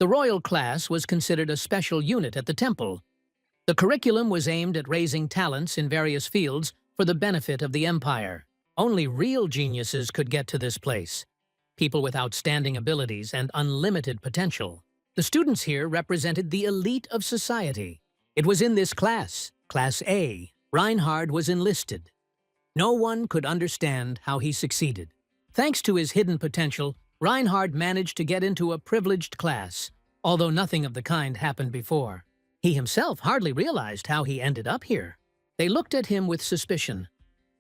The royal class was considered a special unit at the temple. The curriculum was aimed at raising talents in various fields for the benefit of the empire. Only real geniuses could get to this place, people with outstanding abilities and unlimited potential. The students here represented the elite of society. It was in this class, Class A, Reinhard was enlisted. No one could understand how he succeeded. Thanks to his hidden potential, Reinhard managed to get into a privileged class, although nothing of the kind happened before. He himself hardly realized how he ended up here. They looked at him with suspicion.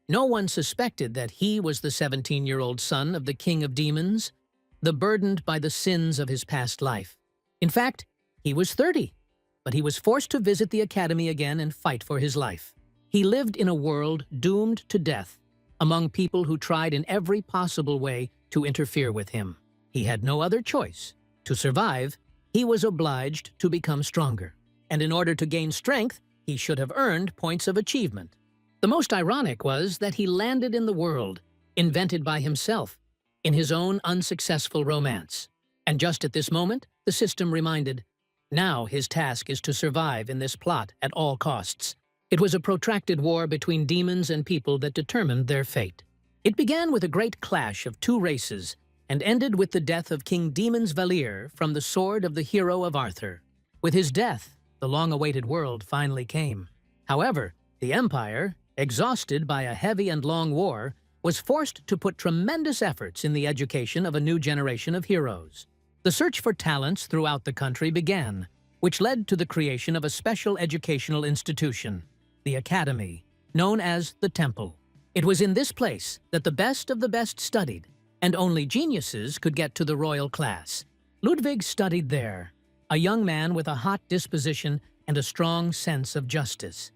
No one suspected that he was the 17-year-old son of the king of demons, the burdened by the sins of his past life. In fact, he was 30, but he was forced to visit the academy again and fight for his life. He lived in a world doomed to death, among people who tried in every possible way to interfere with him. He had no other choice. To survive, he was obliged to become stronger. And in order to gain strength, he should have earned points of achievement. The most ironic was that he landed in the world, invented by himself, in his own unsuccessful romance. And just at this moment, the system reminded, now his task is to survive in this plot at all costs. It was a protracted war between demons and people that determined their fate. It began with a great clash of two races and ended with the death of King Demon's Valir from the sword of the hero of Arthur. With his death, the long-awaited world finally came. However, the Empire, exhausted by a heavy and long war, was forced to put tremendous efforts in the education of a new generation of heroes. The search for talents throughout the country began, which led to the creation of a special educational institution, the Academy, known as the Temple. It was in this place that the best of the best studied, and only geniuses could get to the royal class. Ludwig studied there, a young man with a hot disposition and a strong sense of justice.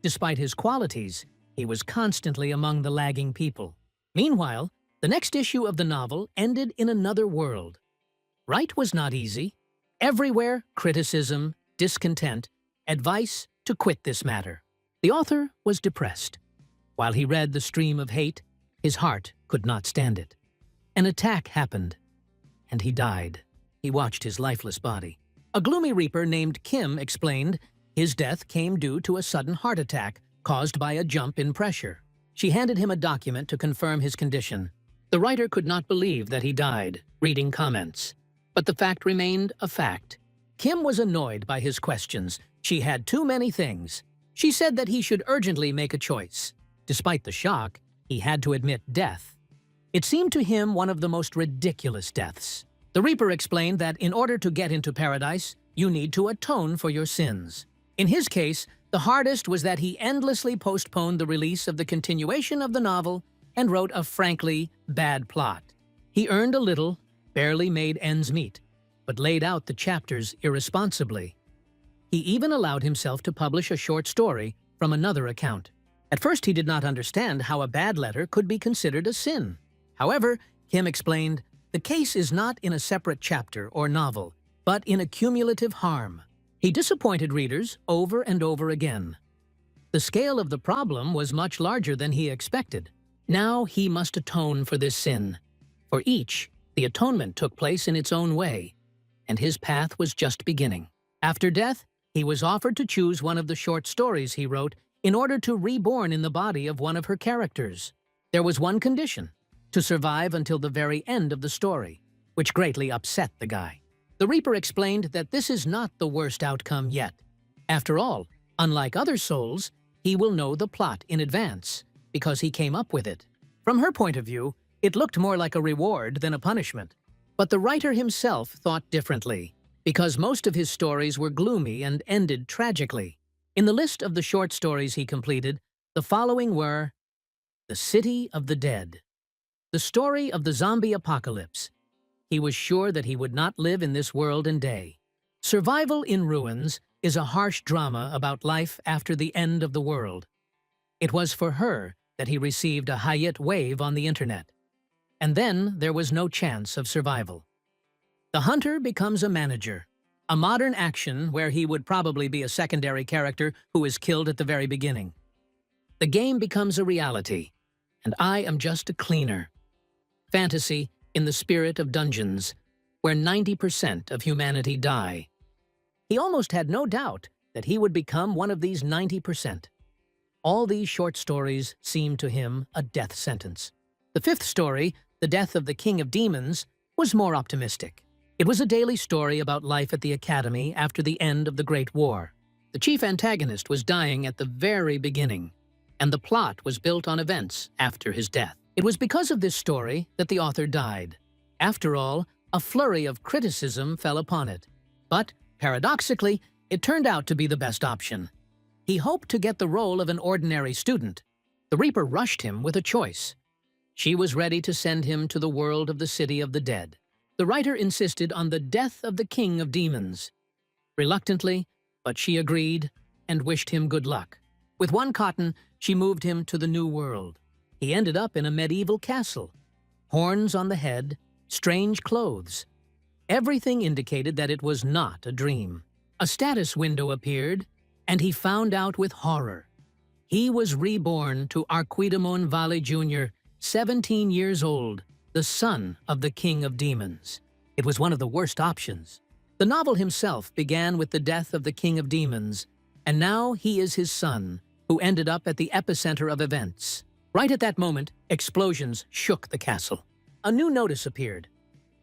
Despite his qualities, he was constantly among the lagging people. Meanwhile, the next issue of the novel ended in another world. Right was not easy. Everywhere, criticism, discontent, advice to quit this matter. The author was depressed. While he read the stream of hate, his heart could not stand it. An attack happened, and he died. He watched his lifeless body. A gloomy reaper named Kim explained his death came due to a sudden heart attack caused by a jump in pressure. She handed him a document to confirm his condition. The writer could not believe that he died, reading comments. But the fact remained a fact. Kim was annoyed by his questions. She had too many things. She said that he should urgently make a choice. Despite the shock, he had to admit death. It seemed to him one of the most ridiculous deaths. The Reaper explained that in order to get into paradise, you need to atone for your sins. In his case, the hardest was that he endlessly postponed the release of the continuation of the novel and wrote a frankly bad plot. He earned a little, barely made ends meet, but laid out the chapters irresponsibly. He even allowed himself to publish a short story from another account. At first he did not understand how a bad letter could be considered a sin. However, Kim explained, the case is not in a separate chapter or novel, but in a cumulative harm. He disappointed readers over and over again. The scale of the problem was much larger than he expected. Now he must atone for this sin. For each, the atonement took place in its own way, and his path was just beginning. After death, he was offered to choose one of the short stories he wrote in order to reborn in the body of one of her characters. There was one condition: to survive until the very end of the story, which greatly upset the guy. The Reaper explained that this is not the worst outcome yet. After all, unlike other souls, he will know the plot in advance, because he came up with it. From her point of view, it looked more like a reward than a punishment. But the writer himself thought differently, because most of his stories were gloomy and ended tragically. In the list of the short stories he completed, the following were The City of the Dead, the story of the zombie apocalypse. He was sure that he would not live in this world and day. Survival in Ruins is a harsh drama about life after the end of the world. It was for her that he received a Hayat wave on the internet. And then there was no chance of survival. The Hunter becomes a manager, a modern action where he would probably be a secondary character who is killed at the very beginning. The game becomes a reality, and I am just a cleaner. Fantasy in the spirit of dungeons. where 90% of humanity die. He almost had no doubt that he would become one of these 90%. All these short stories seemed to him a death sentence. The fifth story, The Death of the King of Demons, was more optimistic. It was a daily story about life at the academy after the end of the Great War. The chief antagonist was dying at the very beginning, and the plot was built on events after his death. It was because of this story that the author died. After all, a flurry of criticism fell upon it. But, paradoxically, it turned out to be the best option. He hoped to get the role of an ordinary student. The Reaper rushed him with a choice. She was ready to send him to the world of the city of the dead. The writer insisted on the death of the King of Demons. Reluctantly, but she agreed and wished him good luck. With one cotton, she moved him to the new world. He ended up in a medieval castle. Horns on the head, strange clothes. Everything indicated that it was not a dream. A status window appeared, and he found out with horror. He was reborn to Arquidamon Valley Jr., 17 years old, the son of the King of Demons. It was one of the worst options. The novel himself began with the death of the King of Demons, and now he is his son, who ended up at the epicenter of events. Right at that moment, explosions shook the castle. A new notice appeared.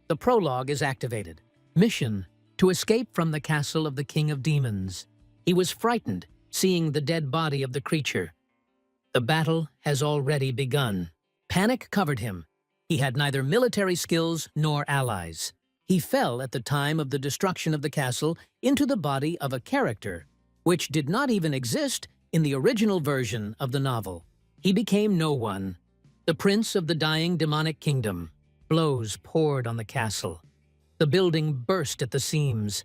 The prologue is activated. Mission: to escape from the castle of the King of Demons. He was frightened, seeing the dead body of the creature. The battle has already begun. Panic covered him. He had neither military skills nor allies. He fell at the time of the destruction of the castle into the body of a character, which did not even exist in the original version of the novel. He became no one, the prince of the dying demonic kingdom. Blows poured on the castle. The building burst at the seams.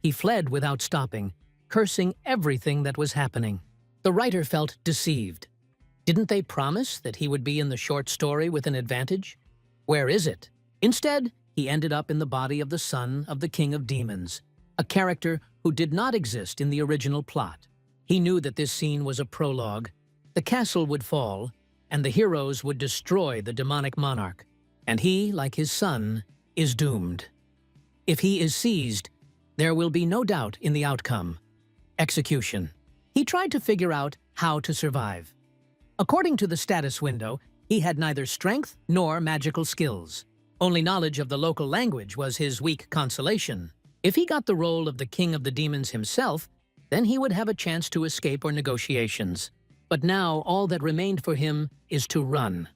He fled without stopping, cursing everything that was happening. The writer felt deceived. Didn't they promise that he would be in the short story with an advantage? Where is it? Instead, he ended up in the body of the son of the King of Demons, a character who did not exist in the original plot. He knew that this scene was a prologue. The castle would fall, and the heroes would destroy the demonic monarch. And he, like his son, is doomed. If he is seized, there will be no doubt in the outcome: execution. He tried to figure out how to survive. According to the status window, he had neither strength nor magical skills. Only knowledge of the local language was his weak consolation. If he got the role of the King of the Demons himself, then he would have a chance to escape or negotiations. But now all that remained for him is to run.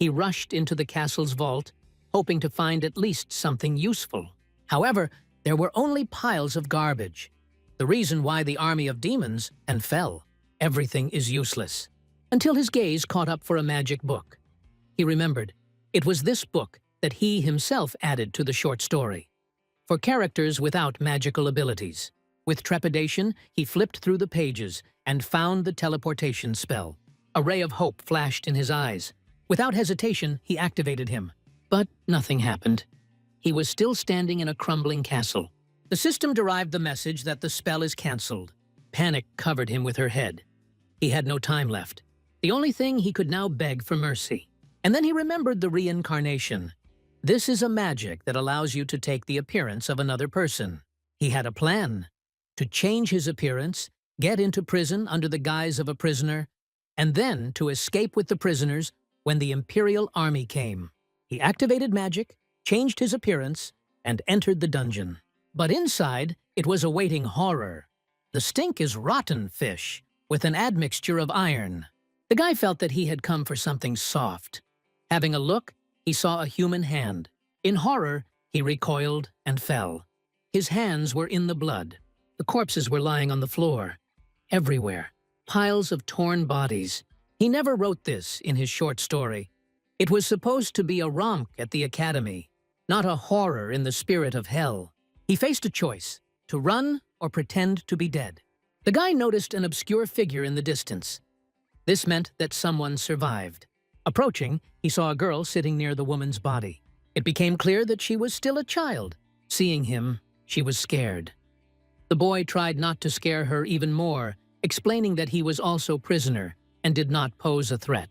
He rushed into the castle's vault, hoping to find at least something useful. However, there were only piles of garbage. The reason why the army of demons and fell. Everything is useless. Until his gaze caught up for a magic book. He remembered. It was this book that he himself added to the short story. For characters without magical abilities. With trepidation, he flipped through the pages and found the teleportation spell. A ray of hope flashed in his eyes. Without hesitation, he activated him. But nothing happened. He was still standing in a crumbling castle. The system derived the message that the spell is cancelled. Panic covered him with her head. He had no time left. The only thing he could now beg for mercy. And then he remembered the reincarnation. This is a magic that allows you to take the appearance of another person. He had a plan. To change his appearance, get into prison under the guise of a prisoner, and then to escape with the prisoners when the Imperial Army came. He activated magic, changed his appearance, and entered the dungeon. But inside, it was awaiting horror. The stink is rotten fish, with an admixture of iron. The guy felt that he had come for something soft. Having a look, he saw a human hand. In horror, he recoiled and fell. His hands were in the blood. The corpses were lying on the floor. Everywhere, piles of torn bodies. He never wrote this in his short story. It was supposed to be a romp at the academy, not a horror in the spirit of hell. He faced a choice: to run or pretend to be dead. The guy noticed an obscure figure in the distance. This meant that someone survived. Approaching, he saw a girl sitting near the woman's body. It became clear that she was still a child. Seeing him, she was scared. The boy tried not to scare her even more, explaining that he was also prisoner and did not pose a threat.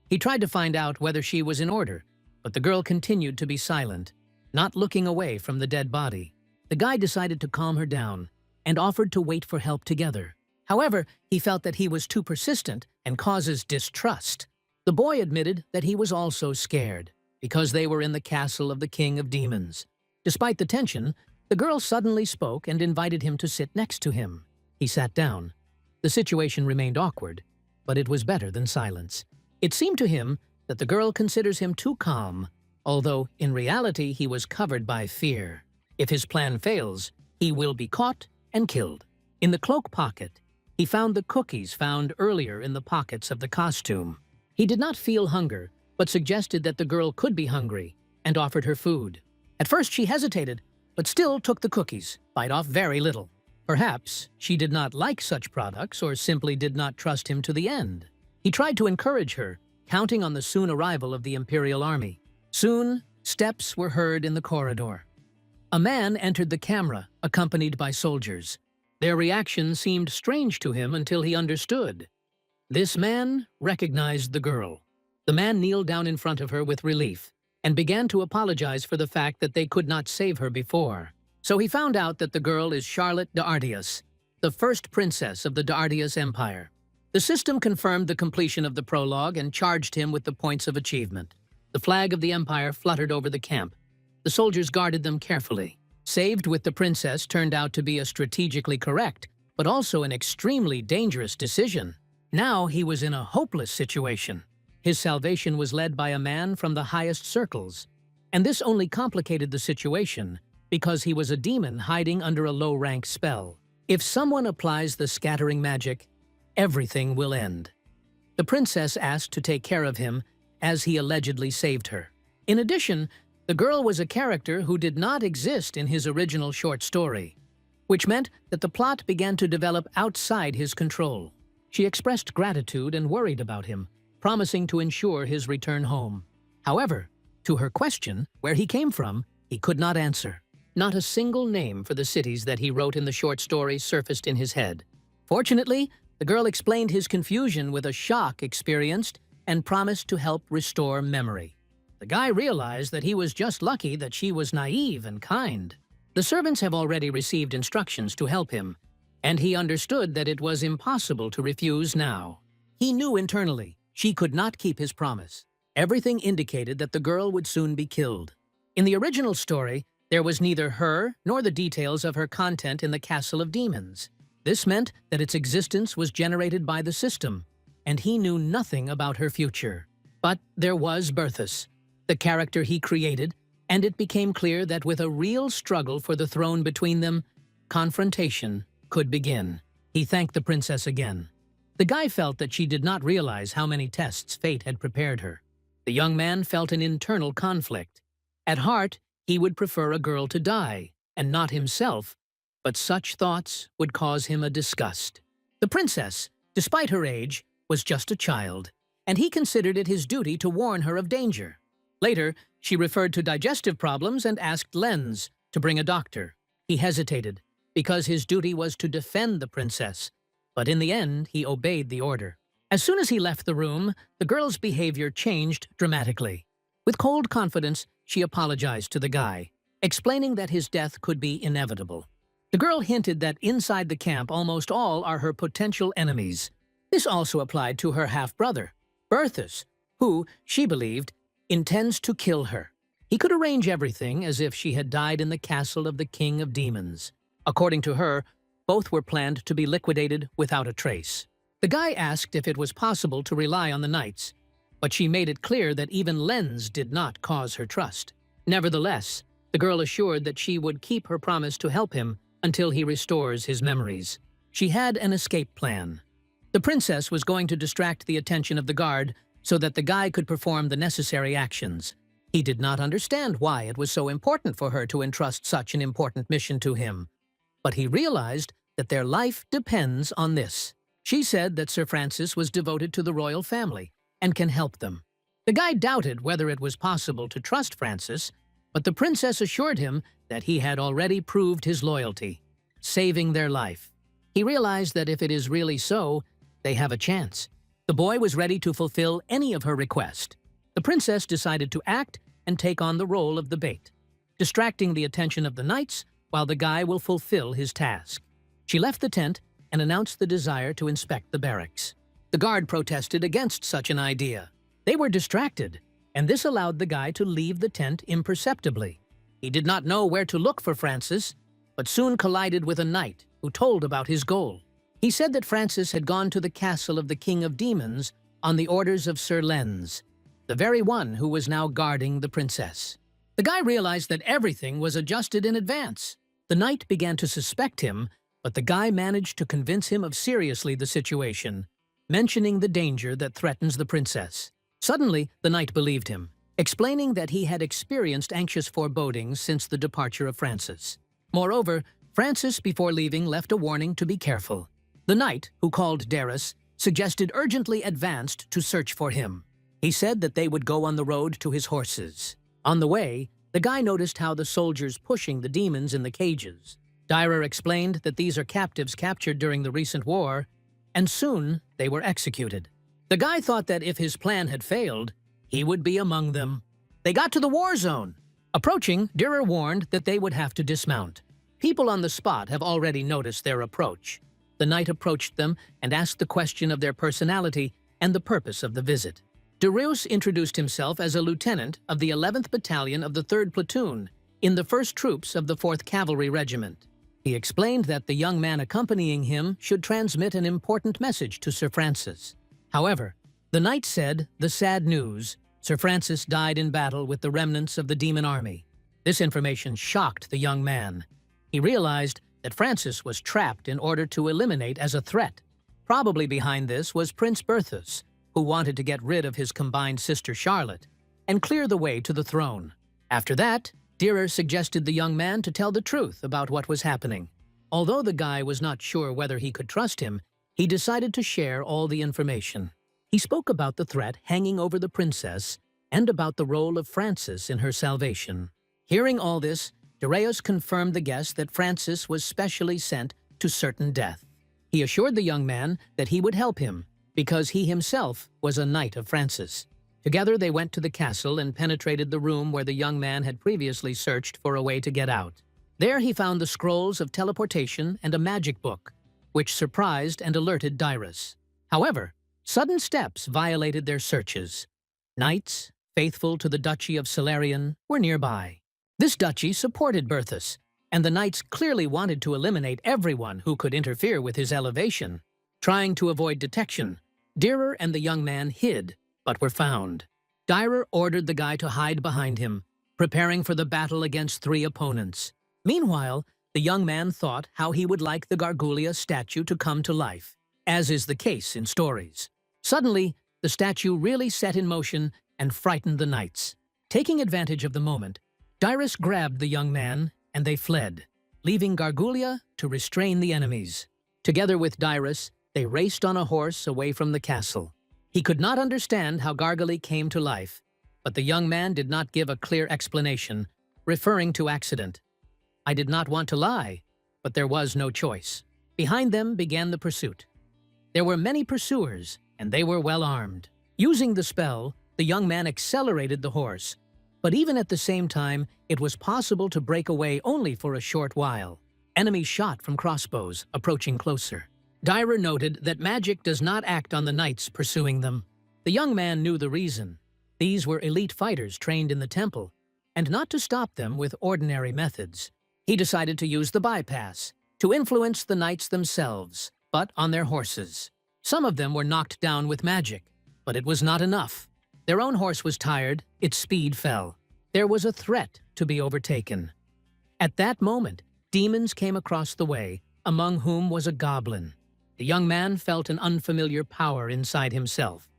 He tried to find out whether she was in order, but the girl continued to be silent. not looking away from the dead body. The guy decided to calm her down and offered to wait for help together. However, he felt that he was too persistent and causes distrust. The boy admitted that he was also scared because they were in the castle of the King of Demons. Despite the tension, the girl suddenly spoke and invited him to sit next to him. He sat down. The situation remained awkward, but it was better than silence. It seemed to him that the girl considers him too calm, although in reality he was covered by fear. If his plan fails, he will be caught and killed. In the cloak pocket, he found the cookies found earlier in the pockets of the costume. He did not feel hunger, but suggested that the girl could be hungry and offered her food. At first she hesitated, but still took the cookies, bite off very little. Perhaps she did not like such products or simply did not trust him to the end. He tried to encourage her, counting on the soon arrival of the Imperial Army. Soon, steps were heard in the corridor. A man entered the camera, accompanied by soldiers. Their reaction seemed strange to him until he understood. This man recognized the girl. The man kneeled down in front of her with relief and began to apologize for the fact that they could not save her before. So he found out that the girl is Charlotte d'Ardias, the first princess of the d'Ardias Empire. The system confirmed the completion of the prologue and charged him with the points of achievement. The flag of the Empire fluttered over the camp. The soldiers guarded them carefully. Saved with the princess turned out to be a strategically correct, but also an extremely dangerous decision. Now he was in a hopeless situation. His salvation was led by a man from the highest circles, and this only complicated the situation because he was a demon hiding under a low-rank spell. If someone applies the scattering magic, everything will end. The princess asked to take care of him as he allegedly saved her. In addition, the girl was a character who did not exist in his original short story, which meant that the plot began to develop outside his control. She expressed gratitude and worried about him, promising to ensure his return home. However, to her question, where he came from, he could not answer. Not a single name for the cities that he wrote in the short story surfaced in his head. Fortunately, the girl explained his confusion with a shock experienced and promised to help restore memory. The guy realized that he was just lucky that she was naive and kind. The servants have already received instructions to help him, and he understood that it was impossible to refuse now. He knew internally she could not keep his promise. Everything indicated that the girl would soon be killed. In the original story, there was neither her nor the details of her content in the Castle of Demons. This meant that its existence was generated by the system, and he knew nothing about her future. But there was Berthus, the character he created, and it became clear that with a real struggle for the throne between them, confrontation could begin. He thanked the princess again. The guy felt that she did not realize how many tests fate had prepared her. The young man felt an internal conflict. At heart, he would prefer a girl to die, and not himself, but such thoughts would cause him a disgust. The princess, despite her age, was just a child, and he considered it his duty to warn her of danger. Later, she referred to digestive problems and asked Lenz to bring a doctor. He hesitated, because his duty was to defend the princess, but in the end, he obeyed the order. As soon as he left the room, the girl's behavior changed dramatically. With cold confidence, she apologized to the guy, explaining that his death could be inevitable. The girl hinted that inside the camp almost all are her potential enemies. This also applied to her half-brother, Berthus, who, she believed, intends to kill her. He could arrange everything as if she had died in the castle of the King of Demons. According to her, both were planned to be liquidated without a trace. The guy asked if it was possible to rely on the knights, but she made it clear that even Lenz did not cause her trust. Nevertheless, the girl assured that she would keep her promise to help him until he restores his memories. She had an escape plan. The princess was going to distract the attention of the guard so that the guy could perform the necessary actions. He did not understand why it was so important for her to entrust such an important mission to him, but he realized that their life depends on this. She said that Sir Francis was devoted to the royal family and can help them. The guy doubted whether it was possible to trust Francis, but the princess assured him that he had already proved his loyalty, saving their life. He realized that if it is really so, they have a chance. The boy was ready to fulfill any of her request. The princess decided to act and take on the role of the bait. distracting the attention of the knights while the guy will fulfill his task. She left the tent and announced the desire to inspect the barracks. The guard protested against such an idea. They were distracted, and this allowed the guy to leave the tent imperceptibly. He did not know where to look for Francis, but soon collided with a knight who told about his goal. He said that Francis had gone to the castle of the King of Demons on the orders of Sir Lenz, the very one who was now guarding the princess. The guy realized that everything was adjusted in advance. The knight began to suspect him, but the guy managed to convince him of seriously the situation, mentioning the danger that threatens the princess. Suddenly, the knight believed him, explaining that he had experienced anxious forebodings since the departure of Francis. Moreover, Francis, before leaving, left a warning to be careful. The knight, who called Darius, suggested urgently advanced to search for him. He said that they would go on the road to his horses. On the way, the guy noticed how the soldiers pushing the demons in the cages. Darius explained that these are captives captured during the recent war, and soon they were executed. The guy thought that if his plan had failed, he would be among them. They got to the war zone. Approaching, Darius warned that they would have to dismount. People on the spot have already noticed their approach. The knight approached them and asked the question of their personality and the purpose of the visit. Darius introduced himself as a lieutenant of the 11th Battalion of the 3rd Platoon in the 1st Troops of the 4th Cavalry Regiment. He explained that the young man accompanying him should transmit an important message to Sir Francis. However, the knight said the sad news: Sir Francis died in battle with the remnants of the demon army. This information shocked the young man. He realized that Francis was trapped in order to eliminate as a threat. Probably behind this was Prince Berthus, who wanted to get rid of his combined sister Charlotte and clear the way to the throne. After that, Darius suggested the young man to tell the truth about what was happening. Although the guy was not sure whether he could trust him, he decided to share all the information. He spoke about the threat hanging over the princess and about the role of Francis in her salvation. Hearing all this, Darius confirmed the guest that Francis was specially sent to certain death. He assured the young man that he would help him because he himself was a knight of Francis. Together they went to the castle and penetrated the room where the young man had previously searched for a way to get out. There he found the scrolls of teleportation and a magic book, which surprised and alerted Darius. However, sudden steps violated their searches. Knights, faithful to the Duchy of Solarian, were nearby. This duchy supported Berthus, and the knights clearly wanted to eliminate everyone who could interfere with his elevation. Trying to avoid detection, Darius and the young man hid, but were found. Darius ordered the guy to hide behind him, preparing for the battle against 3 opponents. Meanwhile, the young man thought how he would like the Gargulea statue to come to life, as is the case in stories. Suddenly, the statue really set in motion and frightened the knights. Taking advantage of the moment, Darius grabbed the young man and they fled, leaving Gargulea to restrain the enemies. Together with Darius, they raced on a horse away from the castle. He could not understand how Gargulea came to life, but the young man did not give a clear explanation, referring to accident. I did not want to lie, but there was no choice. Behind them began the pursuit. There were many pursuers, and they were well armed. Using the spell, the young man accelerated the horse, but even at the same time, it was possible to break away only for a short while. Enemies shot from crossbows, approaching closer. Darius noted that magic does not act on the knights pursuing them. The young man knew the reason. These were elite fighters trained in the temple, and not to stop them with ordinary methods. He decided to use the bypass, to influence the knights themselves, but on their horses. Some of them were knocked down with magic, but it was not enough. Their own horse was tired, its speed fell. There was a threat to be overtaken. At that moment, demons came across the way, among whom was a goblin. The young man felt an unfamiliar power inside himself.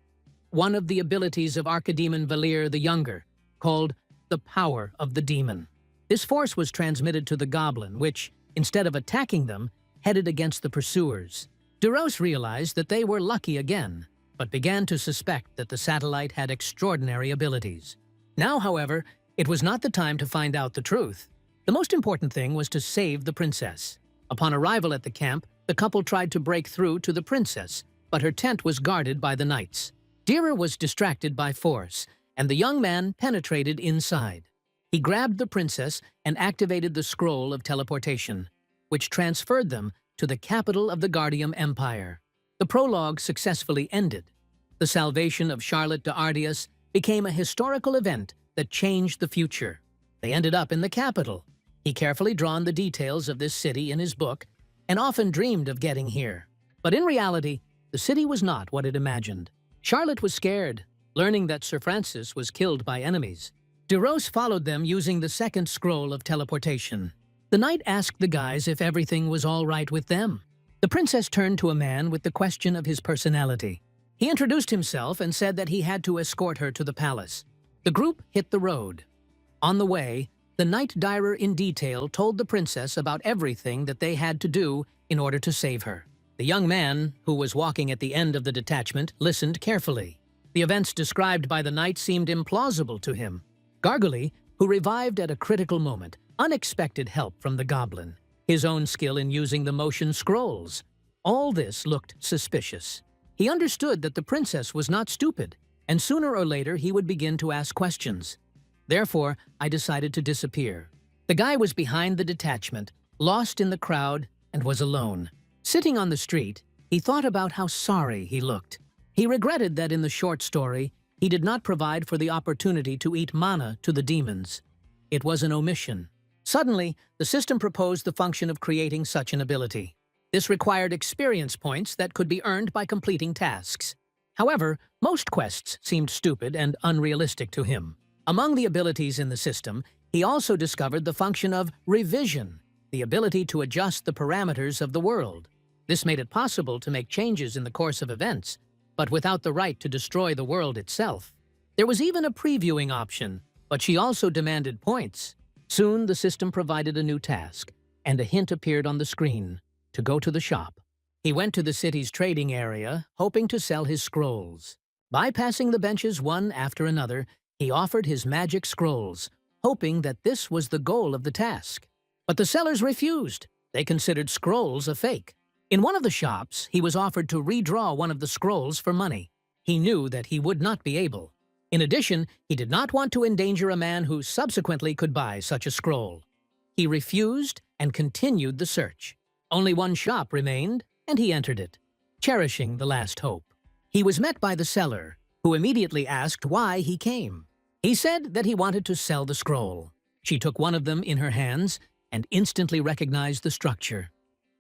One of the abilities of Archidemon Valir the Younger, called the Power of the Demon. This force was transmitted to the goblin, which, instead of attacking them, headed against the pursuers. Darius realized that they were lucky again, but began to suspect that the satellite had extraordinary abilities. Now, however, it was not the time to find out the truth. The most important thing was to save the princess. Upon arrival at the camp, the couple tried to break through to the princess, but her tent was guarded by the knights. Darius was distracted by force, and the young man penetrated inside. He grabbed the princess and activated the scroll of teleportation, which transferred them to the capital of the Guardium Empire. The prologue successfully ended. The salvation of Charlotte de Ardias became a historical event that changed the future. They ended up in the capital. He carefully drawn the details of this city in his book and often dreamed of getting here. But in reality, the city was not what it imagined. Charlotte was scared, learning that Sir Francis was killed by enemies. De Rose followed them using the second scroll of teleportation. The knight asked the guys if everything was all right with them. The princess turned to a man with the question of his personality. He introduced himself and said that he had to escort her to the palace. The group hit the road. On the way, the knight direr in detail told the princess about everything that they had to do in order to save her. The young man, who was walking at the end of the detachment, listened carefully. The events described by the knight seemed implausible to him. Gargally, who revived at a critical moment, unexpected help from the goblin, his own skill in using the motion scrolls. All this looked suspicious. He understood that the princess was not stupid, and sooner or later he would begin to ask questions. Therefore, I decided to disappear. The guy was behind the detachment, lost in the crowd, and was alone. Sitting on the street, he thought about how sorry he looked. He regretted that in the short story, he did not provide for the opportunity to eat mana to the demons. It was an omission. Suddenly, the system proposed the function of creating such an ability. This required experience points that could be earned by completing tasks. However, most quests seemed stupid and unrealistic to him. Among the abilities in the system, he also discovered the function of revision, the ability to adjust the parameters of the world. This made it possible to make changes in the course of events, but without the right to destroy the world itself. There was even a previewing option, but she also demanded points. Soon, the system provided a new task, and a hint appeared on the screen to go to the shop. He went to the city's trading area, hoping to sell his scrolls. Bypassing the benches one after another, he offered his magic scrolls, hoping that this was the goal of the task. But the sellers refused. They considered scrolls a fake. In one of the shops, he was offered to redraw one of the scrolls for money. He knew that he would not be able. In addition, he did not want to endanger a man who subsequently could buy such a scroll. He refused and continued the search. Only one shop remained, and he entered it, cherishing the last hope. He was met by the seller, who immediately asked why he came. He said that he wanted to sell the scroll. She took one of them in her hands and instantly recognized the structure,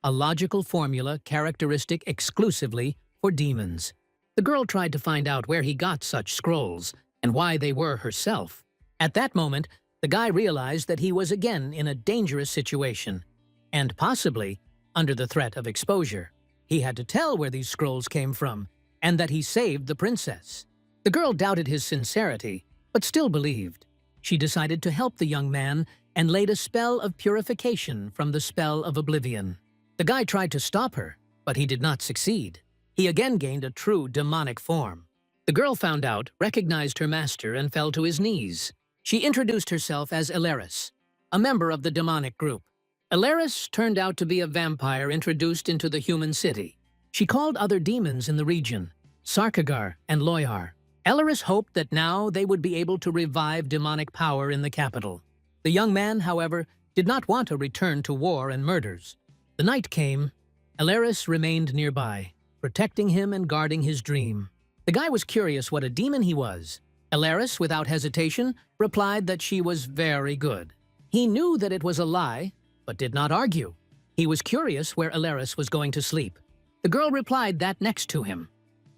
a logical formula characteristic exclusively for demons. The girl tried to find out where he got such scrolls and why they were herself. At that moment, the guy realized that he was again in a dangerous situation, and possibly under the threat of exposure. He had to tell where these scrolls came from, and that he saved the princess. The girl doubted his sincerity, but still believed. She decided to help the young man and laid a spell of purification from the spell of oblivion. The guy tried to stop her, but he did not succeed. He again gained a true demonic form. The girl found out, recognized her master, and fell to his knees. She introduced herself as Ilaris, a member of the demonic group. Ilaris turned out to be a vampire introduced into the human city. She called other demons in the region, Sarkagar and Loyar. Ilaris hoped that now they would be able to revive demonic power in the capital. The young man, however, did not want to return to war and murders. The night came. Ilaris remained nearby, protecting him and guarding his dream. The guy was curious what a demon he was. Ilaris, without hesitation, replied that she was very good. He knew that it was a lie, but did not argue. He was curious where Ilaris was going to sleep. The girl replied that next to him.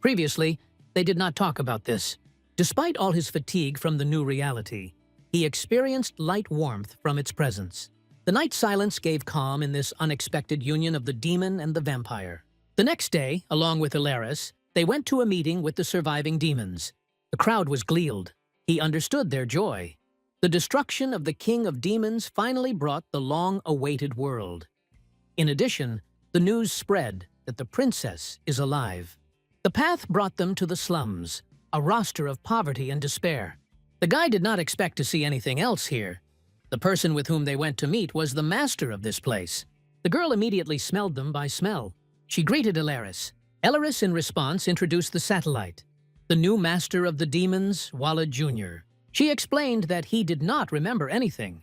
Previously, they did not talk about this. Despite all his fatigue from the new reality, he experienced light warmth from its presence. The night's silence gave calm in this unexpected union of the demon and the vampire. The next day, along with Ilaris, they went to a meeting with the surviving demons. The crowd was glealed. He understood their joy. The destruction of the king of demons finally brought the long-awaited world. In addition, the news spread that the princess is alive. The path brought them to the slums, a roster of poverty and despair. The guy did not expect to see anything else here. The person with whom they went to meet was the master of this place. The girl immediately smelled them by smell. She greeted Ilaris. Ilaris, in response, introduced the satellite, the new master of the demons, Walla Jr. She explained that he did not remember anything.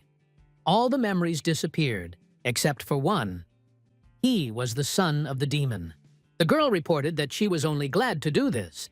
All the memories disappeared, except for one. He was the son of the demon. The girl reported that she was only glad to do this.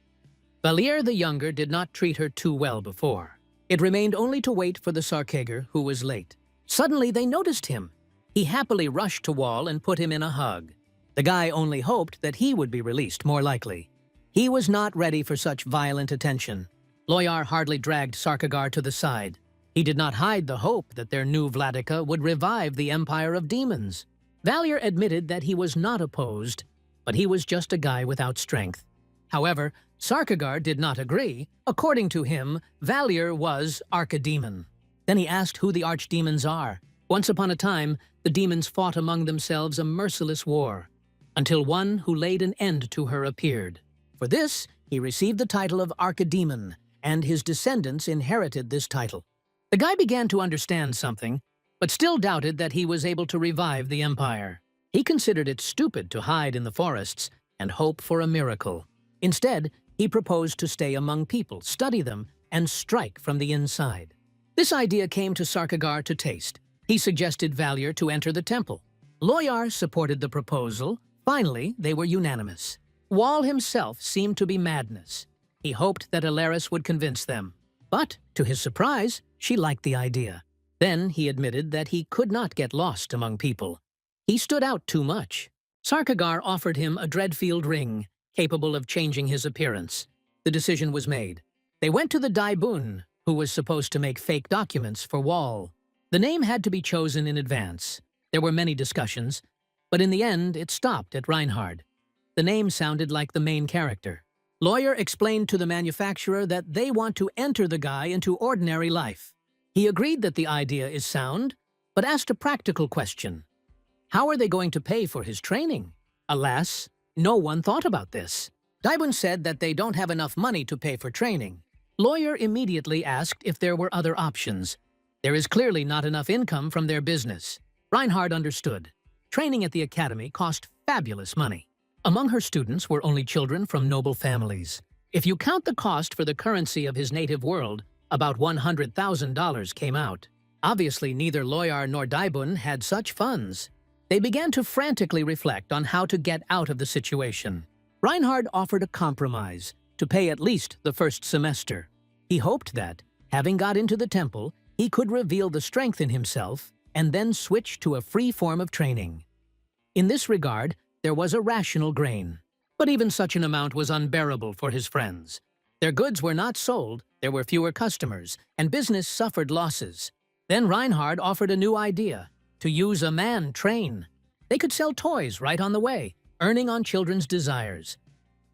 Valier the Younger did not treat her too well before. It remained only to wait for the Sarkager, who was late. Suddenly, they noticed him. He happily rushed to Wall and put him in a hug. The guy only hoped that he would be released, more likely. He was not ready for such violent attention. Loyar hardly dragged Sarkagar to the side. He did not hide the hope that their new Vladika would revive the Empire of Demons. Valier admitted that he was not opposed, but he was just a guy without strength. However, Sarkagar did not agree. According to him, Valier was Archidemon. Then he asked who the archdemons are. Once upon a time, the demons fought among themselves a merciless war, until one who laid an end to her appeared. For this, he received the title of Archidemon, and his descendants inherited this title. The guy began to understand something, but still doubted that he was able to revive the empire. He considered it stupid to hide in the forests and hope for a miracle. Instead, he proposed to stay among people, study them, and strike from the inside. This idea came to Sarkagar to taste. He suggested Valier to enter the temple. Loyar supported the proposal. Finally, they were unanimous. Wall himself seemed to be madness. He hoped that Alaris would convince them. But, to his surprise, she liked the idea. Then he admitted that he could not get lost among people. He stood out too much. Sarkagar offered him a Dreadfield ring, capable of changing his appearance. The decision was made. They went to the Daibun, who was supposed to make fake documents for Wall. The name had to be chosen in advance. There were many discussions, but in the end it stopped at Reinhard. The name sounded like the main character. Loyar explained to the manufacturer that they want to enter the guy into ordinary life. He agreed that the idea is sound, but asked a practical question. How are they going to pay for his training? Alas, no one thought about this. Daibun said that they don't have enough money to pay for training. Loyar immediately asked if there were other options. There is clearly not enough income from their business. Reinhard understood. Training at the academy cost fabulous money. Among her students were only children from noble families. If you count the cost for the currency of his native world, about $100,000 came out. Obviously, neither Loyar nor Daibun had such funds. They began to frantically reflect on how to get out of the situation. Reinhard offered a compromise, to pay at least the first semester. He hoped that, having got into the temple, he could reveal the strength in himself and then switch to a free form of training. In this regard, there was a rational grain. But even such an amount was unbearable for his friends. Their goods were not sold, there were fewer customers, and business suffered losses. Then Reinhard offered a new idea, to use a man train. They could sell toys right on the way, earning on children's desires.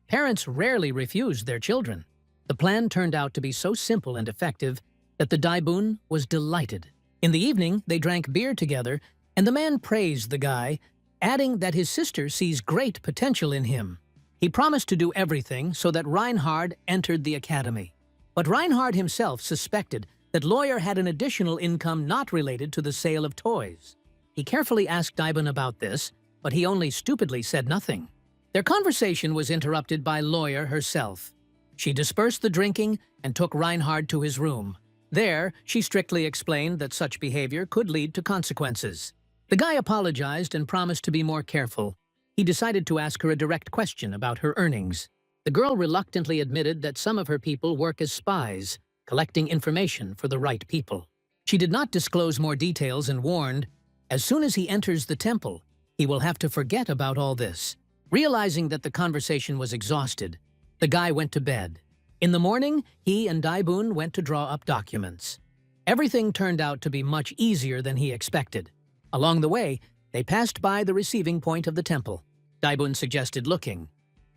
Parents rarely refused their children. The plan turned out to be so simple and effective that the Daibun was delighted. In the evening, they drank beer together, and the man praised the guy, adding that his sister sees great potential in him. He promised to do everything so that Reinhard entered the academy. But Reinhard himself suspected that Loyar had an additional income not related to the sale of toys. He carefully asked Daibun about this, but he only stupidly said nothing. Their conversation was interrupted by Loyar herself. She dispersed the drinking and took Reinhard to his room. There, she strictly explained that such behavior could lead to consequences. The guy apologized and promised to be more careful. He decided to ask her a direct question about her earnings. The girl reluctantly admitted that some of her people work as spies, collecting information for the right people. She did not disclose more details and warned, as soon as he enters the temple, he will have to forget about all this. Realizing that the conversation was exhausted, the guy went to bed. In the morning, he and Daibun went to draw up documents. Everything turned out to be much easier than he expected. Along the way, they passed by the receiving point of the temple. Daibun suggested looking.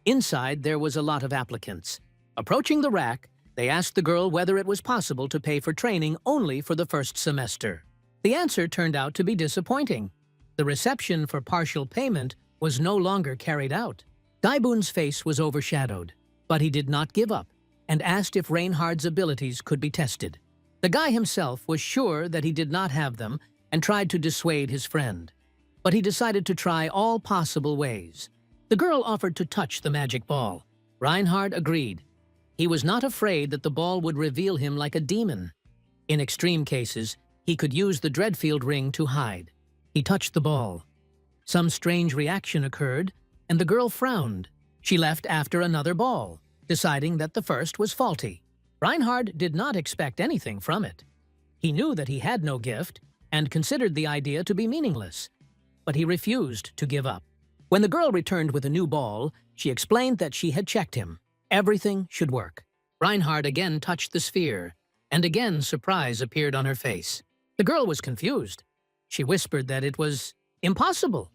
Inside, there was a lot of applicants. Approaching the rack, they asked the girl whether it was possible to pay for training only for the first semester. The answer turned out to be disappointing. The reception for partial payment was no longer carried out. Daibun's face was overshadowed, but he did not give up and asked if Reinhard's abilities could be tested. The guy himself was sure that he did not have them and tried to dissuade his friend. But he decided to try all possible ways. The girl offered to touch the magic ball. Reinhard agreed. He was not afraid that the ball would reveal him like a demon. In extreme cases, he could use the Dreadfield ring to hide. He touched the ball. Some strange reaction occurred, and the girl frowned. She left after another ball, deciding that the first was faulty. Reinhard did not expect anything from it. He knew that he had no gift and considered the idea to be meaningless, but he refused to give up. When the girl returned with a new ball, she explained that she had checked him. Everything should work. Reinhard again touched the sphere, and again surprise appeared on her face. The girl was confused. She whispered that it was impossible.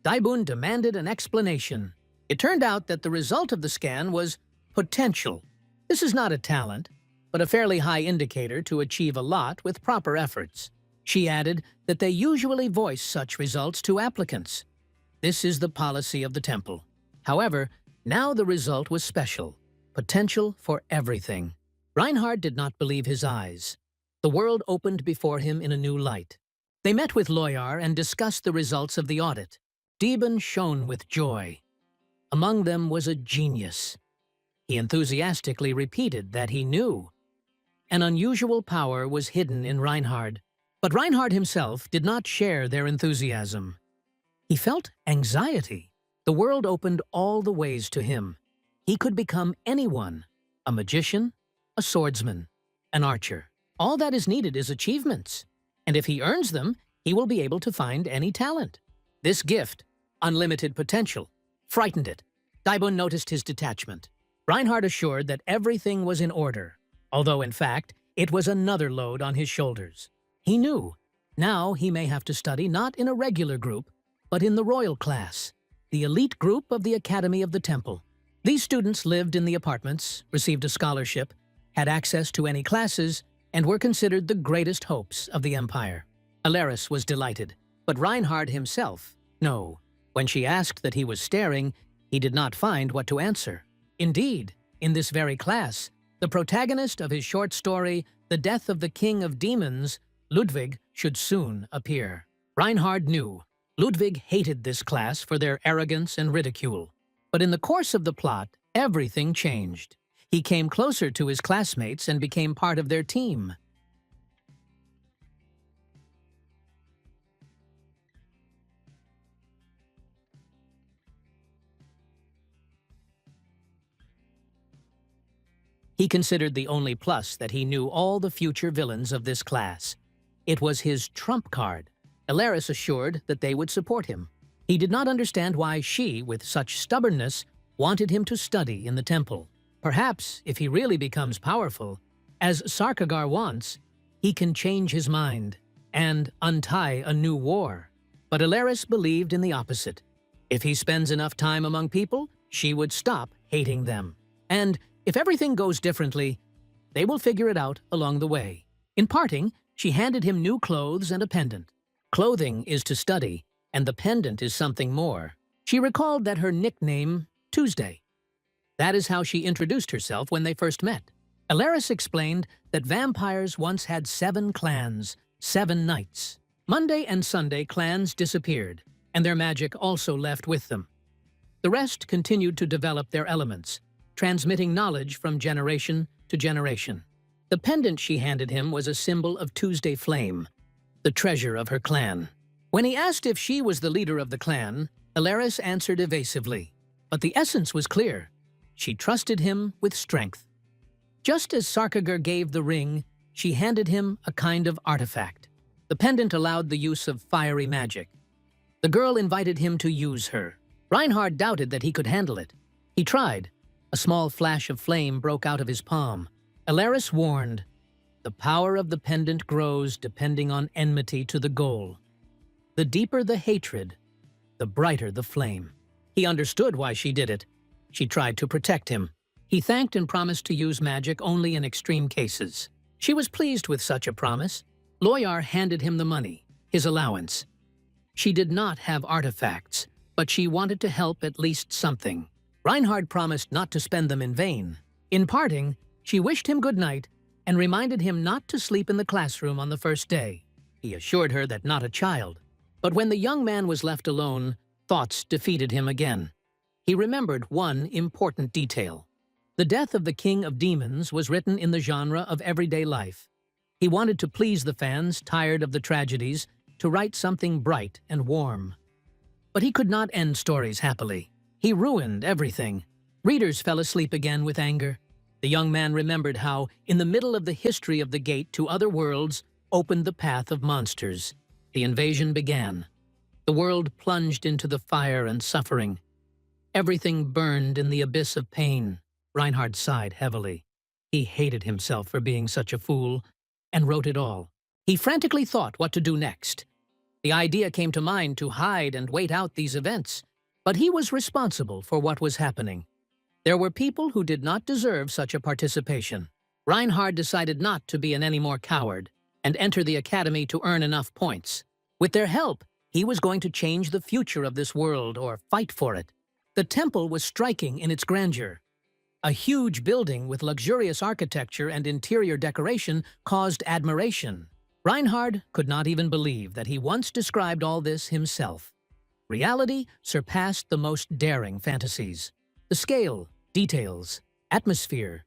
Daibun demanded an explanation. It turned out that the result of the scan was potential. This is not a talent, but a fairly high indicator to achieve a lot with proper efforts. She added that they usually voice such results to applicants. This is the policy of the temple. However, now the result was special. Potential for everything. Reinhard did not believe his eyes. The world opened before him in a new light. They met with Loyar and discussed the results of the audit. Deben shone with joy. Among them was a genius. He enthusiastically repeated that he knew. An unusual power was hidden in Reinhard, but Reinhard himself did not share their enthusiasm. He felt anxiety. The world opened all the ways to him. He could become anyone, a magician, a swordsman, an archer. All that is needed is achievements, and if he earns them, he will be able to find any talent. This gift, unlimited potential, frightened it. Daibun noticed his detachment. Reinhard assured that everything was in order, although in fact, it was another load on his shoulders. He knew. Now he may have to study not in a regular group, but in the royal class, the elite group of the Academy of the Temple. These students lived in the apartments, received a scholarship, had access to any classes, and were considered the greatest hopes of the empire. Alaris was delighted, but Reinhard himself, no. When she asked that he was staring, he did not find what to answer. Indeed, in this very class, the protagonist of his short story, The Death of the King of Demons, Ludwig, should soon appear. Reinhard knew. Ludwig hated this class for their arrogance and ridicule. But in the course of the plot, everything changed. He came closer to his classmates and became part of their team. He considered the only plus that he knew all the future villains of this class. It was his trump card. Alaris assured that they would support him. He did not understand why she, with such stubbornness, wanted him to study in the temple. Perhaps, if he really becomes powerful, as Sarkagar wants, he can change his mind and untie a new war. But Alaris believed in the opposite. If he spends enough time among people, she would stop hating them. And if everything goes differently, they will figure it out along the way. In parting, she handed him new clothes and a pendant. Clothing is to study, and the pendant is something more. She recalled that her nickname, Tuesday. That is how she introduced herself when they first met. Alaris explained that vampires once had 7 clans, 7 knights. Monday and Sunday clans disappeared, and their magic also left with them. The rest continued to develop their elements, transmitting knowledge from generation to generation. The pendant she handed him was a symbol of Tuesday Flame, the treasure of her clan. When he asked if she was the leader of the clan, Alaris answered evasively. But the essence was clear. She trusted him with strength. Just as Sarkagar gave the ring, she handed him a kind of artifact. The pendant allowed the use of fiery magic. The girl invited him to use her. Reinhard doubted that he could handle it. He tried. A small flash of flame broke out of his palm. Alaris warned, "The power of the pendant grows depending on enmity to the goal. The deeper the hatred, the brighter the flame." He understood why she did it. She tried to protect him. He thanked and promised to use magic only in extreme cases. She was pleased with such a promise. Loyar handed him the money, his allowance. She did not have artifacts, but she wanted to help at least something. Reinhard promised not to spend them in vain. In parting, she wished him good night and reminded him not to sleep in the classroom on the first day. He assured her that not a child. But when the young man was left alone, thoughts defeated him again. He remembered one important detail. The death of the King of Demons was written in the genre of everyday life. He wanted to please the fans, tired of the tragedies, to write something bright and warm. But he could not end stories happily. He ruined everything. Readers fell asleep again with anger. The young man remembered how, in the middle of the history of the gate to other worlds, opened the path of monsters. The invasion began. The world plunged into the fire and suffering. Everything burned in the abyss of pain. Reinhard sighed heavily. He hated himself for being such a fool, and wrote it all. He frantically thought what to do next. The idea came to mind to hide and wait out these events, but he was responsible for what was happening. There were people who did not deserve such a participation. Reinhard decided not to be an any more coward and enter the academy to earn enough points. With their help, he was going to change the future of this world or fight for it. The temple was striking in its grandeur. A huge building with luxurious architecture and interior decoration caused admiration. Reinhard could not even believe that he once described all this himself. Reality surpassed the most daring fantasies. The scale, details, atmosphere,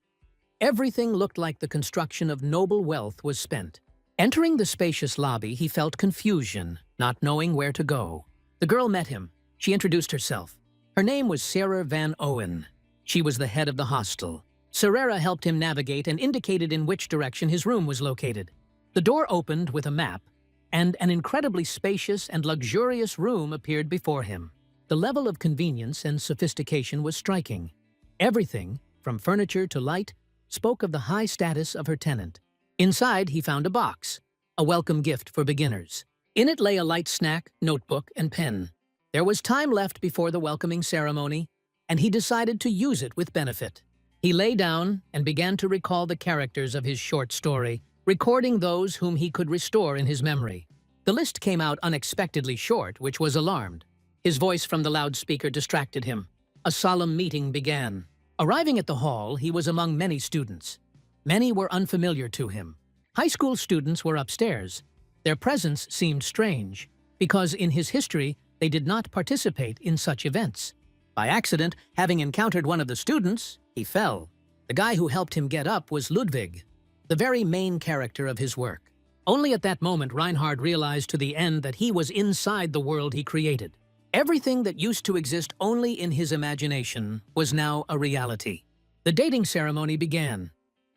everything looked like the construction of noble wealth was spent. Entering the spacious lobby, he felt confusion, not knowing where to go. The girl met him. She introduced herself. Her name was Sarah Van Owen. She was the head of the hostel. Sarah helped him navigate and indicated in which direction his room was located. The door opened with a map, and an incredibly spacious and luxurious room appeared before him. The level of convenience and sophistication was striking. Everything, from furniture to light, spoke of the high status of her tenant. Inside, he found a box, a welcome gift for beginners. In it lay a light snack, notebook, and pen. There was time left before the welcoming ceremony, and he decided to use it with benefit. He lay down and began to recall the characters of his short story, recording those whom he could restore in his memory. The list came out unexpectedly short, which was alarmed. His voice from the loudspeaker distracted him. A solemn meeting began. Arriving at the hall, he was among many students. Many were unfamiliar to him. High school students were upstairs. Their presence seemed strange, because in his history, they did not participate in such events. By accident, having encountered one of the students, he fell. The guy who helped him get up was Ludwig, the very main character of his work. Only at that moment Reinhard realized to the end that he was inside the world he created. Everything that used to exist only in his imagination was now a reality. The dating ceremony began.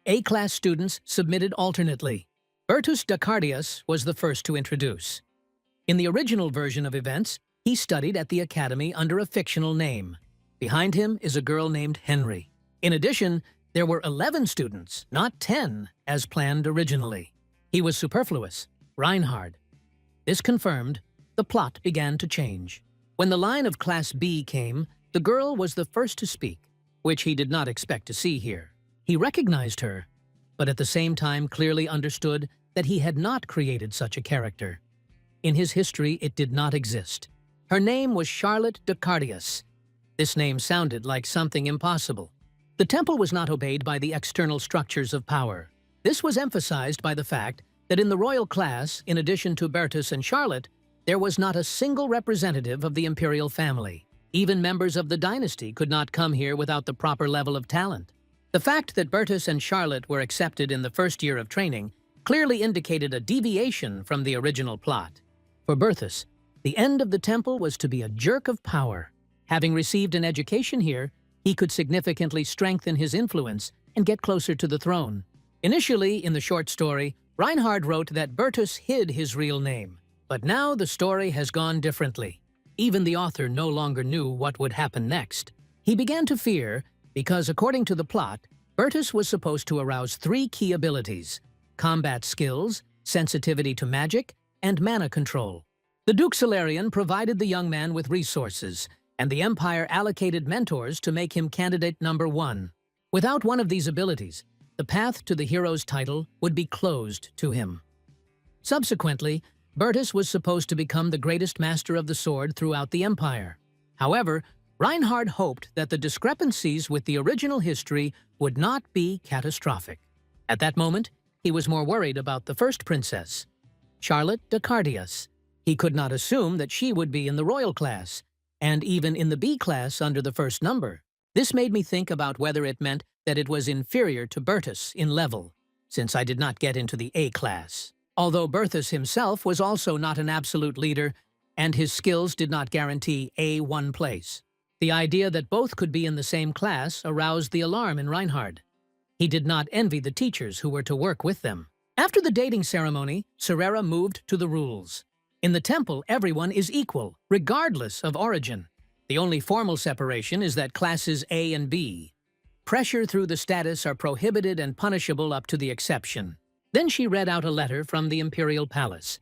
A-class students submitted alternately. Bertus Dacardius was the first to introduce. In the original version of events, he studied at the academy under a fictional name. Behind him is a girl named Henry. In addition, there were 11 students, not 10, as planned originally. He was superfluous, Reinhard. This confirmed, the plot began to change. When the line of Class B came, the girl was the first to speak, which he did not expect to see here. He recognized her, but at the same time clearly understood that he had not created such a character. In his history, it did not exist. Her name was Charlotte Dacardius. This name sounded like something impossible. The temple was not obeyed by the external structures of power. This was emphasized by the fact that in the royal class, in addition to Bertus and Charlotte, there was not a single representative of the imperial family. Even members of the dynasty could not come here without the proper level of talent. The fact that Bertus and Charlotte were accepted in the first year of training clearly indicated a deviation from the original plot. For Bertus, the end of the temple was to be a jerk of power. Having received an education here, he could significantly strengthen his influence and get closer to the throne. Initially, in the short story, Reinhard wrote that Bertus hid his real name. But now the story has gone differently. Even the author no longer knew what would happen next. He began to fear because, according to the plot, Bertus was supposed to arouse 3 key abilities: combat skills, sensitivity to magic, and mana control. The Duke Solarian provided the young man with resources, and the Empire allocated mentors to make him candidate number 1. Without one of these abilities, the path to the hero's title would be closed to him. Subsequently, Bertus was supposed to become the greatest master of the sword throughout the Empire. However, Reinhard hoped that the discrepancies with the original history would not be catastrophic. At that moment, he was more worried about the first princess, Charlotte Dacardius. He could not assume that she would be in the royal class, and even in the B class under the first number. This made me think about whether it meant that it was inferior to Bertus in level, since I did not get into the A class. Although Bertus himself was also not an absolute leader, and his skills did not guarantee A1 place. The idea that both could be in the same class aroused the alarm in Reinhard. He did not envy the teachers who were to work with them. After the dating ceremony, Serera moved to the rules. In the temple, everyone is equal, regardless of origin. The only formal separation is that classes A and B. Pressure through the status are prohibited and punishable up to the exception. Then she read out a letter from the imperial palace.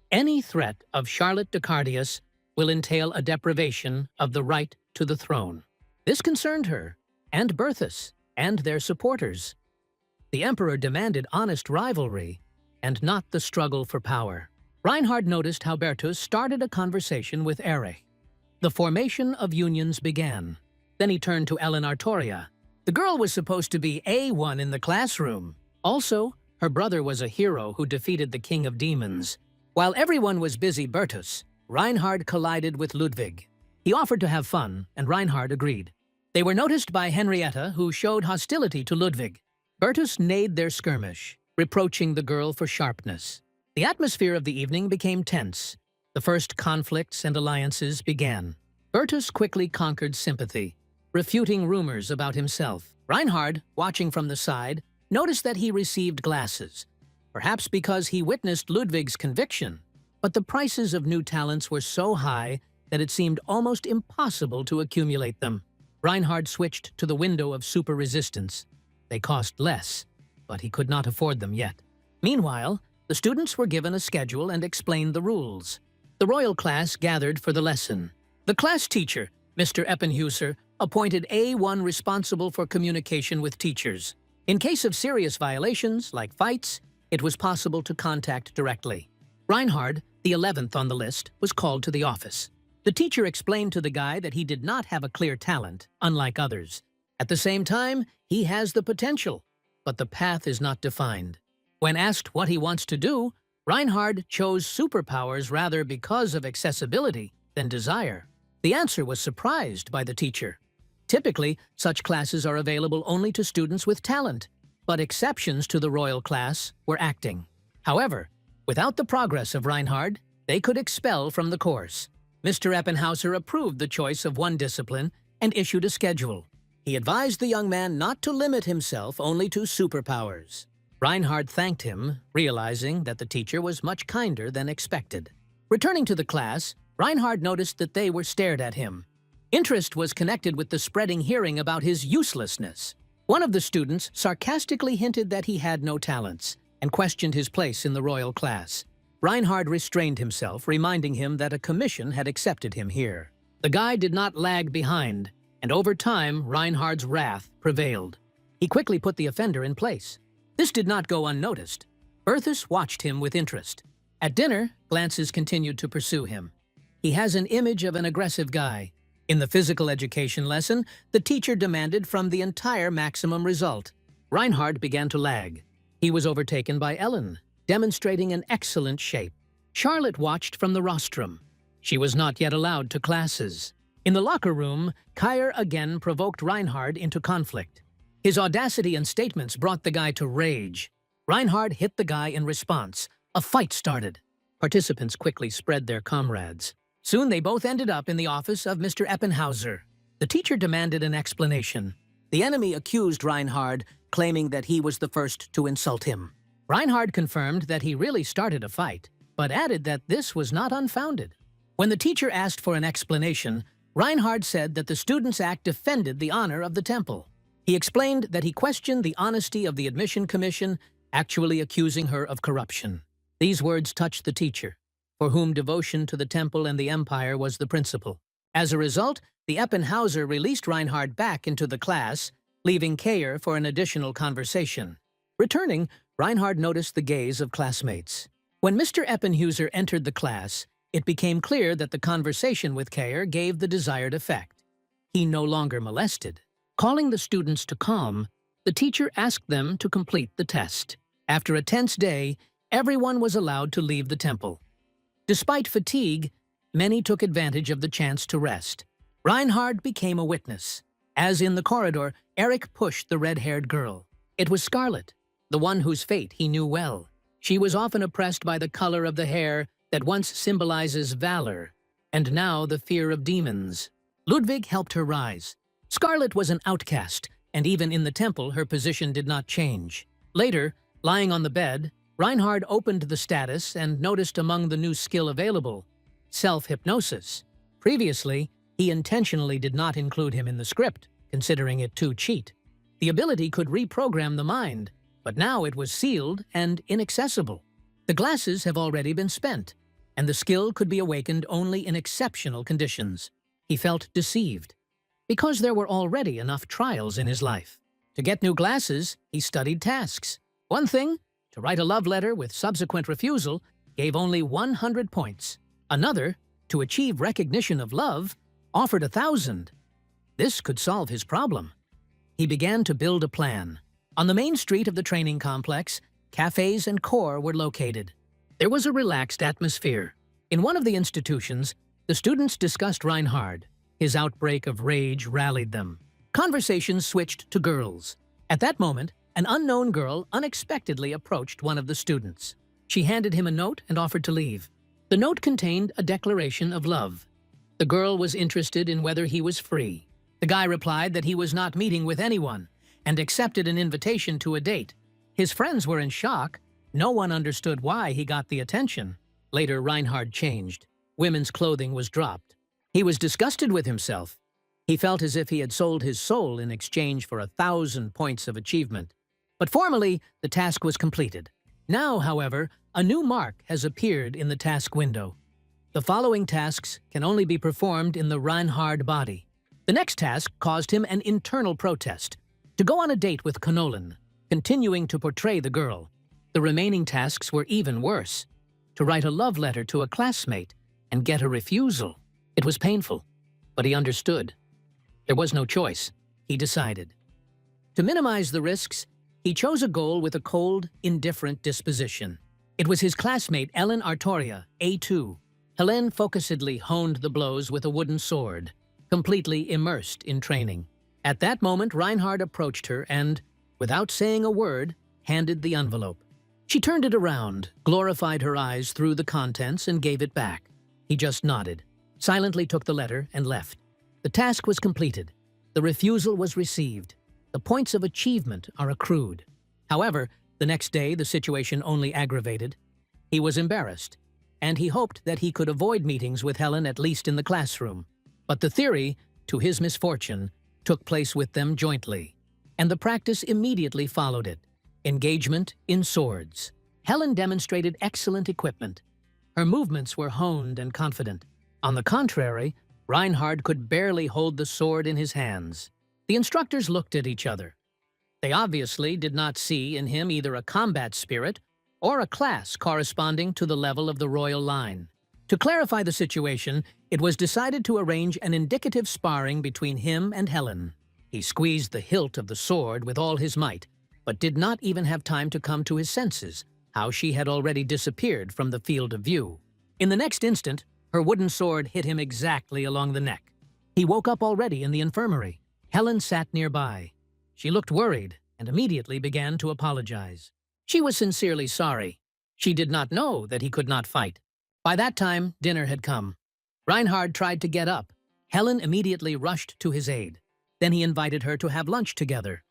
Any threat of Charlotte Decardius will entail a deprivation of the right to the throne. This concerned her, and Berthus, and their supporters. The emperor demanded honest rivalry, and not the struggle for power. Reinhard noticed how Bertus started a conversation with Erich. The formation of unions began. Then he turned to Ellen Artoria. The girl was supposed to be A1 in the classroom. Also, her brother was a hero who defeated the king of demons. While everyone was busy Bertus, Reinhard collided with Ludwig. He offered to have fun, and Reinhard agreed. They were noticed by Henrietta, who showed hostility to Ludwig. Bertus neighed their skirmish, reproaching the girl for sharpness. The atmosphere of the evening became tense. The first conflicts and alliances began. Bertus quickly conquered sympathy, refuting rumors about himself. Reinhard, watching from the side, noticed that he received glasses, perhaps because he witnessed Ludwig's conviction. But the prices of new talents were so high that it seemed almost impossible to accumulate them. Reinhard switched to the window of super resistance. They cost less, but he could not afford them yet. Meanwhile, the students were given a schedule and explained the rules. The royal class gathered for the lesson. The class teacher, Mr. Eppenhuser, appointed A1 responsible for communication with teachers. In case of serious violations, like fights, it was possible to contact directly. Reinhard, the 11th on the list, was called to the office. The teacher explained to the guy that he did not have a clear talent, unlike others. At the same time, he has the potential, but the path is not defined. When asked what he wants to do, Reinhard chose superpowers rather because of accessibility than desire. The answer was surprised by the teacher. Typically, such classes are available only to students with talent, but exceptions to the royal class were acting. However, without the progress of Reinhard, they could expel from the course. Mr. Eppenhauser approved the choice of one discipline and issued a schedule. He advised the young man not to limit himself only to superpowers. Reinhard thanked him, realizing that the teacher was much kinder than expected. Returning to the class, Reinhard noticed that they were stared at him. Interest was connected with the spreading hearing about his uselessness. One of the students sarcastically hinted that he had no talents and questioned his place in the royal class. Reinhard restrained himself, reminding him that a commission had accepted him here. The guy did not lag behind, and over time, Reinhard's wrath prevailed. He quickly put the offender in place. This did not go unnoticed. Berthus watched him with interest. At dinner, glances continued to pursue him. He has an image of an aggressive guy. In the physical education lesson, the teacher demanded from the entire maximum result. Reinhard began to lag. He was overtaken by Ellen, demonstrating an excellent shape. Charlotte watched from the rostrum. She was not yet allowed to classes. In the locker room, Kyer again provoked Reinhard into conflict. His audacity and statements brought the guy to rage. Reinhard hit the guy in response. A fight started. Participants quickly spread their comrades. Soon they both ended up in the office of Mr. Eppenhauser. The teacher demanded an explanation. The enemy accused Reinhard, claiming that he was the first to insult him. Reinhard confirmed that he really started a fight, but added that this was not unfounded. When the teacher asked for an explanation, Reinhard said that the Students' Act defended the honor of the temple. He explained that he questioned the honesty of the admission commission, actually accusing her of corruption. These words touched the teacher, for whom devotion to the temple and the empire was the principle. As a result, the Eppenhauser released Reinhard back into the class, leaving Kyer for an additional conversation. Returning, Reinhard noticed the gaze of classmates. When Mr. Eppenhauser entered the class, it became clear that the conversation with Kyer gave the desired effect. He no longer molested. Calling the students to calm, the teacher asked them to complete the test. After a tense day, everyone was allowed to leave the temple. Despite fatigue, many took advantage of the chance to rest. Reinhard became a witness. As in the corridor, Eric pushed the red-haired girl. It was Scarlet, the one whose fate he knew well. She was often oppressed by the color of the hair that once symbolizes valor, and now the fear of demons. Ludwig helped her rise. Scarlet was an outcast, and even in the temple her position did not change. Later, lying on the bed, Reinhard opened the status and noticed among the new skill available, self-hypnosis. Previously, he intentionally did not include him in the script, considering it too cheat. The ability could reprogram the mind, but now it was sealed and inaccessible. The glasses have already been spent, and the skill could be awakened only in exceptional conditions. He felt deceived, because there were already enough trials in his life. To get new glasses, he studied tasks. One thing, to write a love letter with subsequent refusal, gave only 100 points. Another, to achieve recognition of love, offered 1,000. This could solve his problem. He began to build a plan. On the main street of the training complex, cafes and core were located. There was a relaxed atmosphere. In one of the institutions, the students discussed Reinhard. His outbreak of rage rallied them. Conversations switched to girls. At that moment, an unknown girl unexpectedly approached one of the students. She handed him a note and offered to leave. The note contained a declaration of love. The girl was interested in whether he was free. The guy replied that he was not meeting with anyone and accepted an invitation to a date. His friends were in shock. No one understood why he got the attention. Later, Reinhard changed. Women's clothing was dropped. He was disgusted with himself. He felt as if he had sold his soul in exchange for 1,000 points of achievement. But formally, the task was completed. Now, however, a new mark has appeared in the task window. The following tasks can only be performed in the Reinhard body. The next task caused him an internal protest: to go on a date with Canolan, continuing to portray the girl. The remaining tasks were even worse: to write a love letter to a classmate and get a refusal. It was painful, but he understood. There was no choice. He decided. To minimize the risks, he chose a goal with a cold, indifferent disposition. It was his classmate Ellen Artoria, A2. Helene focusedly honed the blows with a wooden sword, completely immersed in training. At that moment, Reinhard approached her and, without saying a word, handed the envelope. She turned it around, glorified her eyes through the contents, and gave it back. He just nodded, silently took the letter, and left. The task was completed. The refusal was received. The points of achievement are accrued. However, the next day the situation only aggravated. He was embarrassed, and he hoped that he could avoid meetings with Helen at least in the classroom. But the theory, to his misfortune, took place with them jointly, and the practice immediately followed it. Engagement in swords. Helen demonstrated excellent equipment. Her movements were honed and confident. On the contrary, Reinhard could barely hold the sword in his hands. The instructors looked at each other. They obviously did not see in him either a combat spirit or a class corresponding to the level of the royal line. To clarify the situation, it was decided to arrange an indicative sparring between him and Helen. He squeezed the hilt of the sword with all his might, but did not even have time to come to his senses, how she had already disappeared from the field of view. In the next instant, her wooden sword hit him exactly along the neck. He woke up already in the infirmary. Helen sat nearby. She looked worried and immediately began to apologize. She was sincerely sorry. She did not know that he could not fight. By that time, dinner had come. Reinhard tried to get up. Helen immediately rushed to his aid. Then he invited her to have lunch together.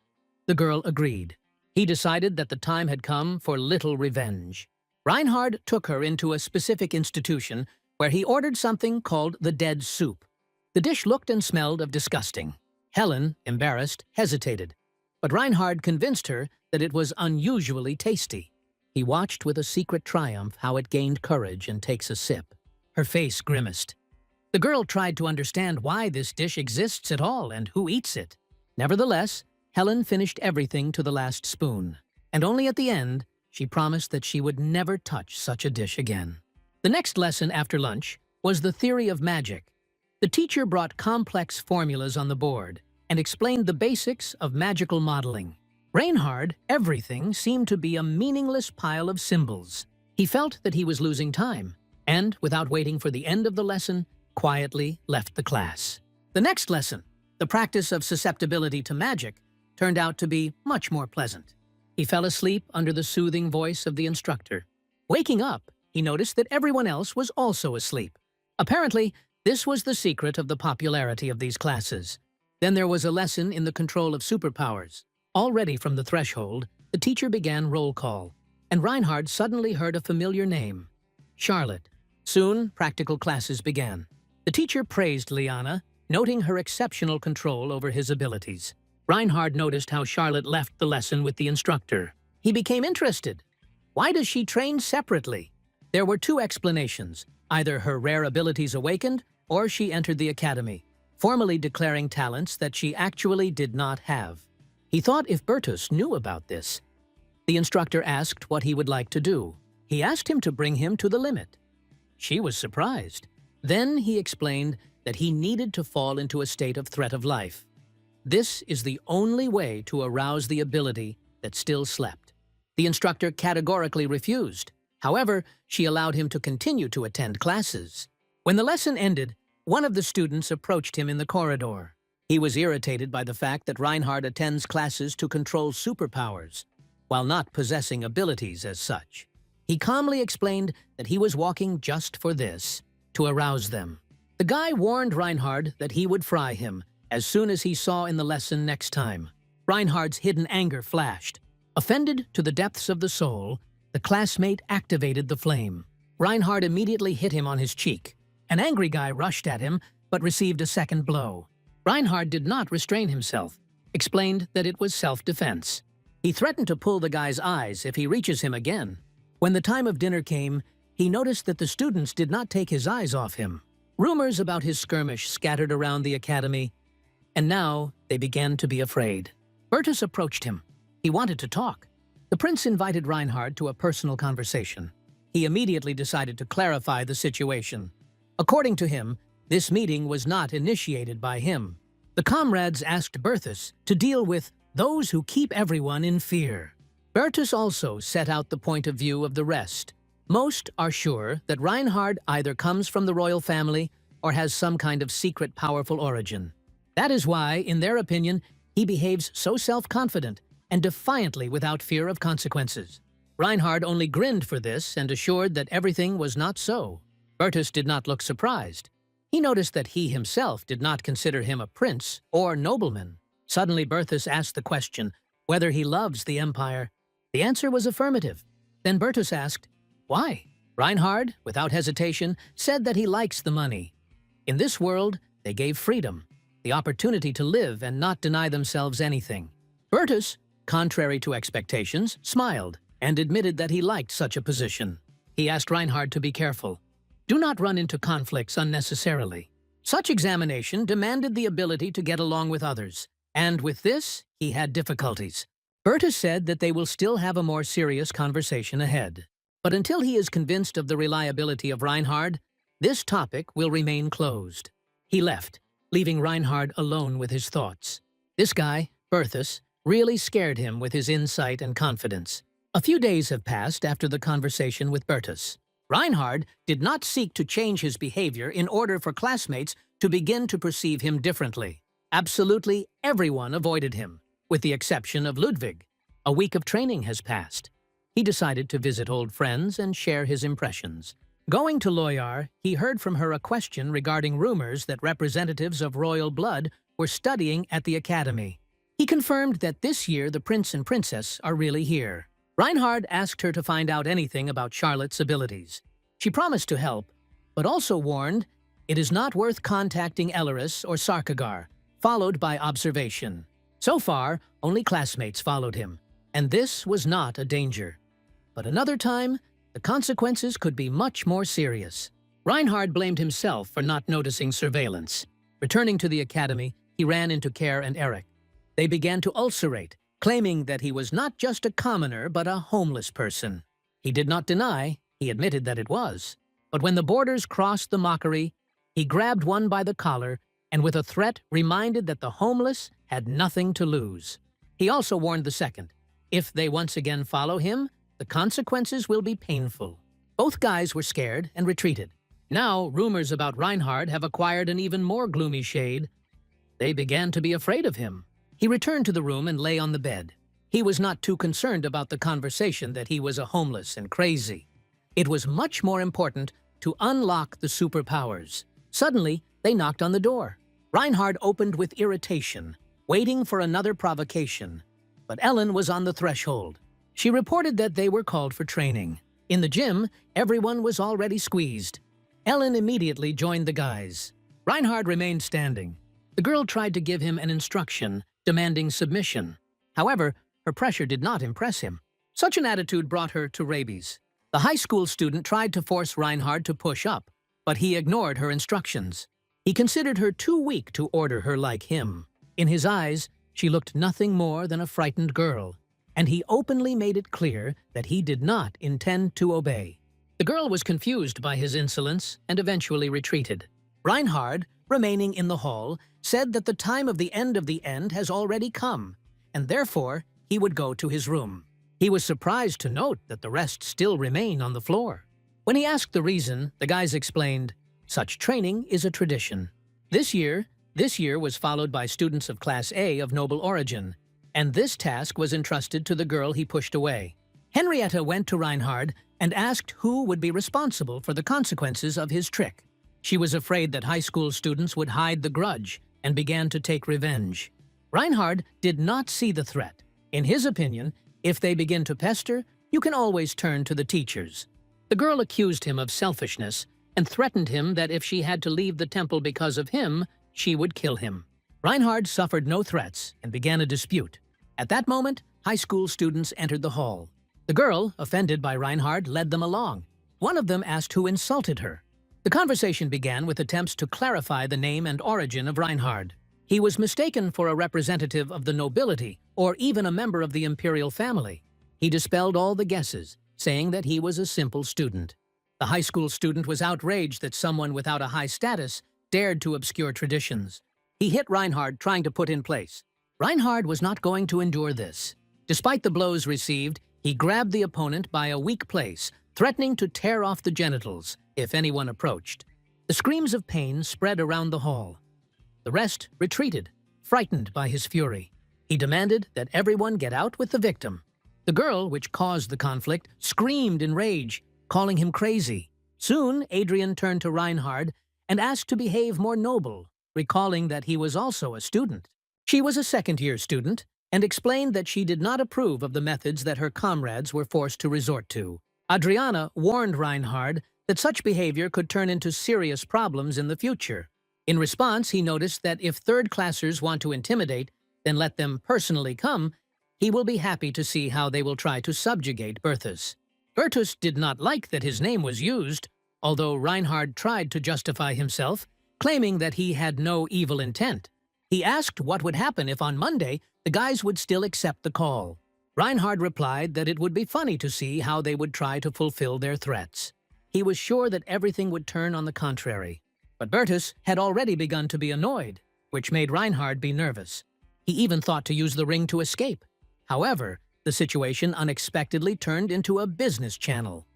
The girl agreed. He decided that the time had come for little revenge. Reinhard took her into a specific institution where he ordered something called the dead soup. The dish looked and smelled of disgusting. Helen, embarrassed, hesitated, but Reinhard convinced her that it was unusually tasty. He watched with a secret triumph how it gained courage and takes a sip. Her face grimaced. The girl tried to understand why this dish exists at all and who eats it. Nevertheless, Helen finished everything to the last spoon, and only at the end, she promised that she would never touch such a dish again. The next lesson after lunch was the theory of magic. The teacher brought complex formulas on the board and explained the basics of magical modeling. Reinhard, everything seemed to be a meaningless pile of symbols. He felt that he was losing time, and, without waiting for the end of the lesson, quietly left the class. The next lesson, The practice of susceptibility to magic turned out to be much more pleasant. He fell asleep under the soothing voice of the instructor. Waking up, he noticed that everyone else was also asleep. Apparently, this was the secret of the popularity of these classes. Then there was a lesson in the control of superpowers. Already from the threshold, the teacher began roll call, and Reinhard suddenly heard a familiar name, Charlotte. Soon, practical classes began. The teacher praised Liana, noting her exceptional control over his abilities. Reinhard noticed how Charlotte left the lesson with the instructor. He became interested. Why does she train separately? There were two explanations. Either her rare abilities awakened, or she entered the academy, formally declaring talents that she actually did not have. He thought if Bertus knew about this. The instructor asked what he would like to do. He asked him to bring him to the limit. She was surprised. Then he explained that he needed to fall into a state of threat of life. This is the only way to arouse the ability that still slept. The instructor categorically refused. However, she allowed him to continue to attend classes. When the lesson ended, one of the students approached him in the corridor. He was irritated by the fact that Reinhard attends classes to control superpowers, while not possessing abilities as such. He calmly explained that he was walking just for this, to arouse them. The guy warned Reinhard that he would fry him as soon as he saw in the lesson next time. Reinhard's hidden anger flashed. Offended to the depths of the soul, the classmate activated the flame. Reinhard immediately hit him on his cheek. An angry guy rushed at him, but received a second blow. Reinhard did not restrain himself, explained that it was self-defense. He threatened to pull the guy's eyes if he reaches him again. When the time of dinner came, he noticed that the students did not take his eyes off him. Rumors about his skirmish scattered around the academy, and now they began to be afraid. Bertus approached him. He wanted to talk. The prince invited Reinhard to a personal conversation. He immediately decided to clarify the situation. According to him, this meeting was not initiated by him. The comrades asked Bertus to deal with those who keep everyone in fear. Bertus also set out the point of view of the rest. Most are sure that Reinhard either comes from the royal family or has some kind of secret powerful origin. That is why, in their opinion, he behaves so self-confident and defiantly without fear of consequences. Reinhard only grinned for this and assured that everything was not so. Bertus did not look surprised. He noticed that he himself did not consider him a prince or nobleman. Suddenly Bertus asked the question whether he loves the empire. The answer was affirmative. Then Bertus asked, why? Reinhard, without hesitation, said that he likes the money. In this world, they gave freedom, the opportunity to live and not deny themselves anything. Bertus, contrary to expectations, smiled and admitted that he liked such a position. He asked Reinhard to be careful. Do not run into conflicts unnecessarily. Such examination demanded the ability to get along with others, and with this, he had difficulties. Bertus said that they will still have a more serious conversation ahead. But until he is convinced of the reliability of Reinhard, this topic will remain closed. He left, leaving Reinhard alone with his thoughts. This guy, Bertus, really scared him with his insight and confidence. A few days have passed after the conversation with Bertus. Reinhard did not seek to change his behavior in order for classmates to begin to perceive him differently. Absolutely everyone avoided him, with the exception of Ludwig. A week of training has passed. He decided to visit old friends and share his impressions. Going to Loyar, he heard from her a question regarding rumors that representatives of royal blood were studying at the academy. He confirmed that this year the prince and princess are really here. Reinhard asked her to find out anything about Charlotte's abilities. She promised to help, but also warned it is not worth contacting Elleris or Sarkagar, followed by observation. So far, only classmates followed him, and this was not a danger. But another time, the consequences could be much more serious. Reinhard blamed himself for not noticing surveillance. Returning to the academy, he ran into Kerr and Eric. They began to ulcerate, claiming that he was not just a commoner but a homeless person. He did not deny, he admitted that it was. But when the boarders crossed the mockery, he grabbed one by the collar and with a threat reminded that the homeless had nothing to lose. He also warned the second, if they once again follow him, the consequences will be painful. Both guys were scared and retreated. Now, rumors about Reinhard have acquired an even more gloomy shade. They began to be afraid of him. He returned to the room and lay on the bed. He was not too concerned about the conversation that he was a homeless and crazy. It was much more important to unlock the superpowers. Suddenly, they knocked on the door. Reinhard opened with irritation, waiting for another provocation. But Ellen was on the threshold. She reported that they were called for training. In the gym, everyone was already squeezed. Ellen immediately joined the guys. Reinhard remained standing. The girl tried to give him an instruction, demanding submission. However, her pressure did not impress him. Such an attitude brought her to rabies. The high school student tried to force Reinhard to push up, but he ignored her instructions. He considered her too weak to order her like him. In his eyes, she looked nothing more than a frightened girl, and he openly made it clear that he did not intend to obey. The girl was confused by his insolence and eventually retreated. Reinhard, remaining in the hall, said that the time of the end has already come, and therefore he would go to his room. He was surprised to note that the rest still remain on the floor. When he asked the reason, the guys explained, "Such training is a tradition. This year was followed by students of Class A of noble origin, and this task was entrusted to the girl he pushed away." Henrietta went to Reinhard and asked who would be responsible for the consequences of his trick. She was afraid that high school students would hide the grudge and began to take revenge. Reinhard did not see the threat. In his opinion, if they begin to pester, you can always turn to the teachers. The girl accused him of selfishness and threatened him that if she had to leave the temple because of him, she would kill him. Reinhard suffered no threats and began a dispute. At that moment, high school students entered the hall. The girl, offended by Reinhard, led them along. One of them asked who insulted her. The conversation began with attempts to clarify the name and origin of Reinhard. He was mistaken for a representative of the nobility or even a member of the imperial family. He dispelled all the guesses, saying that he was a simple student. The high school student was outraged that someone without a high status dared to obscure traditions. He hit Reinhard, trying to put in place. Reinhard was not going to endure this. Despite the blows received, he grabbed the opponent by a weak place, threatening to tear off the genitals if anyone approached. The screams of pain spread around the hall. The rest retreated, frightened by his fury. He demanded that everyone get out with the victim. The girl, which caused the conflict, screamed in rage, calling him crazy. Soon, Adrian turned to Reinhard and asked to behave more noble, recalling that he was also a student. She was a second-year student and explained that she did not approve of the methods that her comrades were forced to resort to. Adriana warned Reinhard that such behavior could turn into serious problems in the future. In response, he noticed that if third-classers want to intimidate, then let them personally come. He will be happy to see how they will try to subjugate Berthus. Berthus did not like that his name was used, although Reinhard tried to justify himself, claiming that he had no evil intent. He asked what would happen if on Monday the guys would still accept the call. Reinhard replied that it would be funny to see how they would try to fulfill their threats. He was sure that everything would turn on the contrary. But Berthus had already begun to be annoyed, which made Reinhard be nervous. He even thought to use the ring to escape. However, the situation unexpectedly turned into a business channel.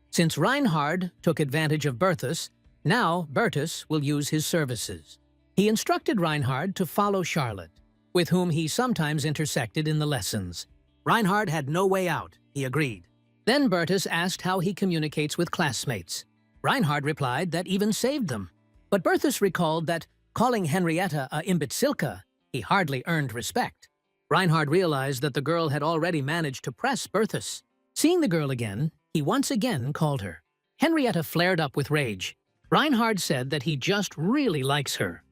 Since Reinhard took advantage of Berthus, now Berthus will use his services. He instructed Reinhard to follow Charlotte, with whom he sometimes intersected in the lessons. Reinhard had no way out, he agreed. Then Berthus asked how he communicates with classmates. Reinhard replied that even saved them. But Berthus recalled that, calling Henrietta a imbecilka, he hardly earned respect. Reinhard realized that the girl had already managed to press Berthus. Seeing the girl again, he once again called her. Henrietta flared up with rage. Reinhard said that he just really likes her.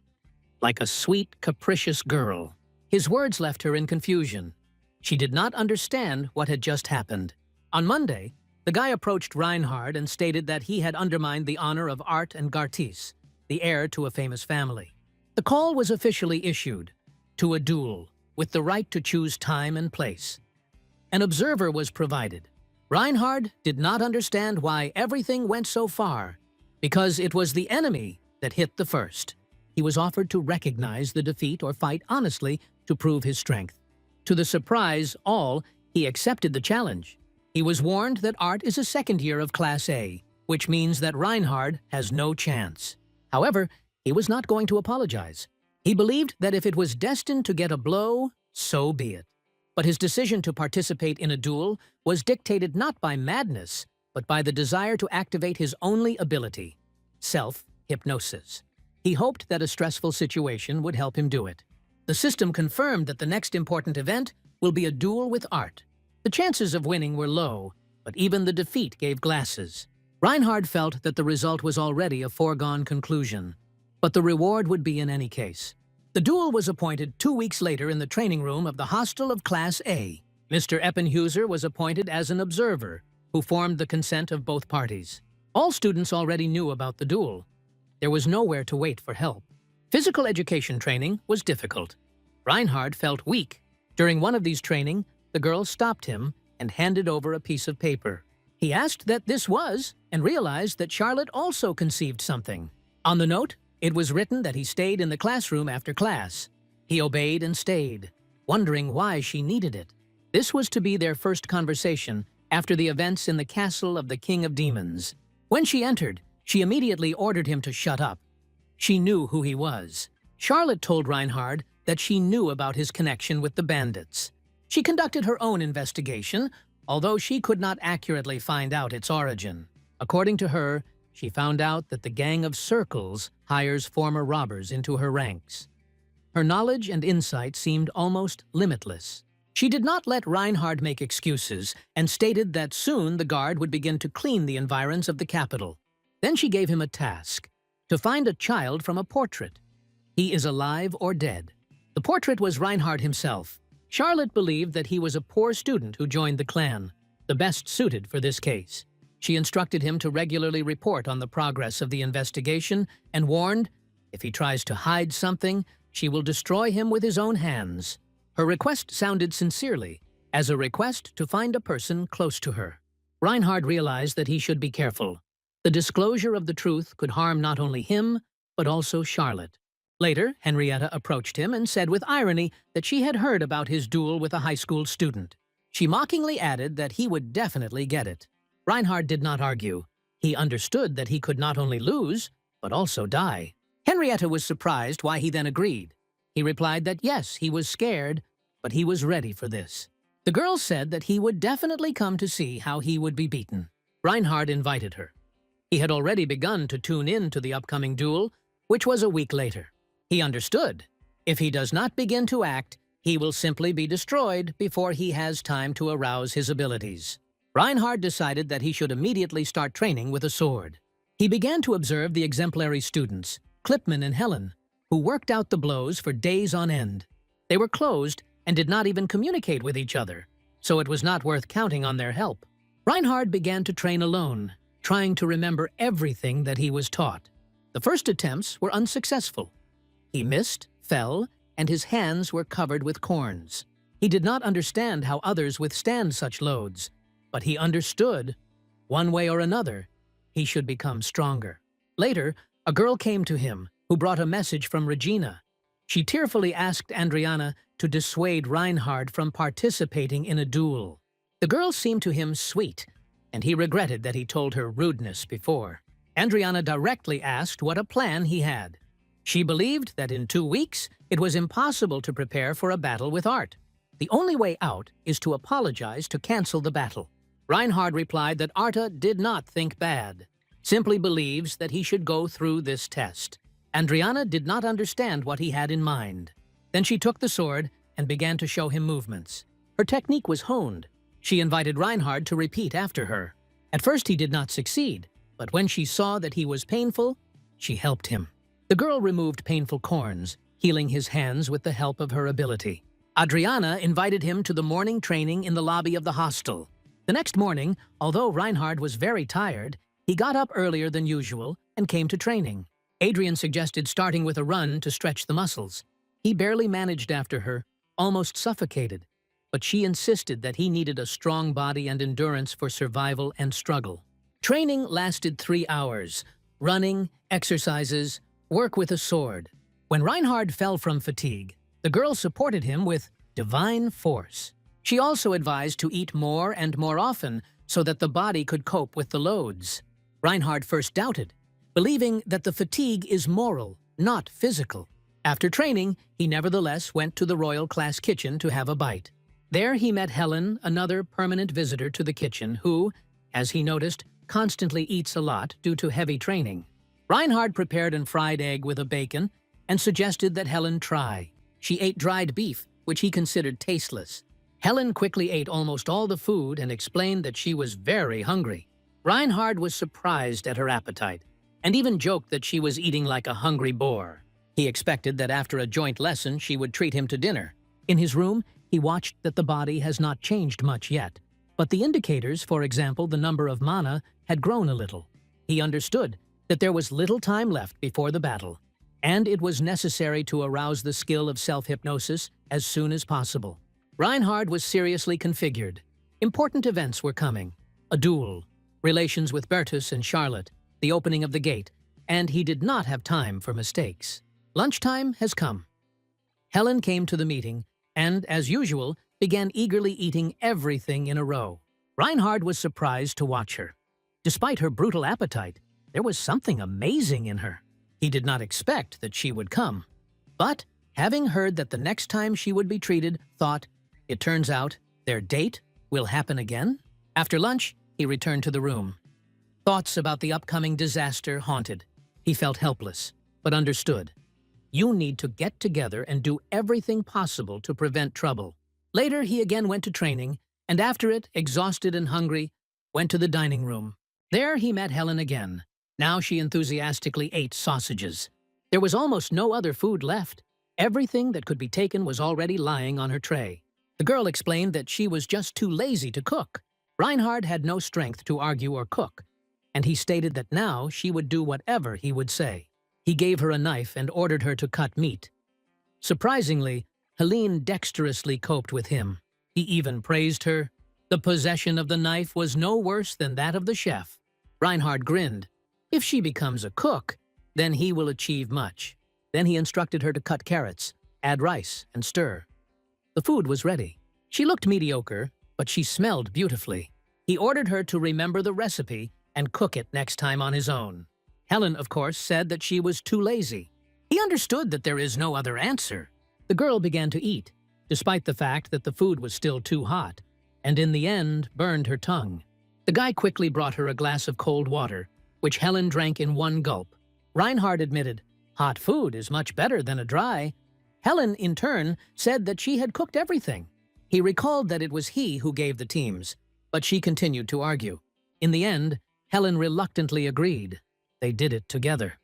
Like a sweet, capricious girl. His words left her in confusion. She did not understand what had just happened. On Monday, the guy approached Reinhard and stated that he had undermined the honor of Art and Gartis, the heir to a famous family. The call was officially issued to a duel, with the right to choose time and place. An observer was provided. Reinhard did not understand why everything went so far, because it was the enemy that hit the first. He was offered to recognize the defeat or fight honestly to prove his strength. To the surprise all, he accepted the challenge. He was warned that Art is a second year of Class A, which means that Reinhard has no chance. However, he was not going to apologize. He believed that if it was destined to get a blow, so be it. But his decision to participate in a duel was dictated not by madness, but by the desire to activate his only ability, self-hypnosis. He hoped that a stressful situation would help him do it. The system confirmed that the next important event will be a duel with art. The chances of winning were low, but even the defeat gave glasses. Reinhard felt that the result was already a foregone conclusion, but the reward would be in any case. The duel was appointed 2 weeks later in the training room of the hostel of Class A. Mr. Eppenhuser was appointed as an observer, who formed the consent of both parties. All students already knew about the duel. There was nowhere to wait for help. Physical education training was difficult. Reinhard felt weak. During one of these training, the girl stopped him and handed over a piece of paper. He asked that this was, and realized that Charlotte also conceived something. On the note, it was written that he stayed in the classroom after class. He obeyed and stayed, wondering why she needed it. This was to be their first conversation after the events in the castle of the King of Demons. When she entered, she immediately ordered him to shut up. She knew who he was. Charlotte told Reinhard that she knew about his connection with the bandits. She conducted her own investigation, although she could not accurately find out its origin. According to her, she found out that the gang of Circles hires former robbers into her ranks. Her knowledge and insight seemed almost limitless. She did not let Reinhard make excuses and stated that soon the guard would begin to clean the environs of the capital. Then she gave him a task, to find a child from a portrait. He is alive or dead. The portrait was Reinhard himself. Charlotte believed that he was a poor student who joined the clan, the best suited for this case. She instructed him to regularly report on the progress of the investigation and warned, if he tries to hide something, she will destroy him with his own hands. Her request sounded sincerely, as a request to find a person close to her. Reinhard realized that he should be careful. The disclosure of the truth could harm not only him, but also Charlotte. Later, Henrietta approached him and said with irony that she had heard about his duel with a high school student. She mockingly added that he would definitely get it. Reinhard did not argue. He understood that he could not only lose, but also die. Henrietta was surprised why he then agreed. He replied that yes, he was scared, but he was ready for this. The girl said that he would definitely come to see how he would be beaten. Reinhard invited her. He had already begun to tune in to the upcoming duel, which was a week later. He understood. If he does not begin to act, he will simply be destroyed before he has time to arouse his abilities. Reinhard decided that he should immediately start training with a sword. He began to observe the exemplary students, Clipman and Helen, who worked out the blows for days on end. They were closed and did not even communicate with each other, so it was not worth counting on their help. Reinhard began to train alone, trying to remember everything that he was taught. The first attempts were unsuccessful. He missed, fell, and his hands were covered with corns. He did not understand how others withstand such loads, but he understood, one way or another, he should become stronger. Later, a girl came to him who brought a message from Regina. She tearfully asked Andriana to dissuade Reinhard from participating in a duel. The girl seemed to him sweet, and he regretted that he told her rudeness before. Andriana directly asked what a plan he had. She believed that in 2 weeks, it was impossible to prepare for a battle with art. The only way out is to apologize to cancel the battle. Reinhard replied that Arta did not think bad, simply believes that he should go through this test. Andriana did not understand what he had in mind. Then she took the sword and began to show him movements. Her technique was honed. She invited Reinhard to repeat after her. At first he did not succeed, but when she saw that he was painful, she helped him. The girl removed painful corns, healing his hands with the help of her ability. Adriana invited him to the morning training in the lobby of the hostel. The next morning, although Reinhard was very tired, he got up earlier than usual and came to training. Adrian suggested starting with a run to stretch the muscles. He barely managed after her, almost suffocated, but she insisted that he needed a strong body and endurance for survival and struggle. Training lasted 3 hours. Running, exercises, work with a sword. When Reinhard fell from fatigue, the girl supported him with divine force. She also advised to eat more and more often so that the body could cope with the loads. Reinhard first doubted, believing that the fatigue is moral, not physical. After training, he nevertheless went to the royal class kitchen to have a bite. There he met Helen, another permanent visitor to the kitchen, who, as he noticed, constantly eats a lot due to heavy training. Reinhard prepared a fried egg with a bacon and suggested that Helen try. She ate dried beef, which he considered tasteless. Helen quickly ate almost all the food and explained that she was very hungry. Reinhard was surprised at her appetite and even joked that she was eating like a hungry boar. He expected that after a joint lesson she would treat him to dinner. In his room, he watched that the body has not changed much yet, but the indicators, for example the number of mana, had grown a little. He understood that there was little time left before the battle, and it was necessary to arouse the skill of self-hypnosis as soon as possible. Reinhard was seriously configured. Important events were coming: a duel, relations with Bertus and Charlotte, the opening of the gate, and he did not have time for mistakes. Lunchtime has come. Helen came to the meeting and, as usual, began eagerly eating everything in a row. Reinhard was surprised to watch her. Despite her brutal appetite, there was something amazing in her. He did not expect that she would come, but, having heard that the next time she would be treated, thought, it turns out, their date will happen again? After lunch, he returned to the room. Thoughts about the upcoming disaster haunted. He felt helpless, but understood. You need to get together and do everything possible to prevent trouble. Later, he again went to training, and after it, exhausted and hungry, went to the dining room. There he met Helen again. Now she enthusiastically ate sausages. There was almost no other food left. Everything that could be taken was already lying on her tray. The girl explained that she was just too lazy to cook. Reinhard had no strength to argue or cook, and he stated that now she would do whatever he would say. He gave her a knife and ordered her to cut meat. Surprisingly, Helene dexterously coped with him. He even praised her. The possession of the knife was no worse than that of the chef. Reinhard grinned. If she becomes a cook, then he will achieve much. Then he instructed her to cut carrots, add rice, and stir. The food was ready. She looked mediocre, but she smelled beautifully. He ordered her to remember the recipe and cook it next time on his own. Helen, of course, said that she was too lazy. He understood that there is no other answer. The girl began to eat, despite the fact that the food was still too hot, and in the end burned her tongue. The guy quickly brought her a glass of cold water, which Helen drank in one gulp. Reinhard admitted, hot food is much better than a dry. Helen, in turn, said that she had cooked everything. He recalled that it was he who gave the teams, but she continued to argue. In the end, Helen reluctantly agreed. They did it together.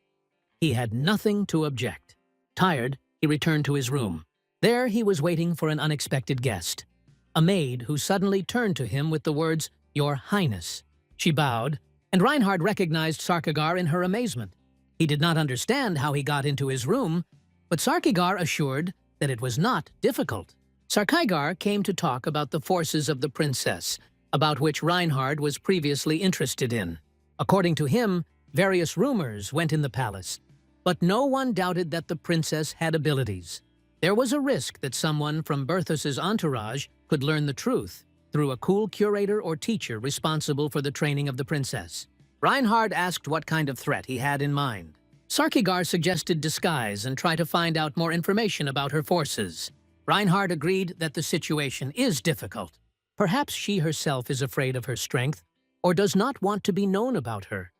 He had nothing to object. Tired, he returned to his room. There he was waiting for an unexpected guest, a maid who suddenly turned to him with the words, "Your Highness." She bowed, and Reinhard recognized Sarkagar in her amazement. He did not understand how he got into his room, but Sarkagar assured that it was not difficult. Sarkagar came to talk about the forces of the princess, about which Reinhard was previously interested in. According to him, various rumors went in the palace, but no one doubted that the princess had abilities. There was a risk that someone from Berthus's entourage could learn the truth through a cool curator or teacher responsible for the training of the princess. Reinhard asked what kind of threat he had in mind. Sarkagar suggested disguise and try to find out more information about her forces. Reinhard agreed that the situation is difficult. Perhaps she herself is afraid of her strength or does not want to be known about her.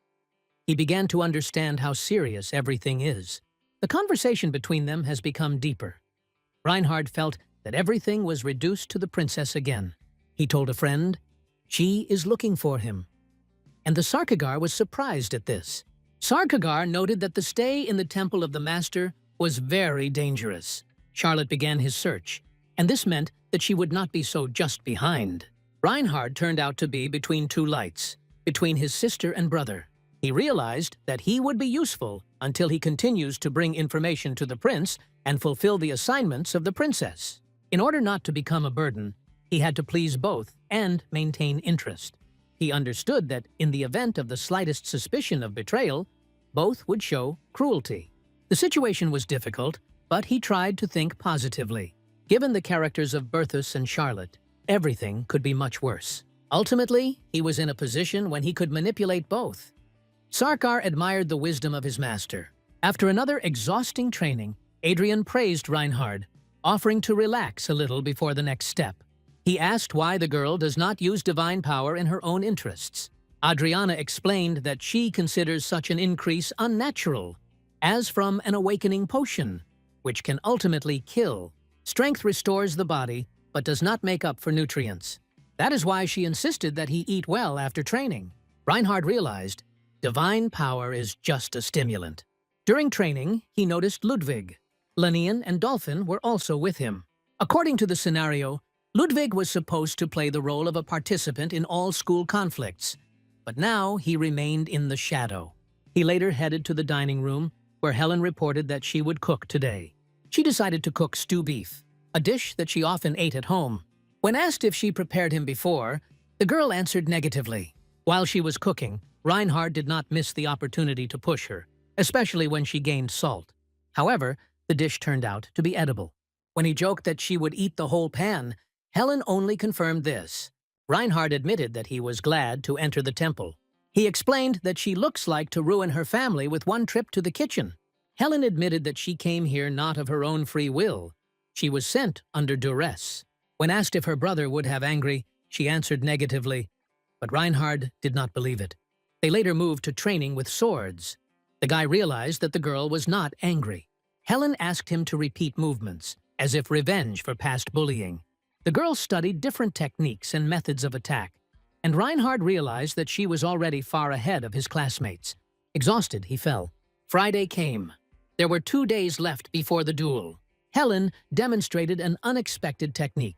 He began to understand how serious everything is. The conversation between them has become deeper. Reinhard felt that everything was reduced to the princess again. He told a friend, she is looking for him. And the Sarkagar was surprised at this. Sarkagar noted that the stay in the Temple of the Master was very dangerous. Charlotte began his search, and this meant that she would not be so just behind. Reinhard turned out to be between two lights, between his sister and brother. He realized that he would be useful until he continues to bring information to the prince and fulfill the assignments of the princess. In order not to become a burden, he had to please both and maintain interest. He understood that in the event of the slightest suspicion of betrayal, both would show cruelty. The situation was difficult, but he tried to think positively. Given the characters of Berthus and Charlotte, everything could be much worse. Ultimately, he was in a position when he could manipulate both. Sarkar admired the wisdom of his master. After another exhausting training, Adrian praised Reinhard, offering to relax a little before the next step. He asked why the girl does not use divine power in her own interests. Adriana explained that she considers such an increase unnatural, as from an awakening potion, which can ultimately kill. Strength restores the body, but does not make up for nutrients. That is why she insisted that he eat well after training. Reinhard realized divine power is just a stimulant. During training, he noticed Ludwig. Lenian and Dolphin were also with him. According to the scenario, Ludwig was supposed to play the role of a participant in all school conflicts, but now he remained in the shadow. He later headed to the dining room, where Helen reported that she would cook today. She decided to cook stew beef, a dish that she often ate at home. When asked if she prepared him before, the girl answered negatively. While she was cooking, Reinhard did not miss the opportunity to push her, especially when she gained salt. However, the dish turned out to be edible. When he joked that she would eat the whole pan, Helen only confirmed this. Reinhard admitted that he was glad to enter the temple. He explained that she looks like to ruin her family with one trip to the kitchen. Helen admitted that she came here not of her own free will. She was sent under duress. When asked if her brother would have angry, she answered negatively, but Reinhard did not believe it. They later moved to training with swords. The guy realized that the girl was not angry. Helen asked him to repeat movements, as if revenge for past bullying. The girl studied different techniques and methods of attack, and Reinhard realized that she was already far ahead of his classmates. Exhausted, he fell. Friday came. There were 2 days left before the duel. Helen demonstrated an unexpected technique.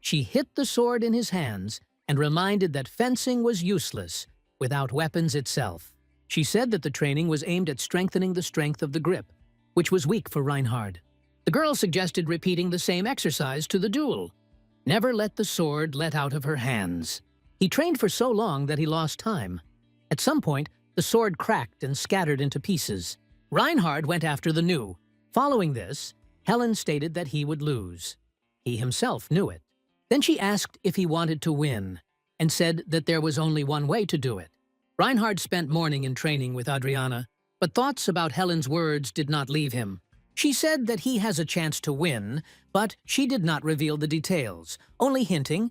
She hit the sword in his hands and reminded that fencing was useless without weapons itself. She said that the training was aimed at strengthening the strength of the grip, which was weak for Reinhard. The girl suggested repeating the same exercise to the duel. Never let the sword let out of her hands. He trained for so long that he lost time. At some point, the sword cracked and scattered into pieces. Reinhard went after the new. Following this, Helen stated that he would lose. He himself knew it. Then she asked if he wanted to win, and said that there was only one way to do it. Reinhard spent morning in training with Adriana, but thoughts about Helen's words did not leave him. She said that he has a chance to win, but she did not reveal the details, only hinting,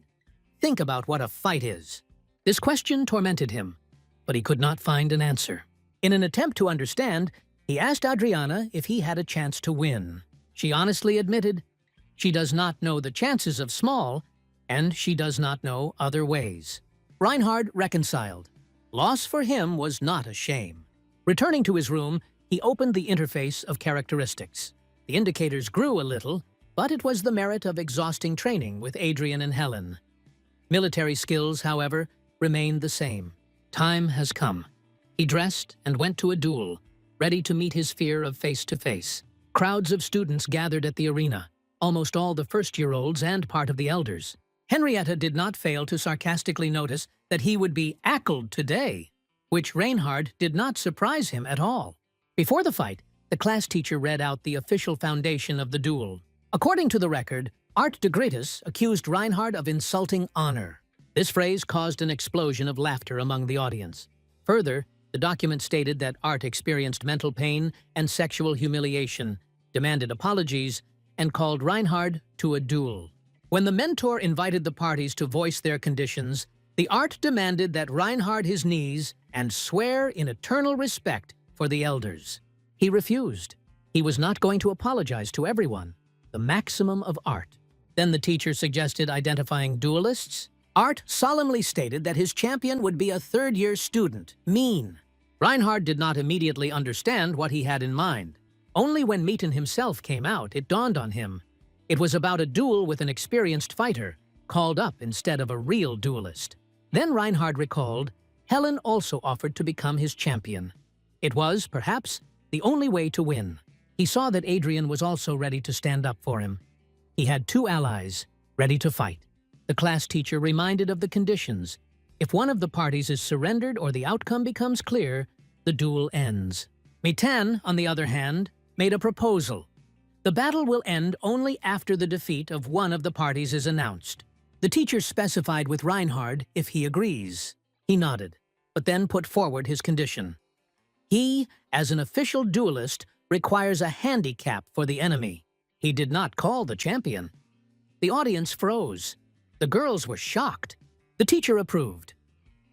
"Think about what a fight is." This question tormented him, but he could not find an answer. In an attempt to understand, he asked Adriana if he had a chance to win. She honestly admitted she does not know the chances of small, and she does not know other ways. Reinhard reconciled. Loss for him was not a shame. Returning to his room, he opened the interface of characteristics. The indicators grew a little, but it was the merit of exhausting training with Adrian and Helen. Military skills, however, remained the same. Time has come. He dressed and went to a duel, ready to meet his fear of face-to-face. Crowds of students gathered at the arena, almost all the first-year-olds and part of the elders. Henrietta did not fail to sarcastically notice that he would be ackled today, which Reinhard did not surprise him at all. Before the fight, the class teacher read out the official foundation of the duel. According to the record, Art de Gretus accused Reinhard of insulting honor. This phrase caused an explosion of laughter among the audience. Further, the document stated that Art experienced mental pain and sexual humiliation, demanded apologies, and called Reinhard to a duel. When the mentor invited the parties to voice their conditions, the Art demanded that Reinhard his knees and swear in eternal respect for the elders. He refused. He was not going to apologize to everyone. The maximum of Art. Then the teacher suggested identifying duelists. Art solemnly stated that his champion would be a third-year student, Mean. Reinhard did not immediately understand what he had in mind. Only when Meaton himself came out, it dawned on him. It was about a duel with an experienced fighter, called up instead of a real duelist. Then Reinhard recalled, Helen also offered to become his champion. It was, perhaps, the only way to win. He saw that Adrian was also ready to stand up for him. He had 2 allies, ready to fight. The class teacher reminded of the conditions. If one of the parties is surrendered or the outcome becomes clear, the duel ends. Metan, on the other hand, made a proposal. The battle will end only after the defeat of one of the parties is announced. The teacher specified with Reinhard if he agrees. He nodded, but then put forward his condition. He, as an official duelist, requires a handicap for the enemy. He did not call the champion. The audience froze. The girls were shocked. The teacher approved.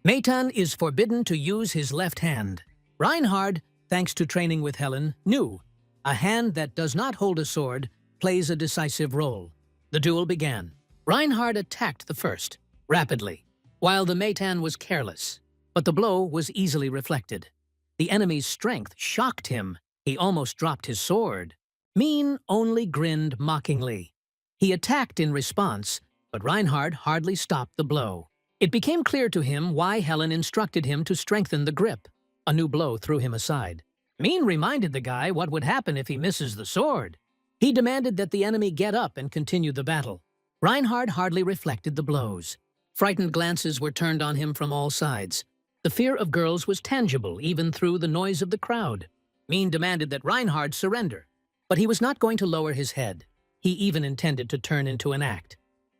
Meitan is forbidden to use his left hand. Reinhard, thanks to training with Helen, knew a hand that does not hold a sword plays a decisive role. The duel began. Reinhard attacked the first, rapidly, while the Meitan was careless. But the blow was easily reflected. The enemy's strength shocked him. He almost dropped his sword. Min only grinned mockingly. He attacked in response, but Reinhard hardly stopped the blow. It became clear to him why Helen instructed him to strengthen the grip. A new blow threw him aside. Min reminded the guy what would happen if he misses the sword. He demanded that the enemy get up and continue the battle. Reinhard hardly reflected the blows. Frightened glances were turned on him from all sides. The fear of girls was tangible even through the noise of the crowd. Min demanded that Reinhard surrender, but he was not going to lower his head. He even intended to turn into an act.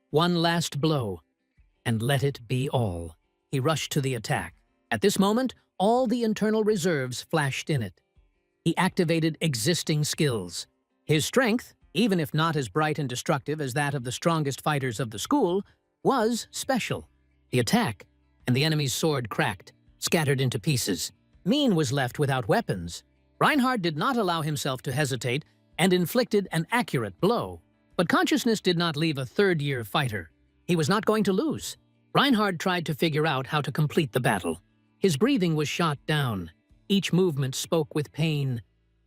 One last blow, and let it be all. He rushed to the attack. At this moment, all the internal reserves flashed in it. He activated existing skills. His strength, even if not as bright and destructive as that of the strongest fighters of the school, was special. The attack, and the enemy's sword cracked, scattered into pieces. Min was left without weapons. Reinhard did not allow himself to hesitate and inflicted an accurate blow. But consciousness did not leave a third-year fighter. He was not going to lose. Reinhard tried to figure out how to complete the battle. His breathing was shot down. Each movement spoke with pain.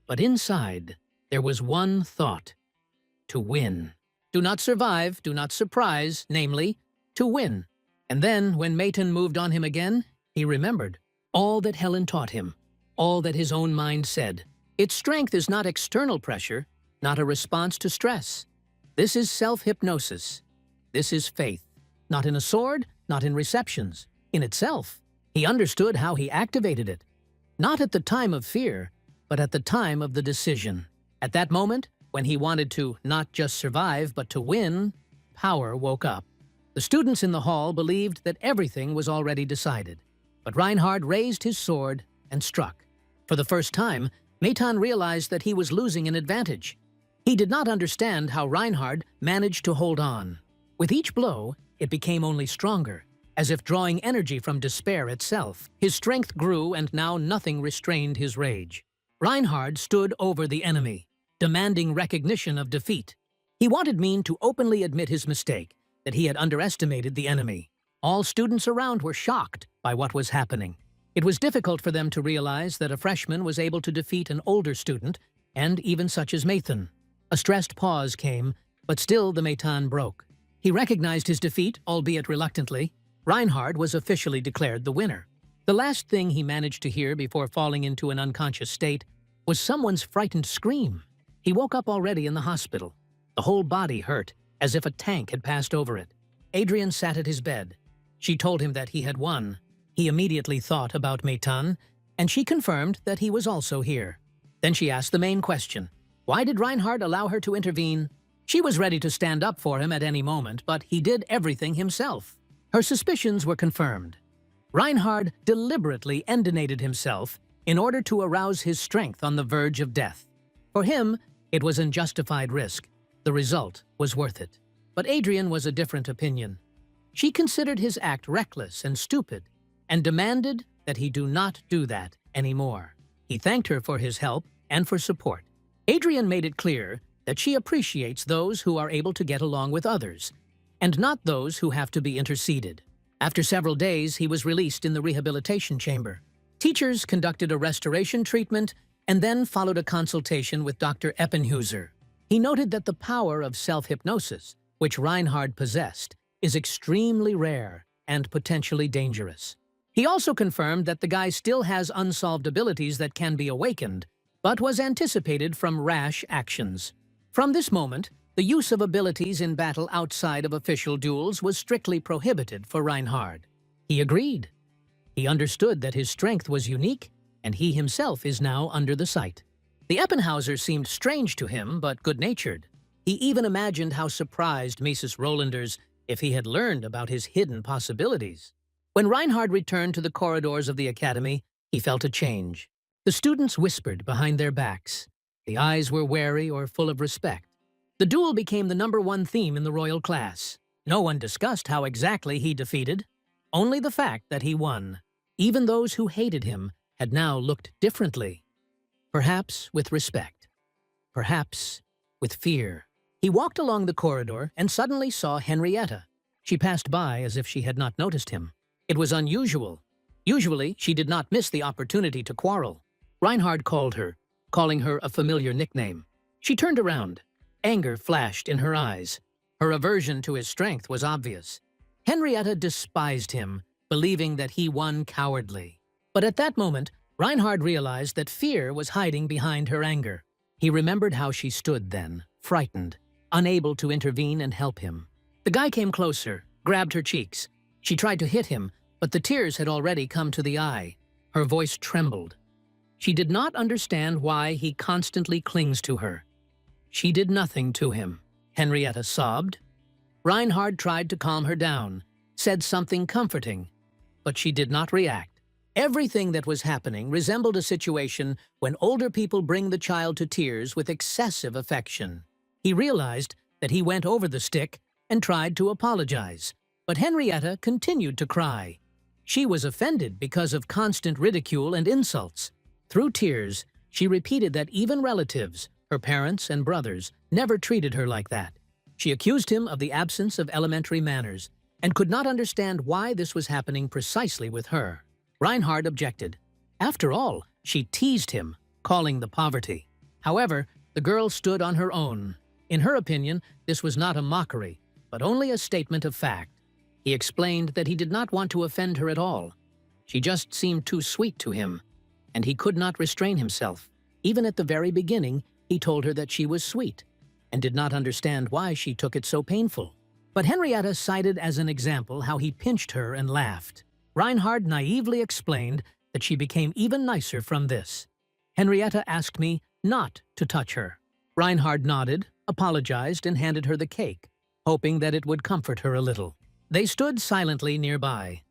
But inside, there was one thought: to win. Do not survive, do not surprise, namely, to win. And then, when Meitan moved on him again, he remembered all that Helen taught him, all that his own mind said. Its strength is not external pressure, not a response to stress. This is self-hypnosis. This is faith. Not in a sword, not in receptions, in itself. He understood how he activated it. Not at the time of fear, but at the time of the decision. At that moment, when he wanted to not just survive, but to win, power woke up. The students in the hall believed that everything was already decided. But Reinhard raised his sword and struck. For the first time, Meitan realized that he was losing an advantage. He did not understand how Reinhard managed to hold on. With each blow, it became only stronger, as if drawing energy from despair itself. His strength grew, and now nothing restrained his rage. Reinhard stood over the enemy, demanding recognition of defeat. He wanted Min to openly admit his mistake, that he had underestimated the enemy. All students around were shocked by what was happening. It was difficult for them to realize that a freshman was able to defeat an older student, and even such as Meitan. A stressed pause came, but still the Meitan broke. He recognized his defeat, albeit reluctantly. Reinhard was officially declared the winner. The last thing he managed to hear before falling into an unconscious state was someone's frightened scream. He woke up already in the hospital. The whole body hurt, as if a tank had passed over it. Adrian sat at his bed. She told him that he had won. He immediately thought about Meitan, and she confirmed that he was also here. Then she asked the main question. Why did Reinhard allow her to intervene? She was ready to stand up for him at any moment, but he did everything himself. Her suspicions were confirmed. Reinhard deliberately endonated himself in order to arouse his strength on the verge of death. For him, it was unjustified risk. The result was worth it. But Adrian was a different opinion. She considered his act reckless and stupid, and demanded that he do not do that anymore. He thanked her for his help and for support. Adrian made it clear that she appreciates those who are able to get along with others, and not those who have to be interceded. After several days, he was released in the rehabilitation chamber. Teachers conducted a restoration treatment and then followed a consultation with Dr. Eppenhuser. He noted that the power of self-hypnosis, which Reinhard possessed, is extremely rare and potentially dangerous. He also confirmed that the guy still has unsolved abilities that can be awakened, but was anticipated from rash actions. From this moment, the use of abilities in battle outside of official duels was strictly prohibited for Reinhard. He agreed. He understood that his strength was unique, and he himself is now under the sight. The Eppenhauser seemed strange to him, but good-natured. He even imagined how surprised Mrs. Rolanders if he had learned about his hidden possibilities. When Reinhard returned to the corridors of the academy, he felt a change. The students whispered behind their backs. The eyes were wary or full of respect. The duel became the #1 theme in the royal class. No one discussed how exactly he defeated, only the fact that he won. Even those who hated him had now looked differently. Perhaps with respect. Perhaps with fear. He walked along the corridor and suddenly saw Henrietta. She passed by as if she had not noticed him. It was unusual. Usually, she did not miss the opportunity to quarrel. Reinhard called her, calling her a familiar nickname. She turned around. Anger flashed in her eyes. Her aversion to his strength was obvious. Henrietta despised him, believing that he won cowardly. But at that moment, Reinhard realized that fear was hiding behind her anger. He remembered how she stood then, frightened, unable to intervene and help him. The guy came closer, grabbed her cheeks. She tried to hit him, but the tears had already come to the eye. Her voice trembled. She did not understand why he constantly clings to her. She did nothing to him. Henrietta sobbed. Reinhard tried to calm her down, said something comforting, but she did not react. Everything that was happening resembled a situation when older people bring the child to tears with excessive affection. He realized that he went over the stick and tried to apologize, but Henrietta continued to cry. She was offended because of constant ridicule and insults. Through tears, she repeated that even relatives, her parents and brothers, never treated her like that. She accused him of the absence of elementary manners and could not understand why this was happening precisely with her. Reinhard objected. After all, she teased him, calling the poverty. However, the girl stood on her own. In her opinion, this was not a mockery, but only a statement of fact. He explained that he did not want to offend her at all. She just seemed too sweet to him, and he could not restrain himself. Even at the very beginning, he told her that she was sweet, and did not understand why she took it so painful. But Henrietta cited as an example how he pinched her and laughed. Reinhard naively explained that she became even nicer from this. Henrietta asked me not to touch her. Reinhard nodded, apologized, and handed her the cake, hoping that it would comfort her a little. They stood silently nearby.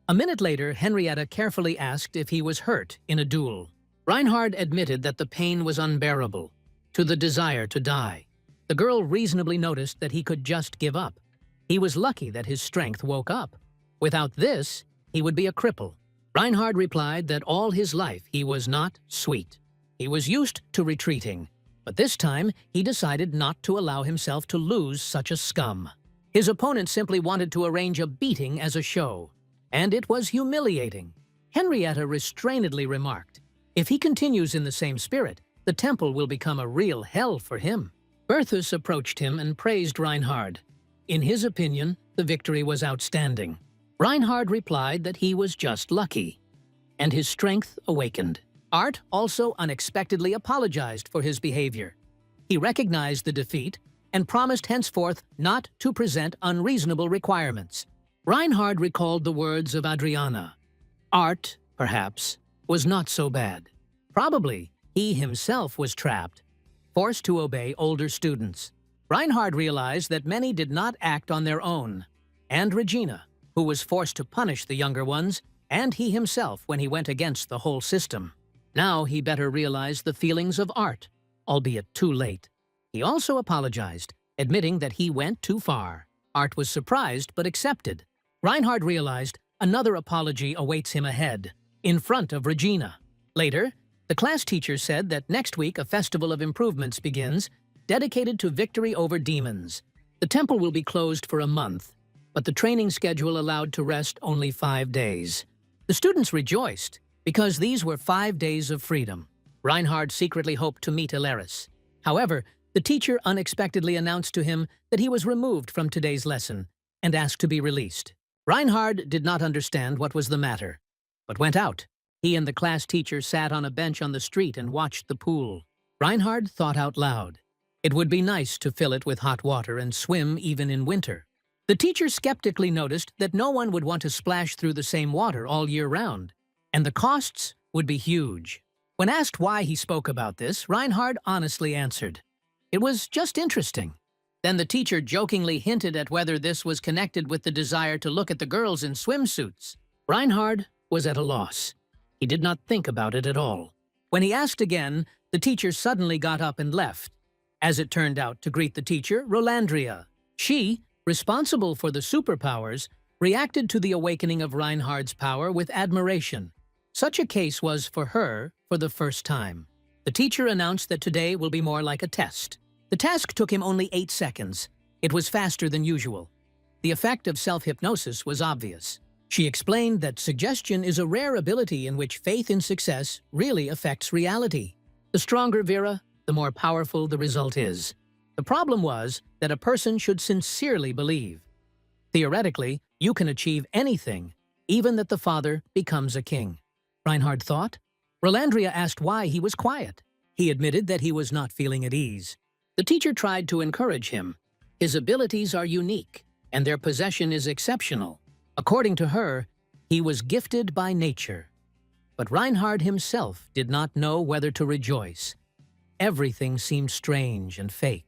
A minute later, Henrietta carefully asked if he was hurt in a duel. Reinhard admitted that the pain was unbearable, to the desire to die. The girl reasonably noticed that he could just give up. He was lucky that his strength woke up. Without this, he would be a cripple. Reinhard replied that all his life he was not sweet. He was used to retreating, but this time he decided not to allow himself to lose such a scum. His opponent simply wanted to arrange a beating as a show, and it was humiliating. Henrietta restrainedly remarked, "If he continues in the same spirit, the temple will become a real hell for him." Berthus approached him and praised Reinhard. In his opinion, the victory was outstanding. Reinhard replied that he was just lucky, and his strength awakened. Art also unexpectedly apologized for his behavior. He recognized the defeat and promised henceforth not to present unreasonable requirements. Reinhard recalled the words of Adriana. Art, perhaps, was not so bad. Probably, he himself was trapped, forced to obey older students. Reinhard realized that many did not act on their own, and Regina, who was forced to punish the younger ones, and he himself when he went against the whole system. Now he better realized the feelings of Art, albeit too late. He also apologized, admitting that he went too far. Art was surprised but accepted. Reinhard realized another apology awaits him ahead, in front of Regina. Later, the class teacher said that next week a festival of improvements begins, dedicated to victory over demons. The temple will be closed for a month, but the training schedule allowed to rest only 5 days. The students rejoiced, because these were 5 days of freedom. Reinhard secretly hoped to meet Ilaris. However, the teacher unexpectedly announced to him that he was removed from today's lesson and asked to be released. Reinhard did not understand what was the matter, but went out. He and the class teacher sat on a bench on the street and watched the pool. Reinhard thought out loud. It would be nice to fill it with hot water and swim even in winter. The teacher skeptically noticed that no one would want to splash through the same water all year round, and the costs would be huge. When asked why he spoke about this, Reinhard honestly answered, "It was just interesting." Then the teacher jokingly hinted at whether this was connected with the desire to look at the girls in swimsuits. Reinhard was at a loss. He did not think about it at all. When he asked again, the teacher suddenly got up and left. As it turned out, to greet the teacher, Rolandria. She, responsible for the superpowers, reacted to the awakening of Reinhard's power with admiration. Such a case was, for her, for the first time. The teacher announced that today will be more like a test. The task took him only 8 seconds. It was faster than usual. The effect of self-hypnosis was obvious. She explained that suggestion is a rare ability in which faith in success really affects reality. The stronger Vera, the more powerful the result is. The problem was that a person should sincerely believe. Theoretically, you can achieve anything, even that the father becomes a king. Reinhard thought. Rolandria asked why he was quiet. He admitted that he was not feeling at ease. The teacher tried to encourage him. His abilities are unique, and their possession is exceptional. According to her, he was gifted by nature. But Reinhard himself did not know whether to rejoice. Everything seemed strange and fake.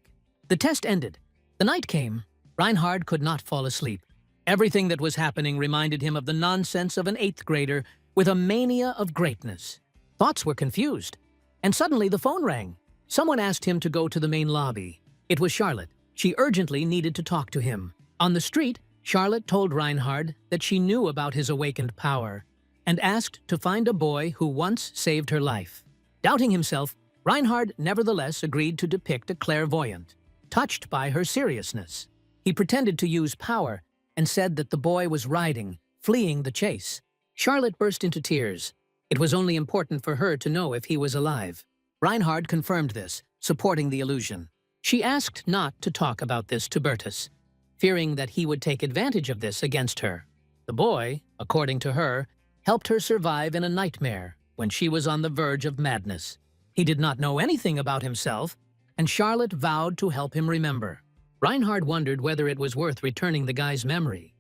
The test ended. The night came. Reinhard could not fall asleep. Everything that was happening reminded him of the nonsense of an 8th grader with a mania of greatness. Thoughts were confused. And suddenly the phone rang. Someone asked him to go to the main lobby. It was Charlotte. She urgently needed to talk to him. On the street, Charlotte told Reinhard that she knew about his awakened power and asked to find a boy who once saved her life. Doubting himself, Reinhard nevertheless agreed to depict a clairvoyant, touched by her seriousness. He pretended to use power and said that the boy was riding, fleeing the chase. Charlotte burst into tears. It was only important for her to know if he was alive. Reinhard confirmed this, supporting the illusion. She asked not to talk about this to Bertus, fearing that he would take advantage of this against her. The boy, according to her, helped her survive in a nightmare when she was on the verge of madness. He did not know anything about himself, and Charlotte vowed to help him remember. Reinhard wondered whether it was worth returning the guy's memory.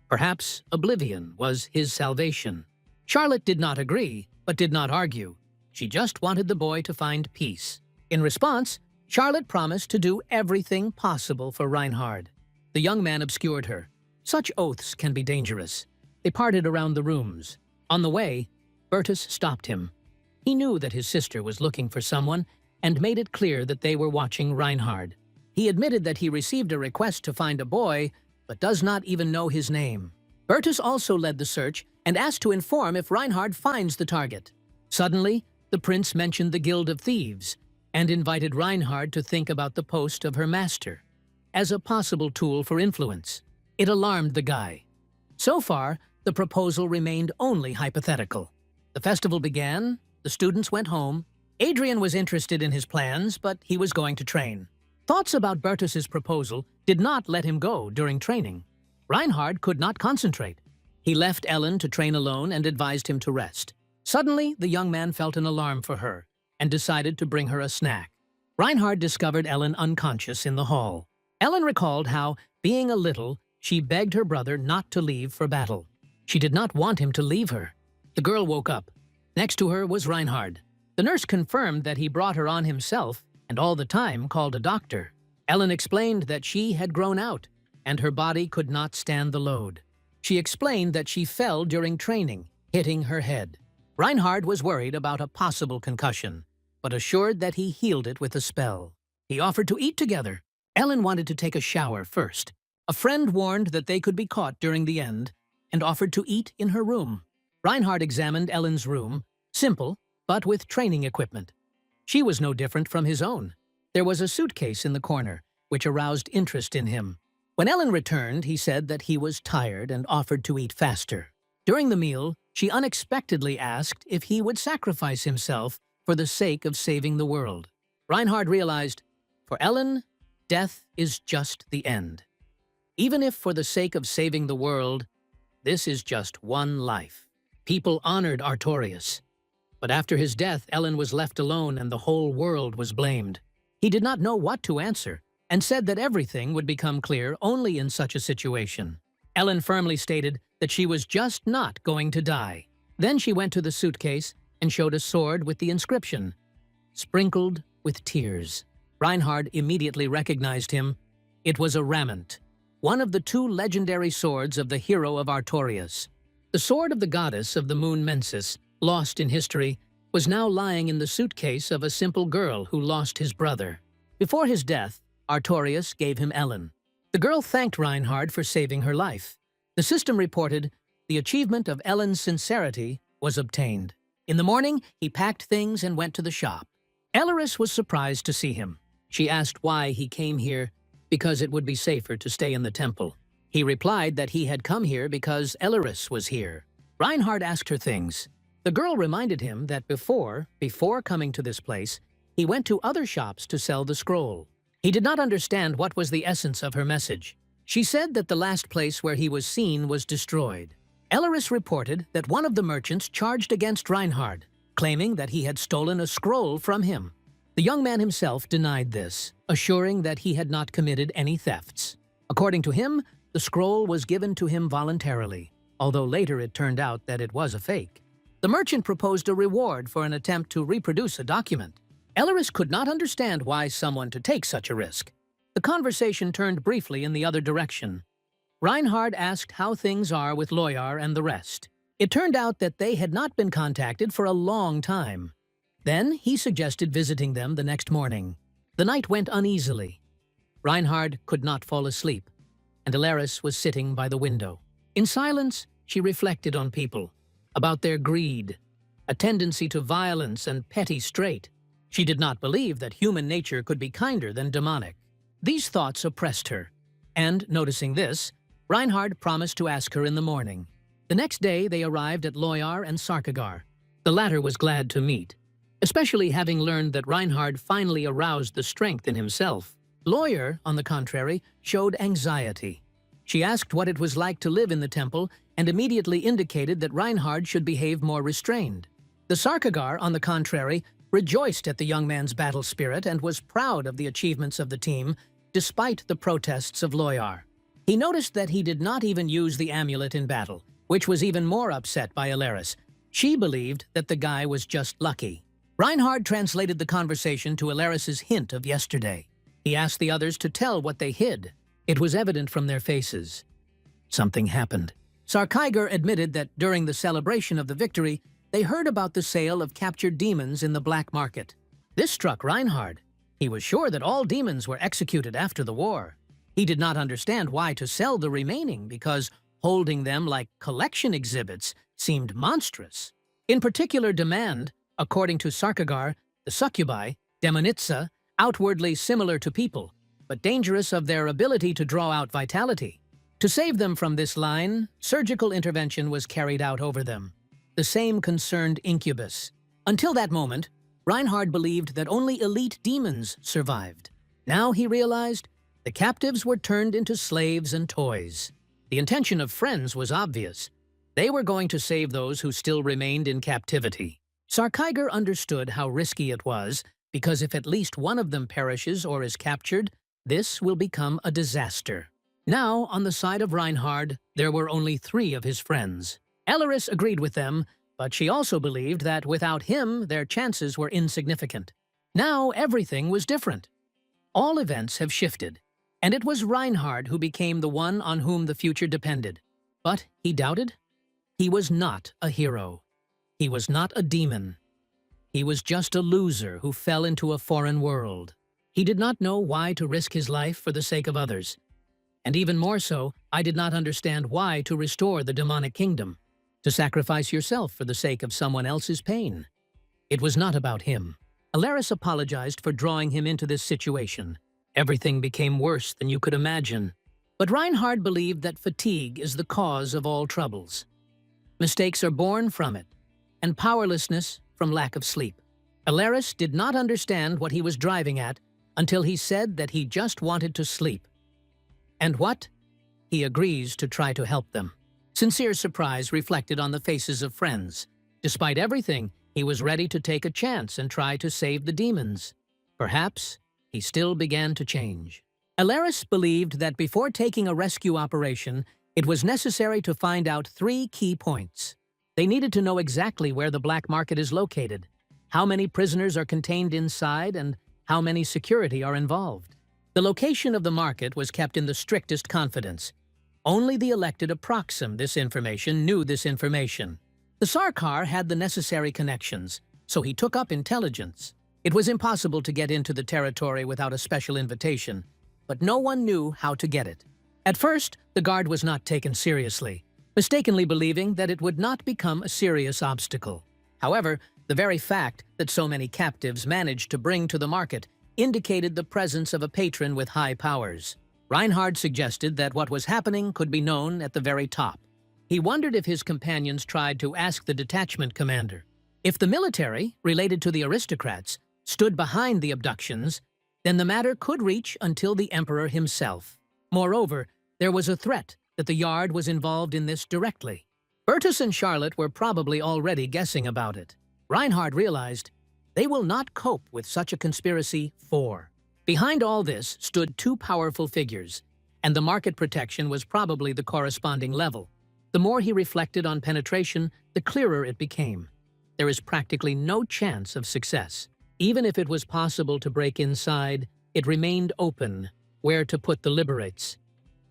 Perhaps oblivion was his salvation. Charlotte did not agree, but did not argue. She just wanted the boy to find peace. In response, Charlotte promised to do everything possible for Reinhard. The young man obscured her. Such oaths can be dangerous. They parted around the rooms. On the way, Bertus stopped him. He knew that his sister was looking for someone and made it clear that they were watching Reinhard. He admitted that he received a request to find a boy, but does not even know his name. Bertus also led the search and asked to inform if Reinhard finds the target. Suddenly, the prince mentioned the Guild of Thieves and invited Reinhard to think about the post of her master as a possible tool for influence. It alarmed the guy. So far, the proposal remained only hypothetical. The festival began, the students went home. Adrian was interested in his plans, but he was going to train. Thoughts about Bertus's proposal did not let him go during training. Reinhard could not concentrate. He left Ellen to train alone and advised him to rest. Suddenly, the young man felt an alarm for her and decided to bring her a snack. Reinhard discovered Ellen unconscious in the hall. Ellen recalled how, being a little, she begged her brother not to leave for battle. She did not want him to leave her. The girl woke up. Next to her was Reinhard. The nurse confirmed that he brought her on himself and all the time called a doctor. Ellen explained that she had grown out and her body could not stand the load. She explained that she fell during training, hitting her head. Reinhard was worried about a possible concussion, but assured that he healed it with a spell. He offered to eat together. Ellen wanted to take a shower first. A friend warned that they could be caught during the end and offered to eat in her room. Reinhard examined Ellen's room, simple, but with training equipment. She was no different from his own. There was a suitcase in the corner, which aroused interest in him. When Ellen returned, he said that he was tired and offered to eat faster. During the meal, she unexpectedly asked if he would sacrifice himself for the sake of saving the world. Reinhard realized, for Ellen, death is just the end. Even if for the sake of saving the world, this is just one life. People honored Artorius. But after his death, Ellen was left alone and the whole world was blamed. He did not know what to answer and said that everything would become clear only in such a situation. Ellen firmly stated that she was just not going to die. Then she went to the suitcase and showed a sword with the inscription, "Sprinkled with tears." Reinhard immediately recognized him. It was a Ramant, one of the 2 legendary swords of the hero of Artorius. The sword of the goddess of the moon Mensis, lost in history, was now lying in the suitcase of a simple girl who lost his brother. Before his death, Artorius gave him Ellen. The girl thanked Reinhard for saving her life. The system reported the achievement of Ellen's sincerity was obtained. In the morning, he packed things and went to the shop. Elleris was surprised to see him. She asked why he came here, because it would be safer to stay in the temple. He replied that he had come here because Elleris was here. Reinhard asked her things. The girl reminded him that before coming to this place, he went to other shops to sell the scroll. He did not understand what was the essence of her message. She said that the last place where he was seen was destroyed. Elleris reported that one of the merchants charged against Reinhard, claiming that he had stolen a scroll from him. The young man himself denied this, assuring that he had not committed any thefts. According to him, the scroll was given to him voluntarily, although later it turned out that it was a fake. The merchant proposed a reward for an attempt to reproduce a document. Elleris could not understand why someone to take such a risk. The conversation turned briefly in the other direction. Reinhard asked how things are with Loyar and the rest. It turned out that they had not been contacted for a long time. Then he suggested visiting them the next morning. The night went uneasily. Reinhard could not fall asleep, and Elleris was sitting by the window. In silence, she reflected on people, about their greed, a tendency to violence and petty strait. She did not believe that human nature could be kinder than demonic. These thoughts oppressed her, and, noticing this, Reinhard promised to ask her in the morning. The next day they arrived at Loyar and Sarkagar. The latter was glad to meet, especially having learned that Reinhard finally aroused the strength in himself. Loyar, on the contrary, showed anxiety. She asked what it was like to live in the temple and immediately indicated that Reinhard should behave more restrained. The Sarkagar, on the contrary, rejoiced at the young man's battle spirit and was proud of the achievements of the team, despite the protests of Loyar. He noticed that he did not even use the amulet in battle, which was even more upset by Elleris. She believed that the guy was just lucky. Reinhard translated the conversation to Elleris's hint of yesterday. He asked the others to tell what they hid. It was evident from their faces. Something happened. Sarkaiger admitted that during the celebration of the victory, they heard about the sale of captured demons in the black market. This struck Reinhard. He was sure that all demons were executed after the war. He did not understand why to sell the remaining because holding them like collection exhibits seemed monstrous. In particular demand, according to Sarkagar, the succubi, demonitsa, outwardly similar to people, but dangerous of their ability to draw out vitality. To save them from this line, surgical intervention was carried out over them. The same concerned incubus. Until that moment, Reinhard believed that only elite demons survived. Now he realized the captives were turned into slaves and toys. The intention of friends was obvious. They were going to save those who still remained in captivity. Sarkaiger understood how risky it was, because if at least one of them perishes or is captured, this will become a disaster. Now, on the side of Reinhard, there were only 3 of his friends. Elleris agreed with them, but she also believed that without him, their chances were insignificant. Now everything was different. All events have shifted, and it was Reinhard who became the one on whom the future depended. But he doubted? He was not a hero. He was not a demon. He was just a loser who fell into a foreign world. He did not know why to risk his life for the sake of others. And even more so, I did not understand why to restore the demonic kingdom, to sacrifice yourself for the sake of someone else's pain. It was not about him. Elleris apologized for drawing him into this situation. Everything became worse than you could imagine. But Reinhard believed that fatigue is the cause of all troubles. Mistakes are born from it, and powerlessness from lack of sleep. Elleris did not understand what he was driving at until he said that he just wanted to sleep. And what? He agrees to try to help them. Sincere surprise reflected on the faces of friends. Despite everything, he was ready to take a chance and try to save the demons. Perhaps he still began to change. Elleris believed that before taking a rescue operation, it was necessary to find out 3 key points. They needed to know exactly where the black market is located, how many prisoners are contained inside, and how many security are involved. The location of the market was kept in the strictest confidence. Only the elected approxim knew this information. The Sarkar had the necessary connections, so he took up intelligence. It was impossible to get into the territory without a special invitation, but no one knew how to get it. At first, the guard was not taken seriously, mistakenly believing that it would not become a serious obstacle. However, the very fact that so many captives managed to bring to the market indicated the presence of a patron with high powers. Reinhard suggested that what was happening could be known at the very top. He wondered if his companions tried to ask the detachment commander. If the military, related to the aristocrats, stood behind the abductions, then the matter could reach until the emperor himself. Moreover, there was a threat that the Yard was involved in this directly. Bertus and Charlotte were probably already guessing about it. Reinhard realized they will not cope with such a conspiracy. Behind all this stood two powerful figures, and the market protection was probably the corresponding level. The more he reflected on penetration, the clearer it became. There is practically no chance of success. Even if it was possible to break inside, it remained open where to put the liberates.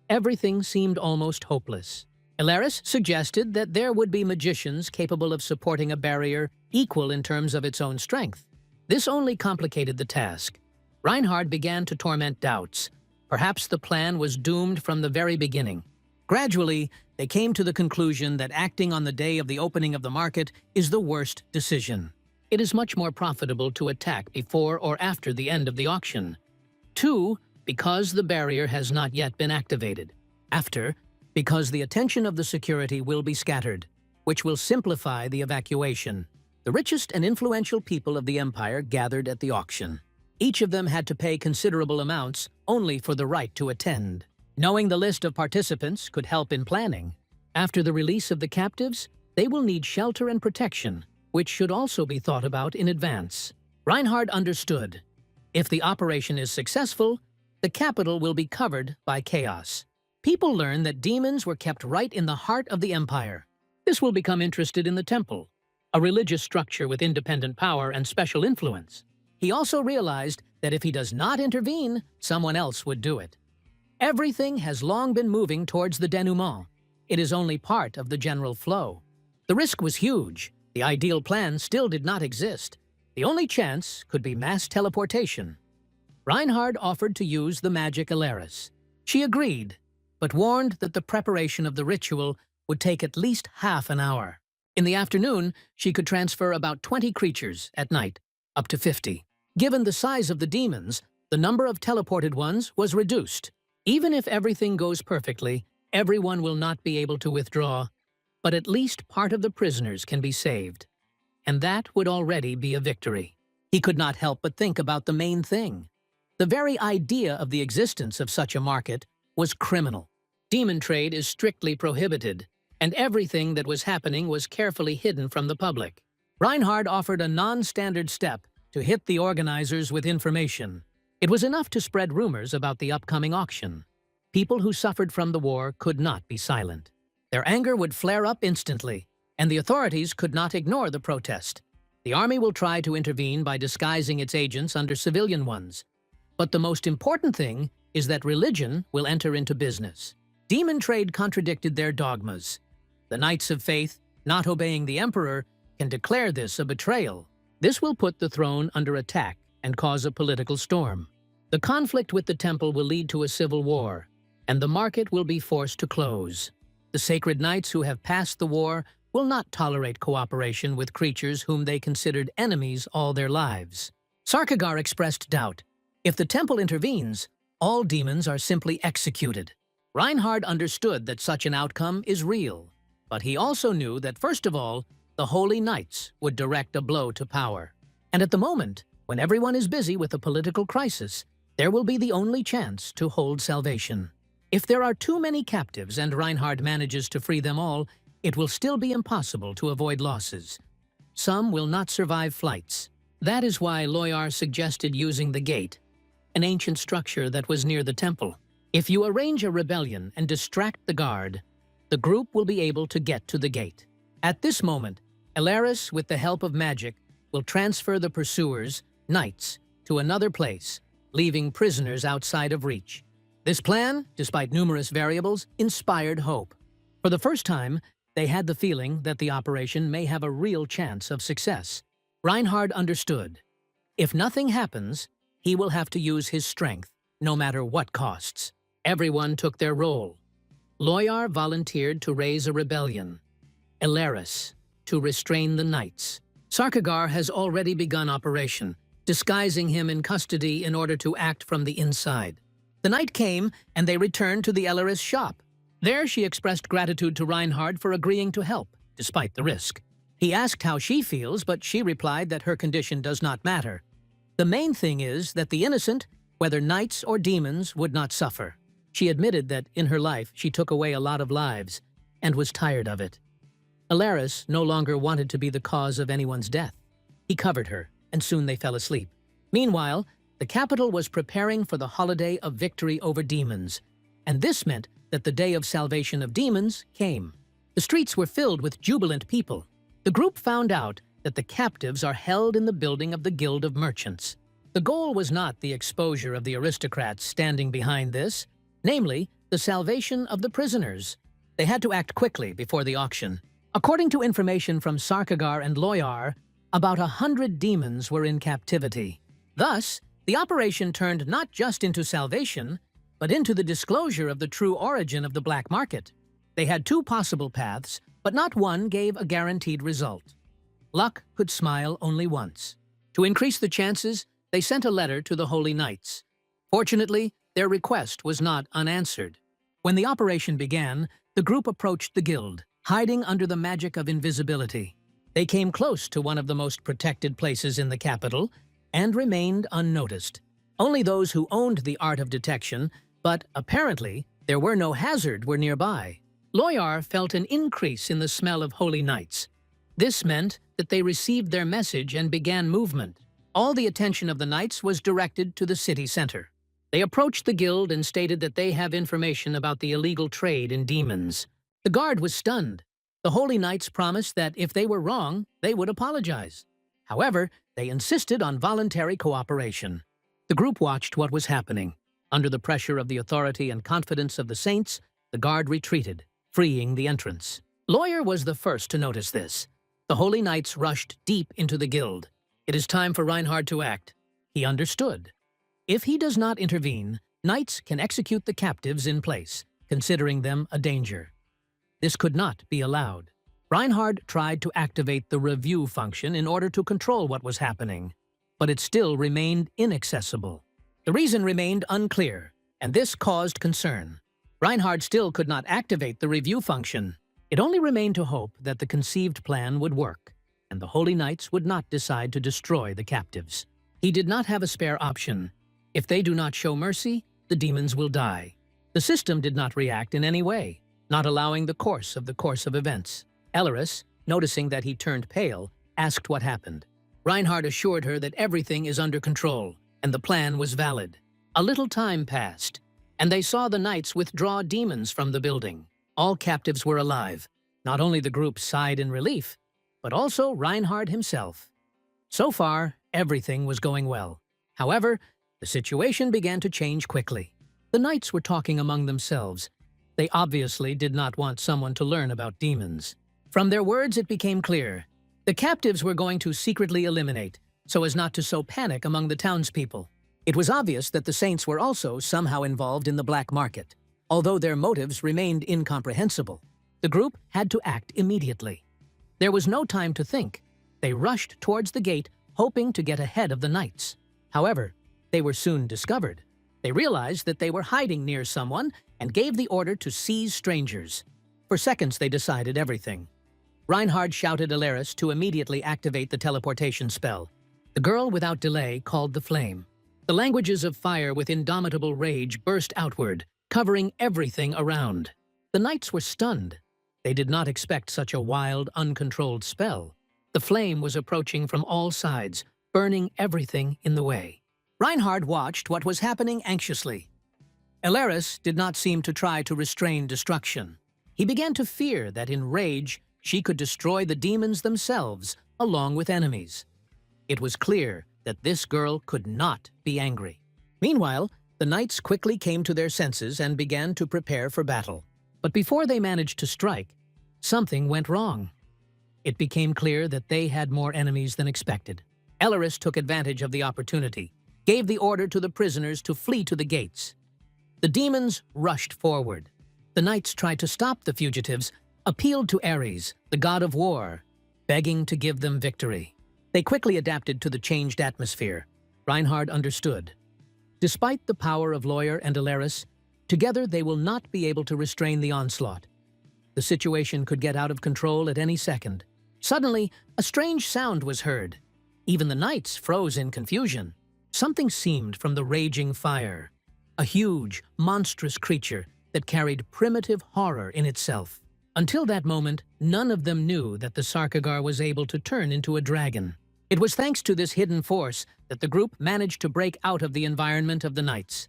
Everything seemed almost hopeless. Alaris suggested that there would be magicians capable of supporting a barrier equal in terms of its own strength. This only complicated the task. Reinhard began to torment doubts. Perhaps the plan was doomed from the very beginning. Gradually, they came to the conclusion that acting on the day of the opening of the market is the worst decision. It is much more profitable to attack before or after the end of the auction. 2, because the barrier has not yet been activated. After, because the attention of the security will be scattered, which will simplify the evacuation. The richest and influential people of the empire gathered at the auction. Each of them had to pay considerable amounts only for the right to attend. Knowing the list of participants could help in planning. After the release of the captives, they will need shelter and protection, which should also be thought about in advance. Reinhard understood. If the operation is successful, the capital will be covered by chaos. People learn that demons were kept right in the heart of the empire. This will become interested in the temple, a religious structure with independent power and special influence. He also realized that if he does not intervene, someone else would do it. Everything has long been moving towards the denouement. It is only part of the general flow. The risk was huge. The ideal plan still did not exist. The only chance could be mass teleportation. Reinhard offered to use the magic Alaris. She agreed, but warned that the preparation of the ritual would take at least half an hour. In the afternoon, she could transfer about 20 creatures, at night, up to 50. Given the size of the demons, the number of teleported ones was reduced. Even if everything goes perfectly, everyone will not be able to withdraw, but at least part of the prisoners can be saved. And that would already be a victory. He could not help but think about the main thing. The very idea of the existence of such a market was criminal. Demon trade is strictly prohibited, and everything that was happening was carefully hidden from the public. Reinhard offered a non-standard step to hit the organizers with information. It was enough to spread rumors about the upcoming auction. People who suffered from the war could not be silent. Their anger would flare up instantly, and the authorities could not ignore the protest. The army will try to intervene by disguising its agents under civilian ones. But the most important thing is that religion will enter into business. Demon trade contradicted their dogmas. The Knights of Faith, not obeying the emperor, can declare this a betrayal. This will put the throne under attack and cause a political storm. The conflict with the temple will lead to a civil war, and the market will be forced to close. The sacred knights who have passed the war will not tolerate cooperation with creatures whom they considered enemies all their lives. Sarkagar expressed doubt. If the temple intervenes, all demons are simply executed. Reinhard understood that such an outcome is real, but he also knew that, first of all, the Holy Knights would direct a blow to power. And at the moment, when everyone is busy with a political crisis, there will be the only chance to hold salvation. If there are too many captives and Reinhard manages to free them all, it will still be impossible to avoid losses. Some will not survive flights. That is why Loyar suggested using the gate, an ancient structure that was near the temple. If you arrange a rebellion and distract the guard, the group will be able to get to the gate. At this moment, Alaris, with the help of magic, will transfer the pursuers, knights, to another place, leaving prisoners outside of reach. This plan, despite numerous variables, inspired hope. For the first time, they had the feeling that the operation may have a real chance of success. Reinhard understood. If nothing happens, he will have to use his strength, no matter what costs. Everyone took their role. Loyar volunteered to raise a rebellion. Elaris, to restrain the knights. Sarkagar has already begun operation, disguising him in custody in order to act from the inside. The night came, and they returned to the Elaris shop. There she expressed gratitude to Reinhard for agreeing to help, despite the risk. He asked how she feels, but she replied that her condition does not matter. The main thing is that the innocent, whether knights or demons, would not suffer. She admitted that in her life she took away a lot of lives and was tired of it. Elaris no longer wanted to be the cause of anyone's death. He covered her, and soon they fell asleep. Meanwhile, the capital was preparing for the holiday of victory over demons, and this meant that the day of salvation of demons came. The streets were filled with jubilant people. The group found out that the captives are held in the building of the Guild of Merchants. The goal was not the exposure of the aristocrats standing behind this, namely, the salvation of the prisoners. They had to act quickly before the auction. According to information from Sarkagar and Loyar, about 100 demons were in captivity. Thus, the operation turned not just into salvation, but into the disclosure of the true origin of the black market. They had two possible paths, but not one gave a guaranteed result. Luck could smile only once. To increase the chances, they sent a letter to the Holy Knights. Fortunately, their request was not unanswered. When the operation began, the group approached the guild, hiding under the magic of invisibility. They came close to one of the most protected places in the capital and remained unnoticed. Only those who owned the art of detection, but apparently there were no hazard, were nearby. Loyar felt an increase in the smell of holy knights. This meant that they received their message and began movement. All the attention of the knights was directed to the city center. They approached the guild and stated that they have information about the illegal trade in demons. The guard was stunned. The holy knights promised that if they were wrong, they would apologize. However, they insisted on voluntary cooperation. The group watched what was happening. Under the pressure of the authority and confidence of the saints, the guard retreated, freeing the entrance. Loyar was the first to notice this. The holy knights rushed deep into the guild. It is time for Reinhard to act. He understood. If he does not intervene, knights can execute the captives in place, considering them a danger. This could not be allowed. Reinhard tried to activate the review function in order to control what was happening, but it still remained inaccessible. The reason remained unclear, and this caused concern. Reinhard still could not activate the review function. It only remained to hope that the conceived plan would work, and the Holy Knights would not decide to destroy the captives. He did not have a spare option. If they do not show mercy, the demons will die. The system did not react in any way, not allowing the course of events. Elaris, noticing that he turned pale, asked what happened. Reinhard assured her that everything is under control, and the plan was valid. A little time passed, and they saw the knights withdraw demons from the building. All captives were alive. Not only the group sighed in relief, but also Reinhard himself. So far, everything was going well. However, the situation began to change quickly. The knights were talking among themselves. They obviously did not want someone to learn about demons. From their words, it became clear. The captives were going to secretly eliminate, so as not to sow panic among the townspeople. It was obvious that the saints were also somehow involved in the black market. Although their motives remained incomprehensible, the group had to act immediately. There was no time to think. They rushed towards the gate, hoping to get ahead of the knights. However, they were soon discovered. They realized that they were hiding near someone and gave the order to seize strangers. For seconds, they decided everything. Reinhard shouted Elaris to immediately activate the teleportation spell. The girl, without delay, called the flame. The languages of fire with indomitable rage burst outward, covering everything around. The knights were stunned. They did not expect such a wild, uncontrolled spell. The flame was approaching from all sides, burning everything in the way. Reinhard watched what was happening anxiously. Elaris did not seem to try to restrain destruction. He began to fear that in rage, she could destroy the demons themselves, along with enemies. It was clear that this girl could not be angry. Meanwhile, the knights quickly came to their senses and began to prepare for battle. But before they managed to strike, something went wrong. it became clear that they had more enemies than expected. Elleris took advantage of the opportunity, gave the order to the prisoners to flee to the gates. The demons rushed forward. The knights tried to stop the fugitives, appealed to Ares, the god of war, begging to give them victory. They quickly adapted to the changed atmosphere. Reinhard understood. Despite the power of Lawyer and Elleris, together they will not be able to restrain the onslaught. The situation could get out of control at any second. Suddenly, a strange sound was heard. Even the knights froze in confusion. Something seemed from the raging fire. A huge, monstrous creature that carried primitive horror in itself. Until that moment, none of them knew that the Sarkagar was able to turn into a dragon. It was thanks to this hidden force that the group managed to break out of the environment of the knights.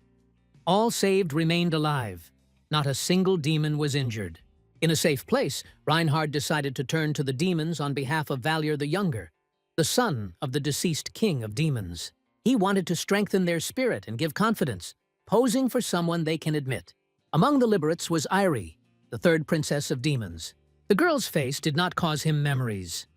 All saved remained alive. Not a single demon was injured. In a safe place, Reinhard decided to turn to the demons on behalf of Valier the Younger, the son of the deceased king of demons. He wanted to strengthen their spirit and give confidence, posing for someone they can admit. Among the liberates was Irie, the third princess of demons. The girl's face did not cause him memories.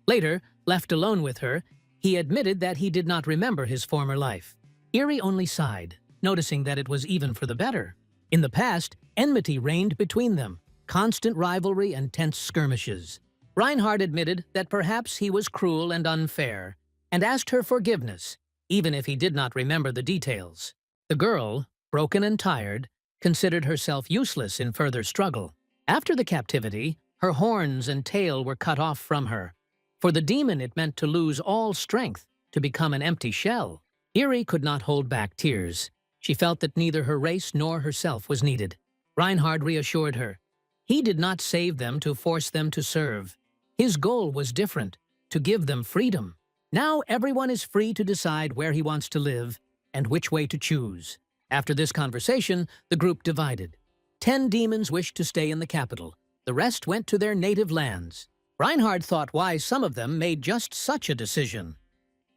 Later, left alone with her, he admitted that he did not remember his former life. Irie only sighed, noticing that it was even for the better. In the past, enmity reigned between them, constant rivalry and tense skirmishes. Reinhard admitted that perhaps he was cruel and unfair, and asked her forgiveness, even if he did not remember the details. The girl, broken and tired, considered herself useless in further struggle. After the captivity, her horns and tail were cut off from her. For the demon, it meant to lose all strength, to become an empty shell. Irie could not hold back tears. She felt that neither her race nor herself was needed. Reinhard reassured her. He did not save them to force them to serve. His goal was different, to give them freedom. Now everyone is free to decide where he wants to live and which way to choose. After this conversation, the group divided. 10 demons wished to stay in the capital. The rest went to their native lands. Reinhard thought why some of them made just such a decision.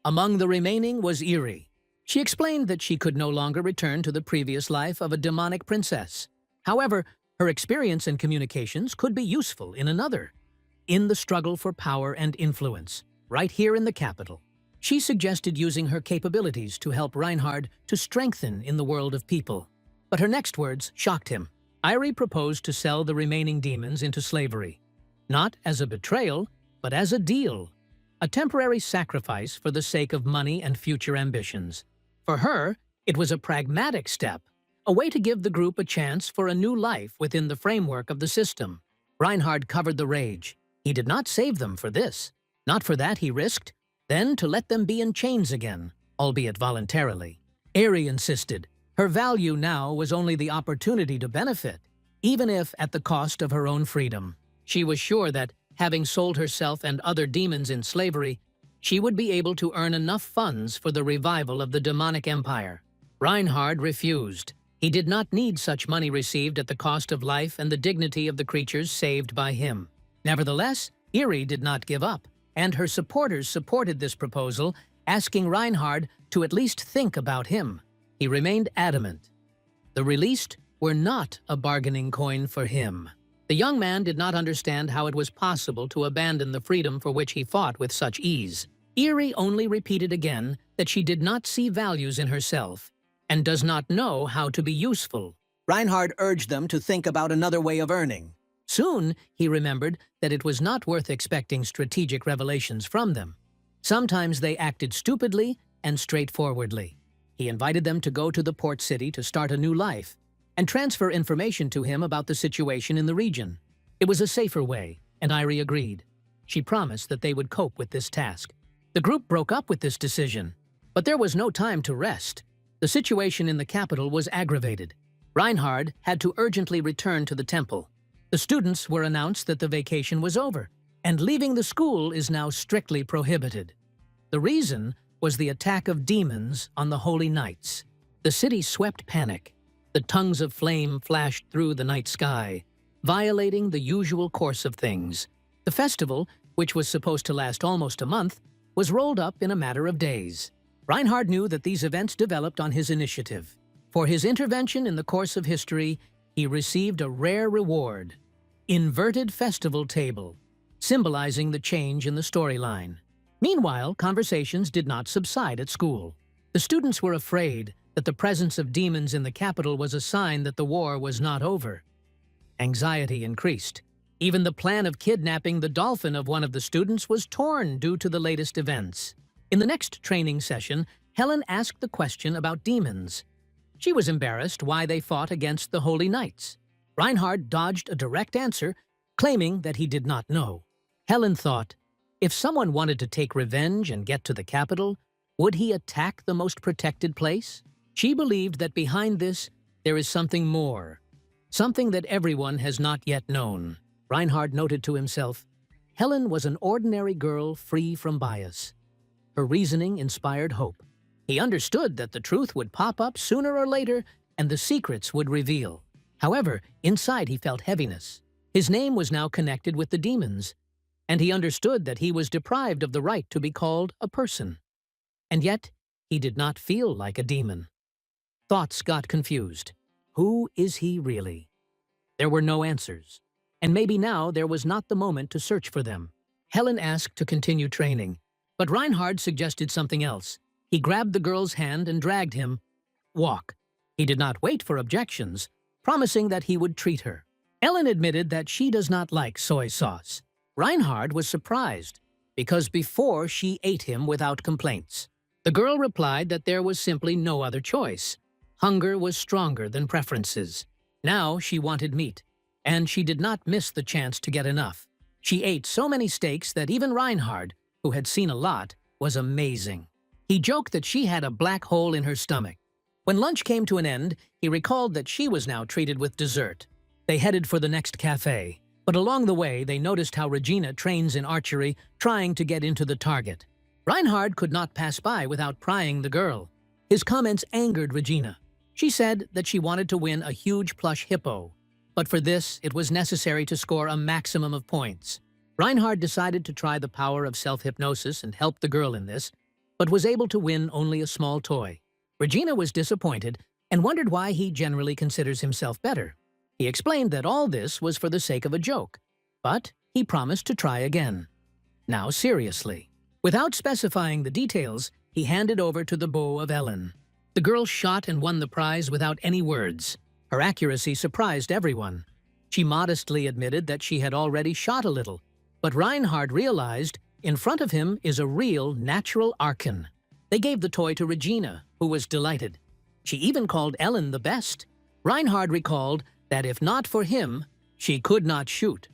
Among the remaining was Irie. She explained that she could no longer return to the previous life of a demonic princess. However, her experience and communications could be useful in another. In the struggle for power and influence, right here in the capital. She suggested using her capabilities to help Reinhard to strengthen in the world of people. But her next words shocked him. Irie proposed to sell the remaining demons into slavery. Not as a betrayal, but as a deal. A temporary sacrifice for the sake of money and future ambitions. For her, it was a pragmatic step, a way to give the group a chance for a new life within the framework of the system. Reinhard covered the rage. He did not save them for this. Not for that he risked, then to let them be in chains again, albeit voluntarily. Aerie insisted. Her value now was only the opportunity to benefit, even if at the cost of her own freedom. She was sure that, having sold herself and other demons in slavery, she would be able to earn enough funds for the revival of the demonic empire. Reinhard refused. He did not need such money received at the cost of life and the dignity of the creatures saved by him. Nevertheless, Irie did not give up, and her supporters supported this proposal, asking Reinhard to at least think about him. He remained adamant. The released were not a bargaining coin for him. The young man did not understand how it was possible to abandon the freedom for which he fought with such ease. Irie only repeated again that she did not see values in herself and does not know how to be useful. Reinhard urged them to think about another way of earning. Soon, he remembered that it was not worth expecting strategic revelations from them. Sometimes they acted stupidly and straightforwardly. He invited them to go to the port city to start a new life and transfer information to him about the situation in the region. It was a safer way, and Irie agreed. She promised that they would cope with this task. The group broke up with this decision, but there was no time to rest. The situation in the capital was aggravated. Reinhard had to urgently return to the temple. The students were announced that the vacation was over, and leaving the school is now strictly prohibited. The reason was the attack of demons on the holy knights. The city swept panic. The tongues of flame flashed through the night sky, violating the usual course of things. The festival, which was supposed to last almost a month, was rolled up in a matter of days. Reinhard knew that these events developed on his initiative. For his intervention in the course of history, he received a rare reward. Inverted festival table. symbolizing the change in the storyline. Meanwhile, conversations did not subside at school. The students were afraid that the presence of demons in the capital was a sign that the war was not over. Anxiety increased. Even the plan of kidnapping the dolphin of one of the students was torn due to the latest events. In the next training session, Helen asked the question about demons. She was embarrassed why they fought against the Holy Knights. Reinhard dodged a direct answer, claiming that he did not know. Helen thought, if someone wanted to take revenge and get to the capital, would he attack the most protected place? She believed that behind this, there is something more, something that everyone has not yet known. Reinhard noted to himself, Helen was an ordinary girl free from bias. Her reasoning inspired hope. He understood that the truth would pop up sooner or later and the secrets would reveal. However, inside he felt heaviness. His name was now connected with the demons, and he understood that he was deprived of the right to be called a person. And yet, he did not feel like a demon. Thoughts got confused. Who is he really? There were no answers, and maybe now there was not the moment to search for them. Helen asked to continue training, but Reinhard suggested something else. He grabbed the girl's hand and dragged him. Walk. He did not wait for objections, promising that he would treat her. Ellen admitted that she does not like soy sauce. Reinhard was surprised, because before she ate him without complaints. The girl replied that there was simply no other choice. Hunger was stronger than preferences. Now she wanted meat, and she did not miss the chance to get enough. She ate so many steaks that even Reinhard, who had seen a lot, was amazing. He joked that she had a black hole in her stomach. When lunch came to an end, he recalled that she was now treated with dessert. They headed for the next cafe, but along the way they noticed how Regina trains in archery, trying to get into the target. Reinhard could not pass by without prying the girl. His comments angered Regina. She said that she wanted to win a huge plush hippo, but for this it was necessary to score a maximum of points. Reinhard decided to try the power of self-hypnosis and help the girl in this, but was able to win only a small toy. Regina was disappointed and wondered why he generally considers himself better. He explained that all this was for the sake of a joke, but he promised to try again. Now seriously. Without specifying the details, he handed over to the bow of Ellen. The girl shot and won the prize without any words. Her accuracy surprised everyone. She modestly admitted that she had already shot a little, but Reinhard realized in front of him is a real, natural archon. They gave the toy to Regina, who was delighted. She even called Ellen the best. Reinhard recalled that if not for him, she could not shoot.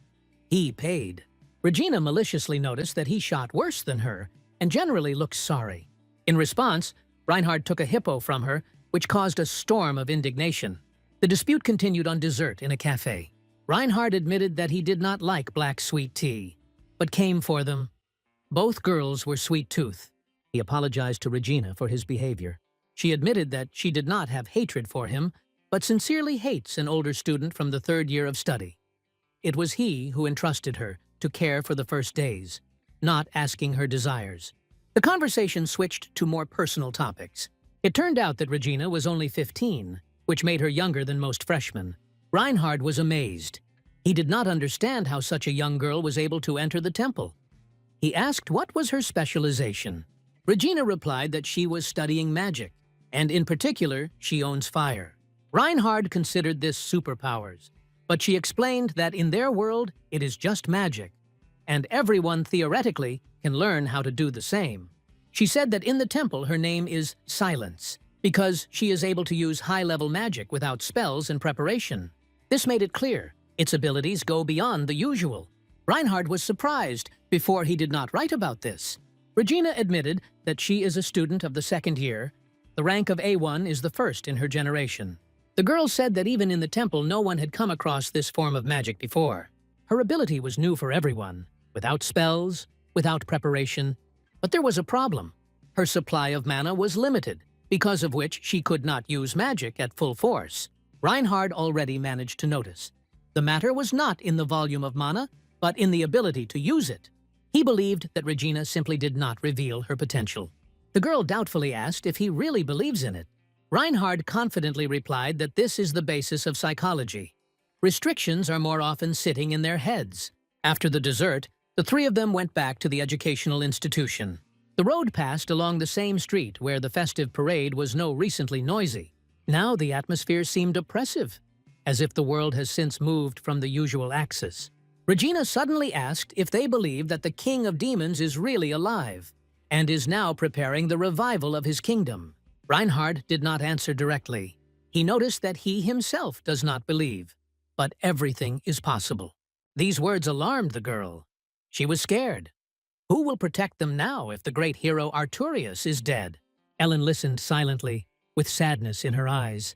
He paid. Regina maliciously noticed that he shot worse than her and generally looked sorry. In response, Reinhard took a hippo from her, which caused a storm of indignation. The dispute continued on dessert in a cafe. Reinhard admitted that he did not like black sweet tea, but came for them. Both girls were sweet-toothed. He apologized to Regina for his behavior. She admitted that she did not have hatred for him, but sincerely hates an older student from the third year of study. It was he who entrusted her to care for the first days, not asking her desires. The conversation switched to more personal topics. It turned out that Regina was only 15, which made her younger than most freshmen. Reinhard was amazed. He did not understand how such a young girl was able to enter the temple. He asked what was her specialization. Regina replied that she was studying magic, and in particular, she owns fire. Reinhard considered this superpowers, but she explained that in their world, it is just magic, and everyone theoretically can learn how to do the same. She said that in the temple her name is Silence, because she is able to use high-level magic without spells and preparation. This made it clear its abilities go beyond the usual. Reinhard was surprised before he did not write about this. Regina admitted that she is a student of the second year. The rank of A1 is the first in her generation. The girl said that even in the temple no one had come across this form of magic before. Her ability was new for everyone, without spells, without preparation. But there was a problem. Her supply of mana was limited, because of which she could not use magic at full force. Reinhard already managed to notice. The matter was not in the volume of mana, but in the ability to use it. He believed that Regina simply did not reveal her potential. The girl doubtfully asked if he really believes in it. Reinhard confidently replied that this is the basis of psychology. Restrictions are more often sitting in their heads. After the dessert, The three of them went back to the educational institution. The road passed along the same street where the festive parade was no recently noisy. Now the atmosphere seemed oppressive, as if the world has since moved from the usual axis. Regina suddenly asked if they believe that the king of demons is really alive and is now preparing the revival of his kingdom. Reinhard did not answer directly. He noticed that he himself does not believe, but everything is possible. These words alarmed the girl. She was scared. Who will protect them now if the great hero Arturius is dead? Ellen listened silently, with sadness in her eyes.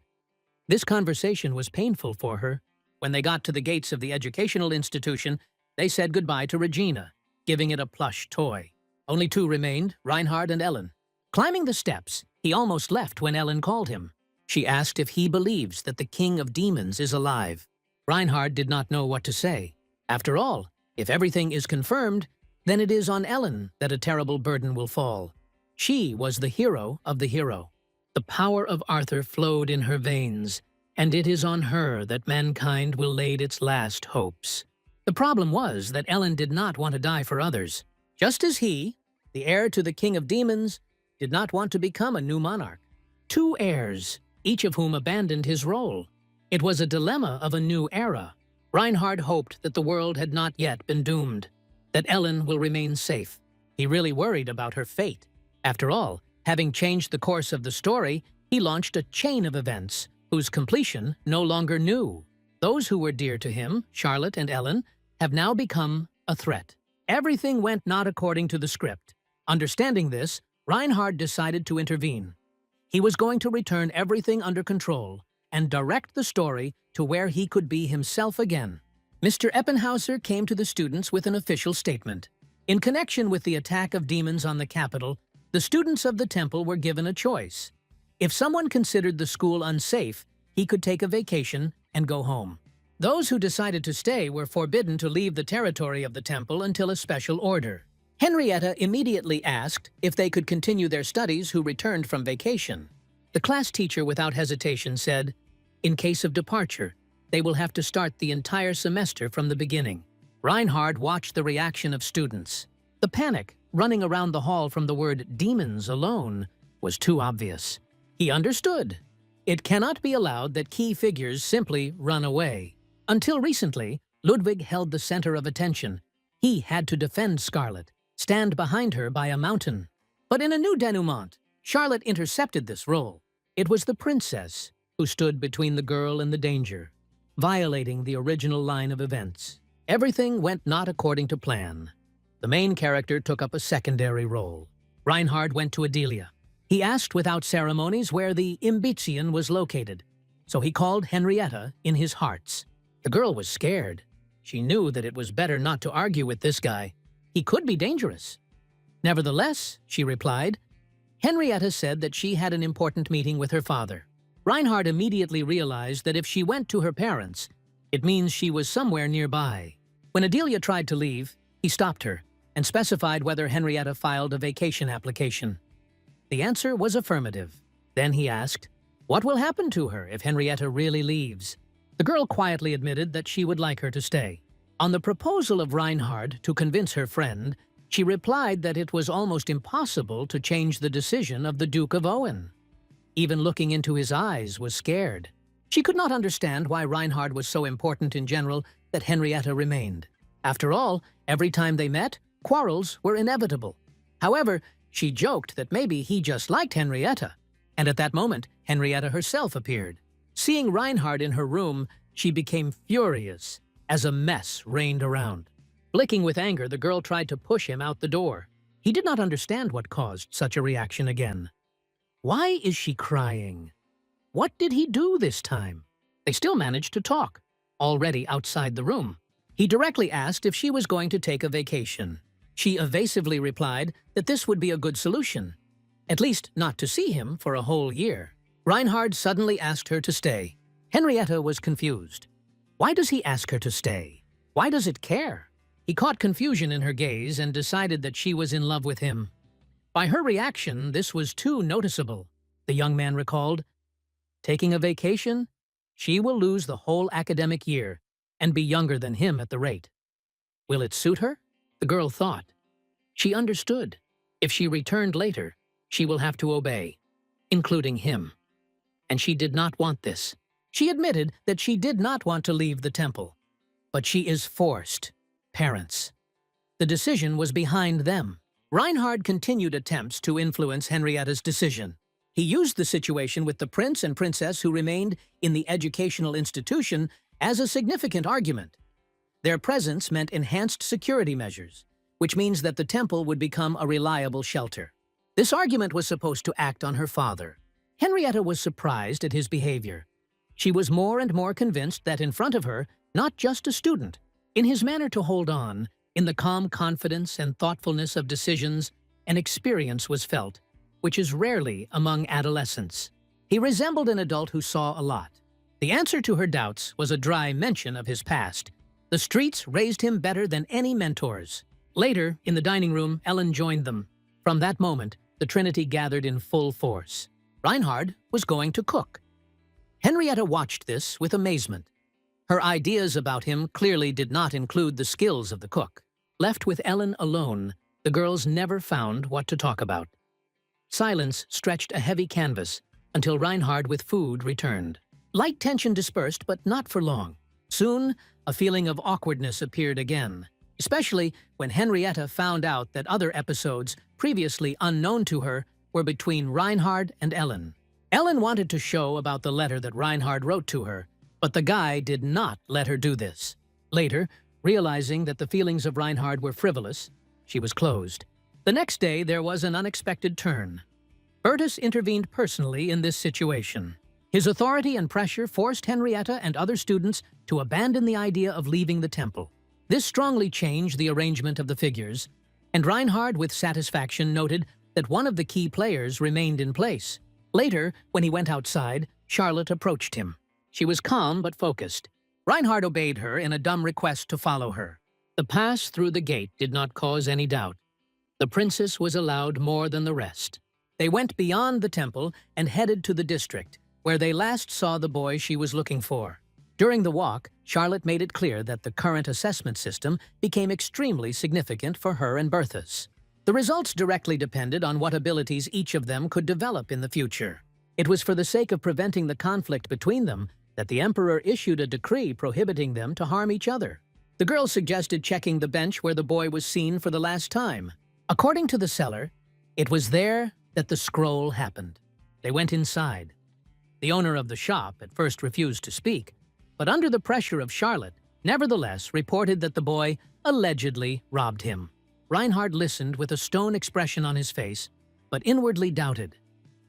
This conversation was painful for her. When they got to the gates of the educational institution, they said goodbye to Regina, giving it a plush toy. Only two remained, Reinhard and Ellen. Climbing the steps, he almost left when Ellen called him. She asked if he believes that the king of demons is alive. Reinhard did not know what to say. After all, if everything is confirmed, then it is on Ellen that a terrible burden will fall. She was the hero of the hero. The power of Arthur flowed in her veins, and it is on her that mankind will lay its last hopes. The problem was that Ellen did not want to die for others, just as he, the heir to the king of demons, did not want to become a new monarch. Two heirs, each of whom abandoned his role. It was a dilemma of a new era. Reinhard hoped that the world had not yet been doomed, that Ellen will remain safe. He really worried about her fate. After all, having changed the course of the story, he launched a chain of events whose completion no longer knew. Those who were dear to him, Charlotte and Ellen, have now become a threat. Everything went not according to the script. Understanding this, Reinhard decided to intervene. He was going to return everything under control and direct the story to where he could be himself again. Mr. Eppenhauser came to the students with an official statement. In connection with the attack of demons on the capital, the students of the temple were given a choice. If someone considered the school unsafe, he could take a vacation and go home. Those who decided to stay were forbidden to leave the territory of the temple until a special order. Henrietta immediately asked if they could continue their studies who returned from vacation. The class teacher without hesitation said, in case of departure, they will have to start the entire semester from the beginning. Reinhard watched the reaction of students. The panic running around the hall from the word demons alone was too obvious. He understood. It cannot be allowed that key figures simply run away. Until recently, Ludwig held the center of attention. He had to defend Scarlet, stand behind her by a mountain. But in a new denouement, Charlotte intercepted this role. It was the princess who stood between the girl and the danger, violating the original line of events. Everything went not according to plan. The main character took up a secondary role. Reinhard went to Adelia. He asked without ceremonies where the Imbitian was located, so he called Henrietta in his hearts. The girl was scared. She knew that it was better not to argue with this guy. He could be dangerous. Nevertheless, she replied, Henrietta said that she had an important meeting with her father. Reinhard immediately realized that if she went to her parents, it means she was somewhere nearby. When Adelia tried to leave, he stopped her and specified whether Henrietta filed a vacation application. The answer was affirmative. Then he asked, what will happen to her if Henrietta really leaves? The girl quietly admitted that she would like her to stay. On the proposal of Reinhard to convince her friend, she replied that it was almost impossible to change the decision of the Duke of Owen. Even looking into his eyes was scared. She could not understand why Reinhard was so important in general that Henrietta remained. After all, every time they met, quarrels were inevitable. However, she joked that maybe he just liked Henrietta, and at that moment, Henrietta herself appeared. Seeing Reinhard in her room, she became furious as a mess reigned around. Blinking with anger, the girl tried to push him out the door. He did not understand what caused such a reaction again. Why is she crying? What did he do this time? They still managed to talk, already outside the room. He directly asked if she was going to take a vacation. She evasively replied that this would be a good solution, at least not to see him for a whole year. Reinhard suddenly asked her to stay. Henrietta was confused. Why does he ask her to stay? Why does it care? He caught confusion in her gaze and decided that she was in love with him. By her reaction, this was too noticeable, the young man recalled. Taking a vacation? She will lose the whole academic year and be younger than him at the rate. Will it suit her? The girl thought. She understood. If she returned later, she will have to obey, including him. And she did not want this. She admitted that she did not want to leave the temple. But she is forced. Parents. The decision was behind them. Reinhard continued attempts to influence Henrietta's decision. He used the situation with the prince and princess who remained in the educational institution as a significant argument. Their presence meant enhanced security measures, which means that the temple would become a reliable shelter. This argument was supposed to act on her father. Henrietta was surprised at his behavior. She was more and more convinced that in front of her, not just a student, in his manner to hold on, in the calm confidence and thoughtfulness of decisions, an experience was felt, which is rarely among adolescents. He resembled an adult who saw a lot. The answer to her doubts was a dry mention of his past. The streets raised him better than any mentors. Later, in the dining room, Ellen joined them. From that moment, the Trinity gathered in full force. Reinhard was going to cook. Henrietta watched this with amazement. Her ideas about him clearly did not include the skills of the cook. Left with Ellen alone, the girls never found what to talk about. Silence stretched a heavy canvas until Reinhard with food returned. Light tension dispersed, but not for long. Soon, a feeling of awkwardness appeared again, especially when Henrietta found out that other episodes, previously unknown to her, were between Reinhard and Ellen. Ellen wanted to show about the letter that Reinhard wrote to her, but the guy did not let her do this. Later, realizing that the feelings of Reinhard were frivolous, she was closed. The next day, there was an unexpected turn. Bertus intervened personally in this situation. His authority and pressure forced Henrietta and other students to abandon the idea of leaving the temple. This strongly changed the arrangement of the figures, and Reinhard with satisfaction noted that one of the key players remained in place. Later, when he went outside, Charlotte approached him. She was calm but focused. Reinhard obeyed her in a dumb request to follow her. The pass through the gate did not cause any doubt. The princess was allowed more than the rest. They went beyond the temple and headed to the district, where they last saw the boy she was looking for. During the walk, Charlotte made it clear that the current assessment system became extremely significant for her and Berthas. The results directly depended on what abilities each of them could develop in the future. It was for the sake of preventing the conflict between them that the Emperor issued a decree prohibiting them to harm each other. The girl suggested checking the bench where the boy was seen for the last time. According to the seller, it was there that the scroll happened. They went inside. The owner of the shop at first refused to speak, but under the pressure of Charlotte, nevertheless reported that the boy allegedly robbed him. Reinhard listened with a stone expression on his face, but inwardly doubted.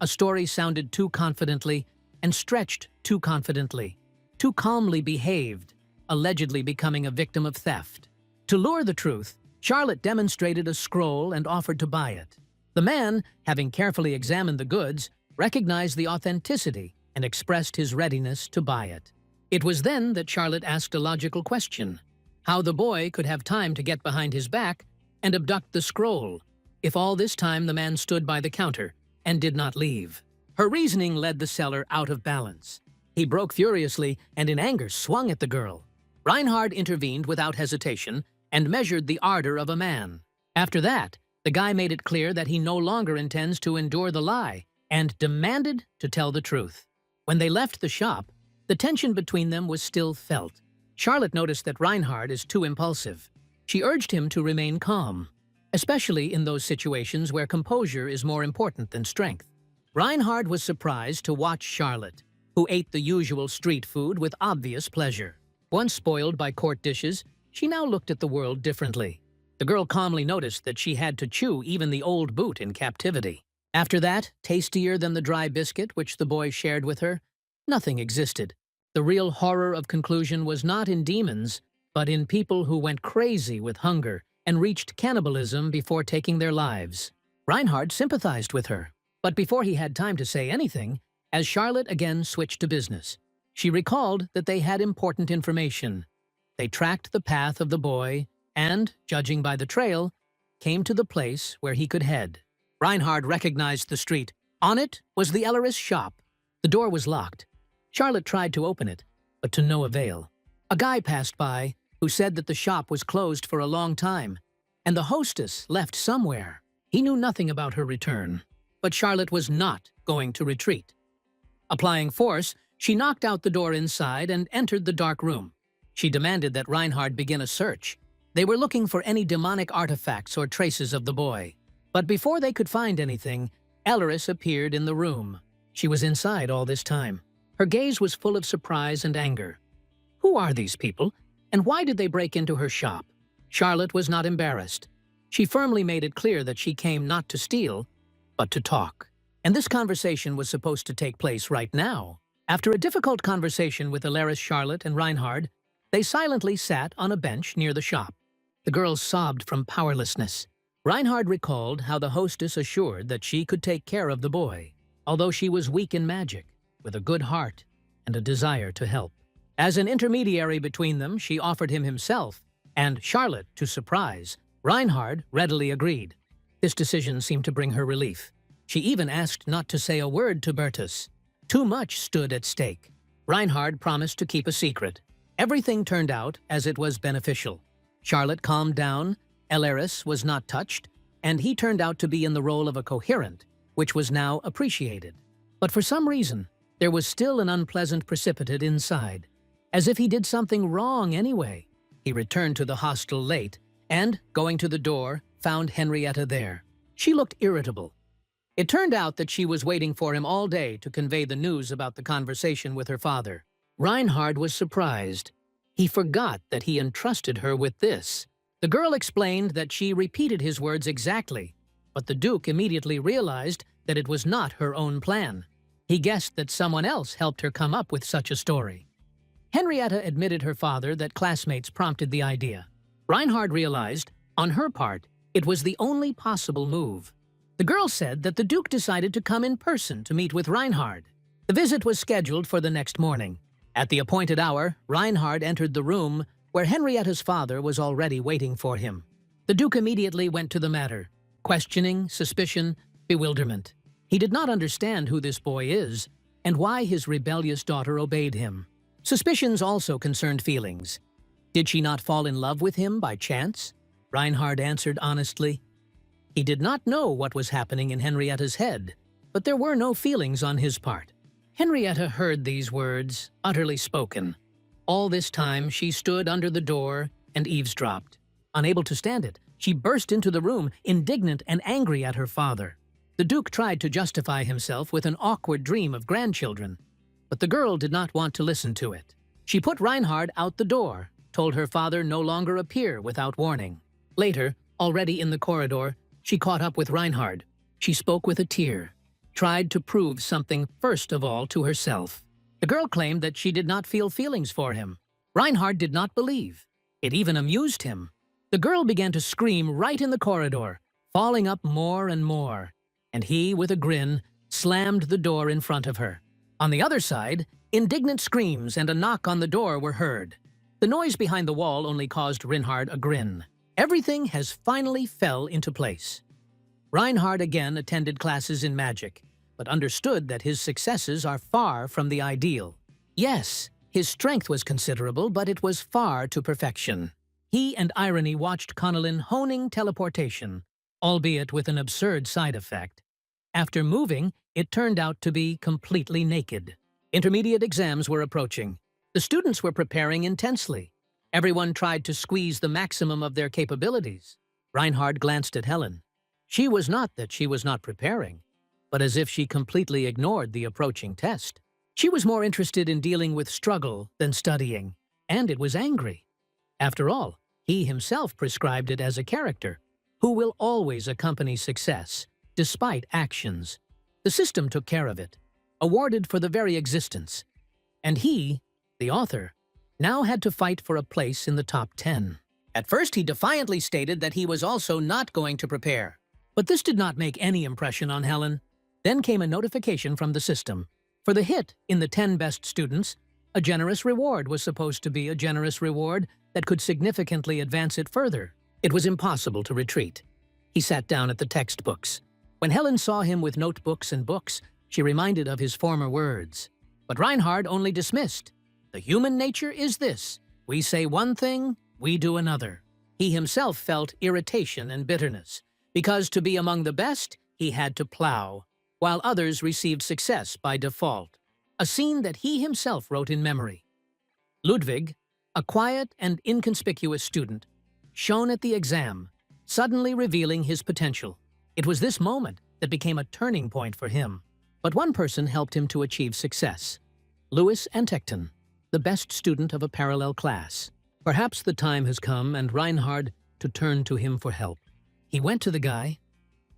A story sounded too confidently and stretched too confidently, too calmly behaved, allegedly becoming a victim of theft. To lure the truth, Charlotte demonstrated a scroll and offered to buy it. The man, having carefully examined the goods, recognized the authenticity and expressed his readiness to buy it. It was then that Charlotte asked a logical question: how the boy could have time to get behind his back and abduct the scroll, if all this time the man stood by the counter and did not leave. Her reasoning led the seller out of balance. He broke furiously and in anger swung at the girl. Reinhard intervened without hesitation and measured the ardor of a man. After that, the guy made it clear that he no longer intends to endure the lie and demanded to tell the truth. When they left the shop, the tension between them was still felt. Charlotte noticed that Reinhard is too impulsive. She urged him to remain calm, especially in those situations where composure is more important than strength. Reinhard was surprised to watch Charlotte, who ate the usual street food with obvious pleasure. Once spoiled by court dishes, she now looked at the world differently. The girl calmly noticed that she had to chew even the old boot in captivity. After that, tastier than the dry biscuit which the boy shared with her, nothing existed. The real horror of conclusion was not in demons, but in people who went crazy with hunger and reached cannibalism before taking their lives. Reinhard sympathized with her, but before he had time to say anything, as Charlotte again switched to business, she recalled that they had important information. They tracked the path of the boy and, judging by the trail, came to the place where he could head. Reinhard recognized the street. On it was the Elleris shop. The door was locked. Charlotte tried to open it, but to no avail. A guy passed by who said that the shop was closed for a long time and the hostess left somewhere. He knew nothing about her return, but Charlotte was not going to retreat. Applying force, she knocked out the door inside and entered the dark room. She demanded that Reinhard begin a search. They were looking for any demonic artifacts or traces of the boy. But before they could find anything, Elleris appeared in the room. She was inside all this time. Her gaze was full of surprise and anger. Who are these people, and why did they break into her shop? Charlotte was not embarrassed. She firmly made it clear that she came not to steal, but to talk. And this conversation was supposed to take place right now. After a difficult conversation with Elleris, Charlotte, and Reinhard, they silently sat on a bench near the shop. The girls sobbed from powerlessness. Reinhard recalled how the hostess assured that she could take care of the boy, although she was weak in magic, with a good heart and a desire to help. As an intermediary between them, she offered him himself, and Charlotte, to surprise, Reinhard readily agreed. This decision seemed to bring her relief. She even asked not to say a word to Bertus. Too much stood at stake. Reinhard promised to keep a secret. Everything turned out as it was beneficial. Charlotte calmed down, Elleris was not touched, and he turned out to be in the role of a coherent, which was now appreciated. But for some reason, there was still an unpleasant precipitate inside, as if he did something wrong anyway. He returned to the hostel late, and, going to the door, found Henrietta there. She looked irritable. It turned out that she was waiting for him all day to convey the news about the conversation with her father. Reinhard was surprised. He forgot that he entrusted her with this. The girl explained that she repeated his words exactly, but the Duke immediately realized that it was not her own plan. He guessed that someone else helped her come up with such a story. Henrietta admitted her father that classmates prompted the idea. Reinhard realized, on her part, it was the only possible move. The girl said that the Duke decided to come in person to meet with Reinhard. The visit was scheduled for the next morning. At the appointed hour, Reinhard entered the room where Henrietta's father was already waiting for him. The Duke immediately went to the matter, questioning, suspicion, bewilderment. He did not understand who this boy is and why his rebellious daughter obeyed him. Suspicions also concerned feelings. Did she not fall in love with him by chance? Reinhard answered honestly. He did not know what was happening in Henrietta's head, but there were no feelings on his part. Henrietta heard these words, utterly spoken. All this time, she stood under the door and eavesdropped. Unable to stand it, she burst into the room, indignant and angry at her father. The Duke tried to justify himself with an awkward dream of grandchildren, but the girl did not want to listen to it. She put Reinhard out the door, told her father no longer appear without warning. Later, already in the corridor, she caught up with Reinhard. She spoke with a tear, tried to prove something first of all to herself. The girl claimed that she did not feel feelings for him. Reinhard did not believe. It even amused him. The girl began to scream right in the corridor, falling up more and more, and he, with a grin, slammed the door in front of her. On the other side, indignant screams and a knock on the door were heard. The noise behind the wall only caused Reinhard a grin. Everything has finally fell into place. Reinhard again attended classes in magic, but understood that his successes are far from the ideal. Yes, his strength was considerable, but it was far to perfection. He and Irony watched Connelin honing teleportation, albeit with an absurd side effect. After moving, it turned out to be completely naked. Intermediate exams were approaching. The students were preparing intensely. Everyone tried to squeeze the maximum of their capabilities. Reinhard glanced at Helen. She was not that she was not preparing, but as if she completely ignored the approaching test. She was more interested in dealing with struggle than studying, and it was angry. After all, he himself prescribed it as a character, who will always accompany success, despite actions. The system took care of it, awarded for the very existence. And he, the author, now had to fight for a place in the top 10. At first, he defiantly stated that he was also not going to prepare. But this did not make any impression on Helen. Then came a notification from the system. For the hit in the 10 best students, a generous reward was supposed to be a generous reward that could significantly advance it further. It was impossible to retreat. He sat down at the textbooks. When Helen saw him with notebooks and books, she reminded of his former words. But Reinhard only dismissed. The human nature is this. We say one thing, we do another. He himself felt irritation and bitterness, because to be among the best, he had to plow, while others received success by default. A scene that he himself wrote in memory. Ludwig, a quiet and inconspicuous student, shone at the exam, suddenly revealing his potential. It was this moment that became a turning point for him. But one person helped him to achieve success. Louis Antecton, the best student of a parallel class. Perhaps the time has come and Reinhard to turn to him for help. He went to the guy.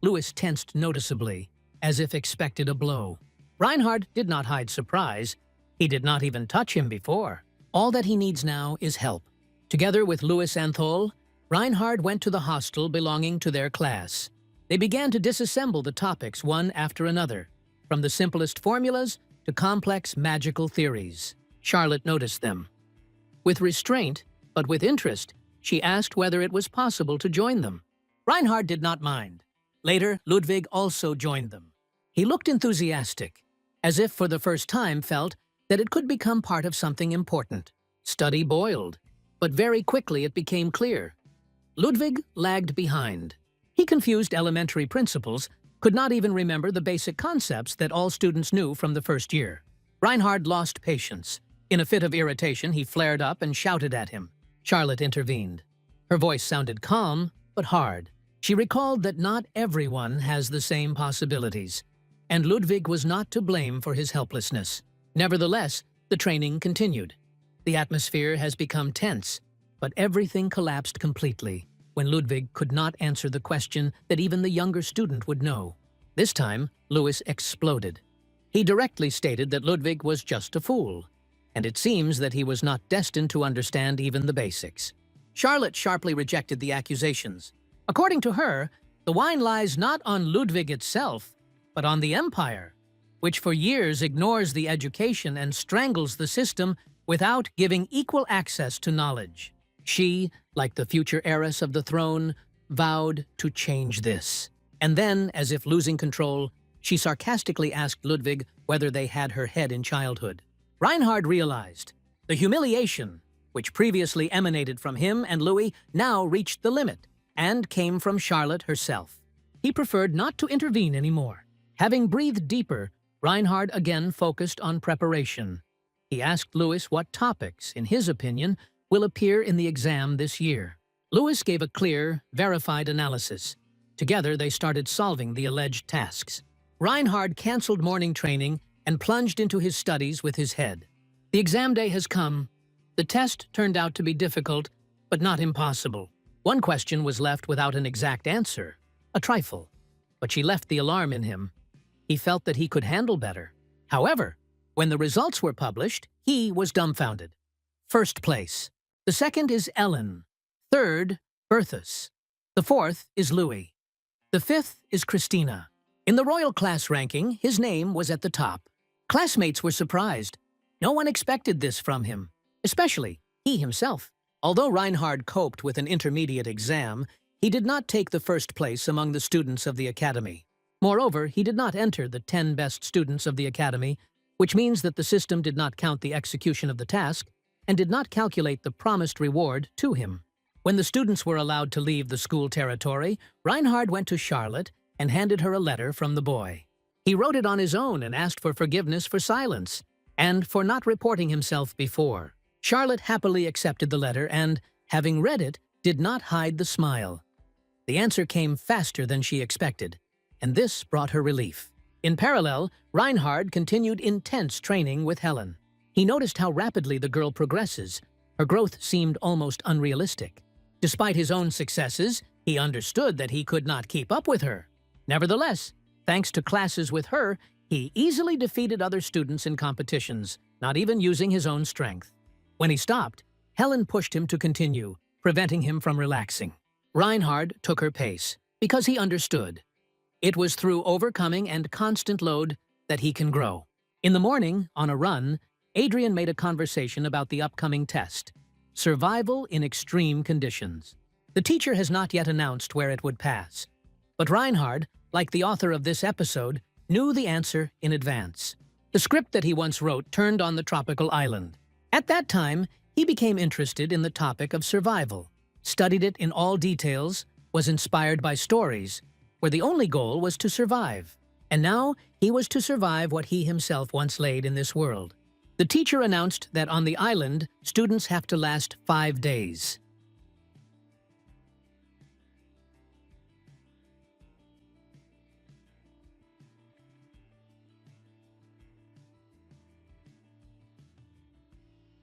Louis tensed noticeably, as if expected a blow. Reinhard did not hide surprise. He did not even touch him before. All that he needs now is help. Together with Louis Anthol, Reinhard went to the hostel belonging to their class. They began to disassemble the topics one after another, from the simplest formulas to complex magical theories. Charlotte noticed them. With restraint, but with interest, she asked whether it was possible to join them. Reinhard did not mind. Later, Ludwig also joined them. He looked enthusiastic, as if for the first time felt that it could become part of something important. Study boiled, but very quickly it became clear. Ludwig lagged behind. He confused elementary principles, could not even remember the basic concepts that all students knew from the first year. Reinhard lost patience. In a fit of irritation, he flared up and shouted at him. Charlotte intervened. Her voice sounded calm, but hard. She recalled that not everyone has the same possibilities, and Ludwig was not to blame for his helplessness. Nevertheless, the training continued. The atmosphere has become tense, but everything collapsed completely when Ludwig could not answer the question that even the younger student would know. This time, Louis exploded. He directly stated that Ludwig was just a fool, and it seems that he was not destined to understand even the basics. Charlotte sharply rejected the accusations. According to her, the wine lies not on Ludwig itself, but on the empire, which for years ignores the education and strangles the system without giving equal access to knowledge. She, like the future heiress of the throne, vowed to change this. And then, as if losing control, she sarcastically asked Ludwig whether they had her head in childhood. Reinhard realized the humiliation, which previously emanated from him and Louis, now reached the limit and came from Charlotte herself. He preferred not to intervene anymore. Having breathed deeper, Reinhard again focused on preparation. He asked Louis what topics, in his opinion, will appear in the exam this year. Louis gave a clear, verified analysis. Together, they started solving the alleged tasks. Reinhard canceled morning training and plunged into his studies with his head. The exam day has come. The test turned out to be difficult, but not impossible. One question was left without an exact answer, a trifle, but she left the alarm in him. He felt that he could handle better. However, when the results were published, he was dumbfounded. First place. The second is Ellen. Third, Berthus. The fourth is Louis. The fifth is Christina. In the royal class ranking, his name was at the top. Classmates were surprised. No one expected this from him, especially he himself. Although Reinhard coped with an intermediate exam, he did not take the first place among the students of the academy. Moreover, he did not enter the 10 best students of the academy, which means that the system did not count the execution of the task and did not calculate the promised reward to him. When the students were allowed to leave the school territory, Reinhard went to Charlotte and handed her a letter from the boy. He wrote it on his own and asked for forgiveness for silence and for not reporting himself before. Charlotte happily accepted the letter and, having read it, did not hide the smile. The answer came faster than she expected, and this brought her relief. In parallel, Reinhard continued intense training with Helen. He noticed how rapidly the girl progresses. Her growth seemed almost unrealistic. Despite his own successes, he understood that he could not keep up with her. Nevertheless, thanks to classes with her, he easily defeated other students in competitions, not even using his own strength. When he stopped, Helen pushed him to continue, preventing him from relaxing. Reinhard took her pace, because he understood. It was through overcoming and constant load that he can grow. In the morning, on a run, Adrian made a conversation about the upcoming test, survival in extreme conditions. The teacher has not yet announced where it would pass, but Reinhard, like the author of this episode, knew the answer in advance. The script that he once wrote turned on the tropical island. At that time, he became interested in the topic of survival. studied it in all details, was inspired by stories, where the only goal was to survive. And now he was to survive what he himself once laid in this world. The teacher announced that on the island, students have to last 5 days.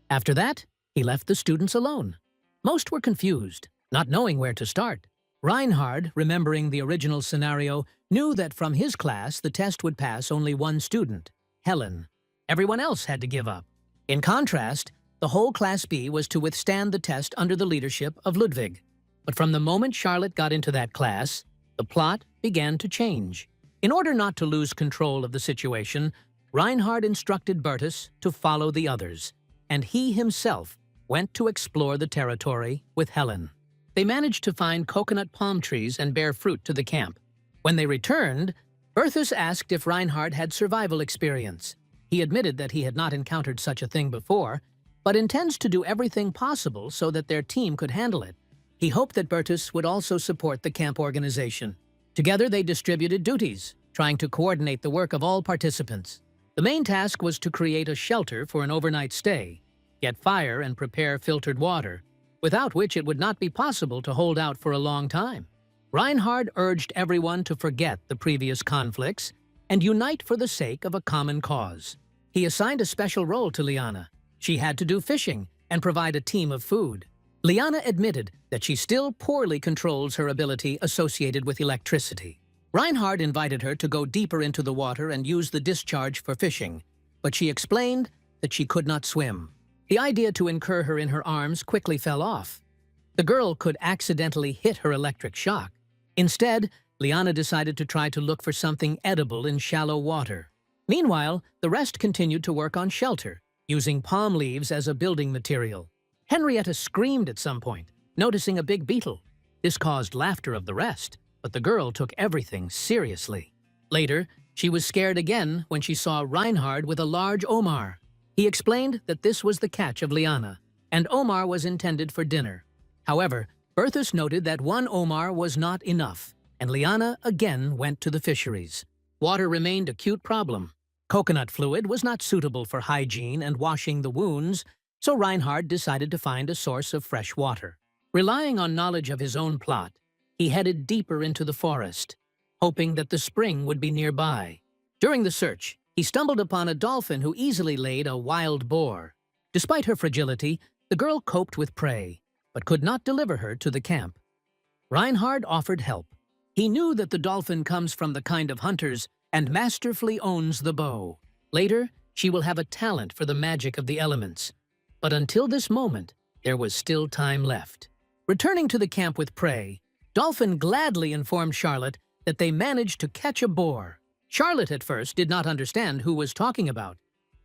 After that, he left the students alone. Most were confused, not knowing where to start. Reinhard, remembering the original scenario, knew that from his class the test would pass only one student, Helen. Everyone else had to give up. In contrast, the whole Class B was to withstand the test under the leadership of Ludwig. But from the moment Charlotte got into that class, the plot began to change. In order not to lose control of the situation, Reinhard instructed Bertus to follow the others, and he himself went to explore the territory with Helen. They managed to find coconut palm trees and bear fruit to the camp. When they returned, Bertus asked if Reinhard had survival experience. He admitted that he had not encountered such a thing before, but intends to do everything possible so that their team could handle it. He hoped that Bertus would also support the camp organization. Together they distributed duties, trying to coordinate the work of all participants. The main task was to create a shelter for an overnight stay, get fire and prepare filtered water, without which it would not be possible to hold out for a long time. Reinhard urged everyone to forget the previous conflicts and unite for the sake of a common cause. He assigned a special role to Liana. She had to do fishing and provide a team of food. Liana admitted that she still poorly controls her ability associated with electricity. Reinhard invited her to go deeper into the water and use the discharge for fishing, but she explained that she could not swim. The idea to incur her in her arms quickly fell off. The girl could accidentally hit her electric shock. Instead, Liana decided to try to look for something edible in shallow water. Meanwhile, the rest continued to work on shelter, using palm leaves as a building material. Henrietta screamed at some point, noticing a big beetle. This caused laughter of the rest, but the girl took everything seriously. Later, she was scared again when she saw Reinhard with a large Omar. He explained that this was the catch of Liana, and Omar was intended for dinner. However, Berthus noted that one Omar was not enough, and Liana again went to the fisheries. Water remained a acute problem. Coconut fluid was not suitable for hygiene and washing the wounds, so Reinhard decided to find a source of fresh water. Relying on knowledge of his own plot, he headed deeper into the forest, hoping that the spring would be nearby. During the search, he stumbled upon a dolphin who easily laid a wild boar. Despite her fragility, the girl coped with prey, but could not deliver her to the camp. Reinhard offered help. He knew that the dolphin comes from the kind of hunters and masterfully owns the bow. Later, she will have a talent for the magic of the elements. But until this moment, there was still time left. Returning to the camp with prey, Dolphin gladly informed Charlotte that they managed to catch a boar. Charlotte at first did not understand who was talking about,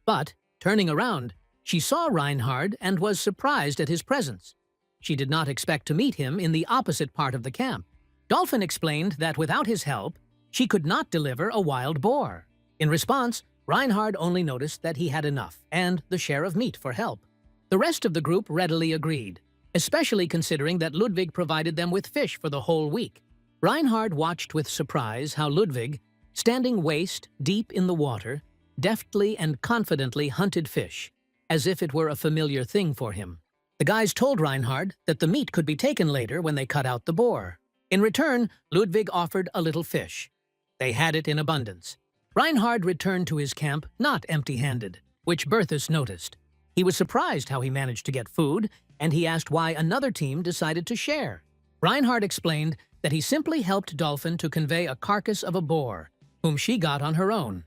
but, turning around, she saw Reinhard and was surprised at his presence. She did not expect to meet him in the opposite part of the camp. Dolphin explained that without his help, she could not deliver a wild boar. In response, Reinhard only noticed that he had enough and the share of meat for help. The rest of the group readily agreed, especially considering that Ludwig provided them with fish for the whole week. Reinhard watched with surprise how Ludwig, standing waist deep in the water, deftly and confidently hunted fish, as if it were a familiar thing for him. The guys told Reinhard that the meat could be taken later when they cut out the boar. In return, Ludwig offered a little fish. They had it in abundance. Reinhard returned to his camp not empty-handed, which Berthus noticed. He was surprised how he managed to get food, and he asked why another team decided to share. Reinhard explained that he simply helped Dolphin to convey a carcass of a boar, whom she got on her own.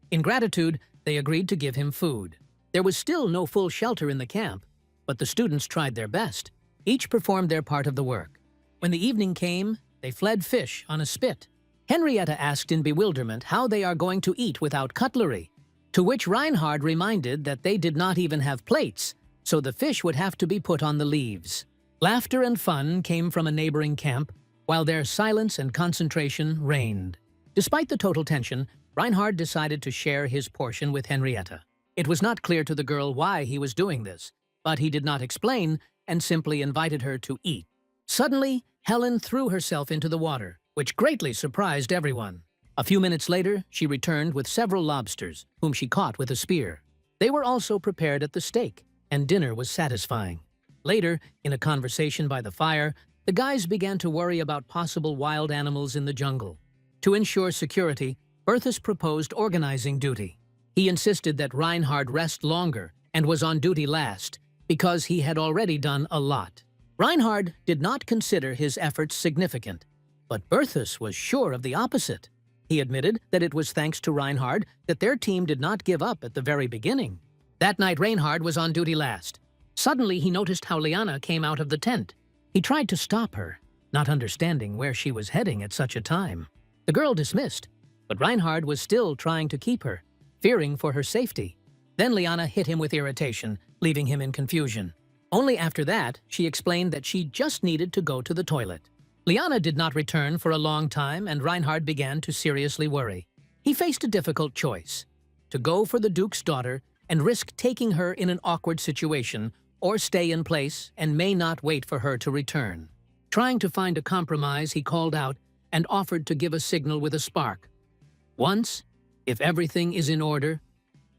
In gratitude, they agreed to give him food. There was still no full shelter in the camp, but the students tried their best. Each performed their part of the work. When the evening came, they fled fish on a spit. Henrietta asked in bewilderment how they are going to eat without cutlery, to which Reinhard reminded that they did not even have plates, so the fish would have to be put on the leaves. Laughter and fun came from a neighboring camp, while their silence and concentration reigned. Despite the total tension, Reinhard decided to share his portion with Henrietta. It was not clear to the girl why he was doing this, but he did not explain and simply invited her to eat. Suddenly, Helen threw herself into the water, which greatly surprised everyone. A few minutes later, she returned with several lobsters, whom she caught with a spear. They were also prepared at the stake, and dinner was satisfying. Later, in a conversation by the fire, the guys began to worry about possible wild animals in the jungle. To ensure security, Berthus proposed organizing duty. He insisted that Reinhard rest longer and was on duty last, because he had already done a lot. Reinhard did not consider his efforts significant, but Berthus was sure of the opposite. He admitted that it was thanks to Reinhard that their team did not give up at the very beginning. That night, Reinhard was on duty last. Suddenly, he noticed how Liana came out of the tent. He tried to stop her, not understanding where she was heading at such a time. The girl dismissed, but Reinhard was still trying to keep her, fearing for her safety. Then Liana hit him with irritation, leaving him in confusion. Only after that, she explained that she just needed to go to the toilet. Liana did not return for a long time, and Reinhard began to seriously worry. He faced a difficult choice: to go for the Duke's daughter and risk taking her in an awkward situation, or stay in place and may not wait for her to return. Trying to find a compromise, he called out and offered to give a signal with a spark. Once, if everything is in order.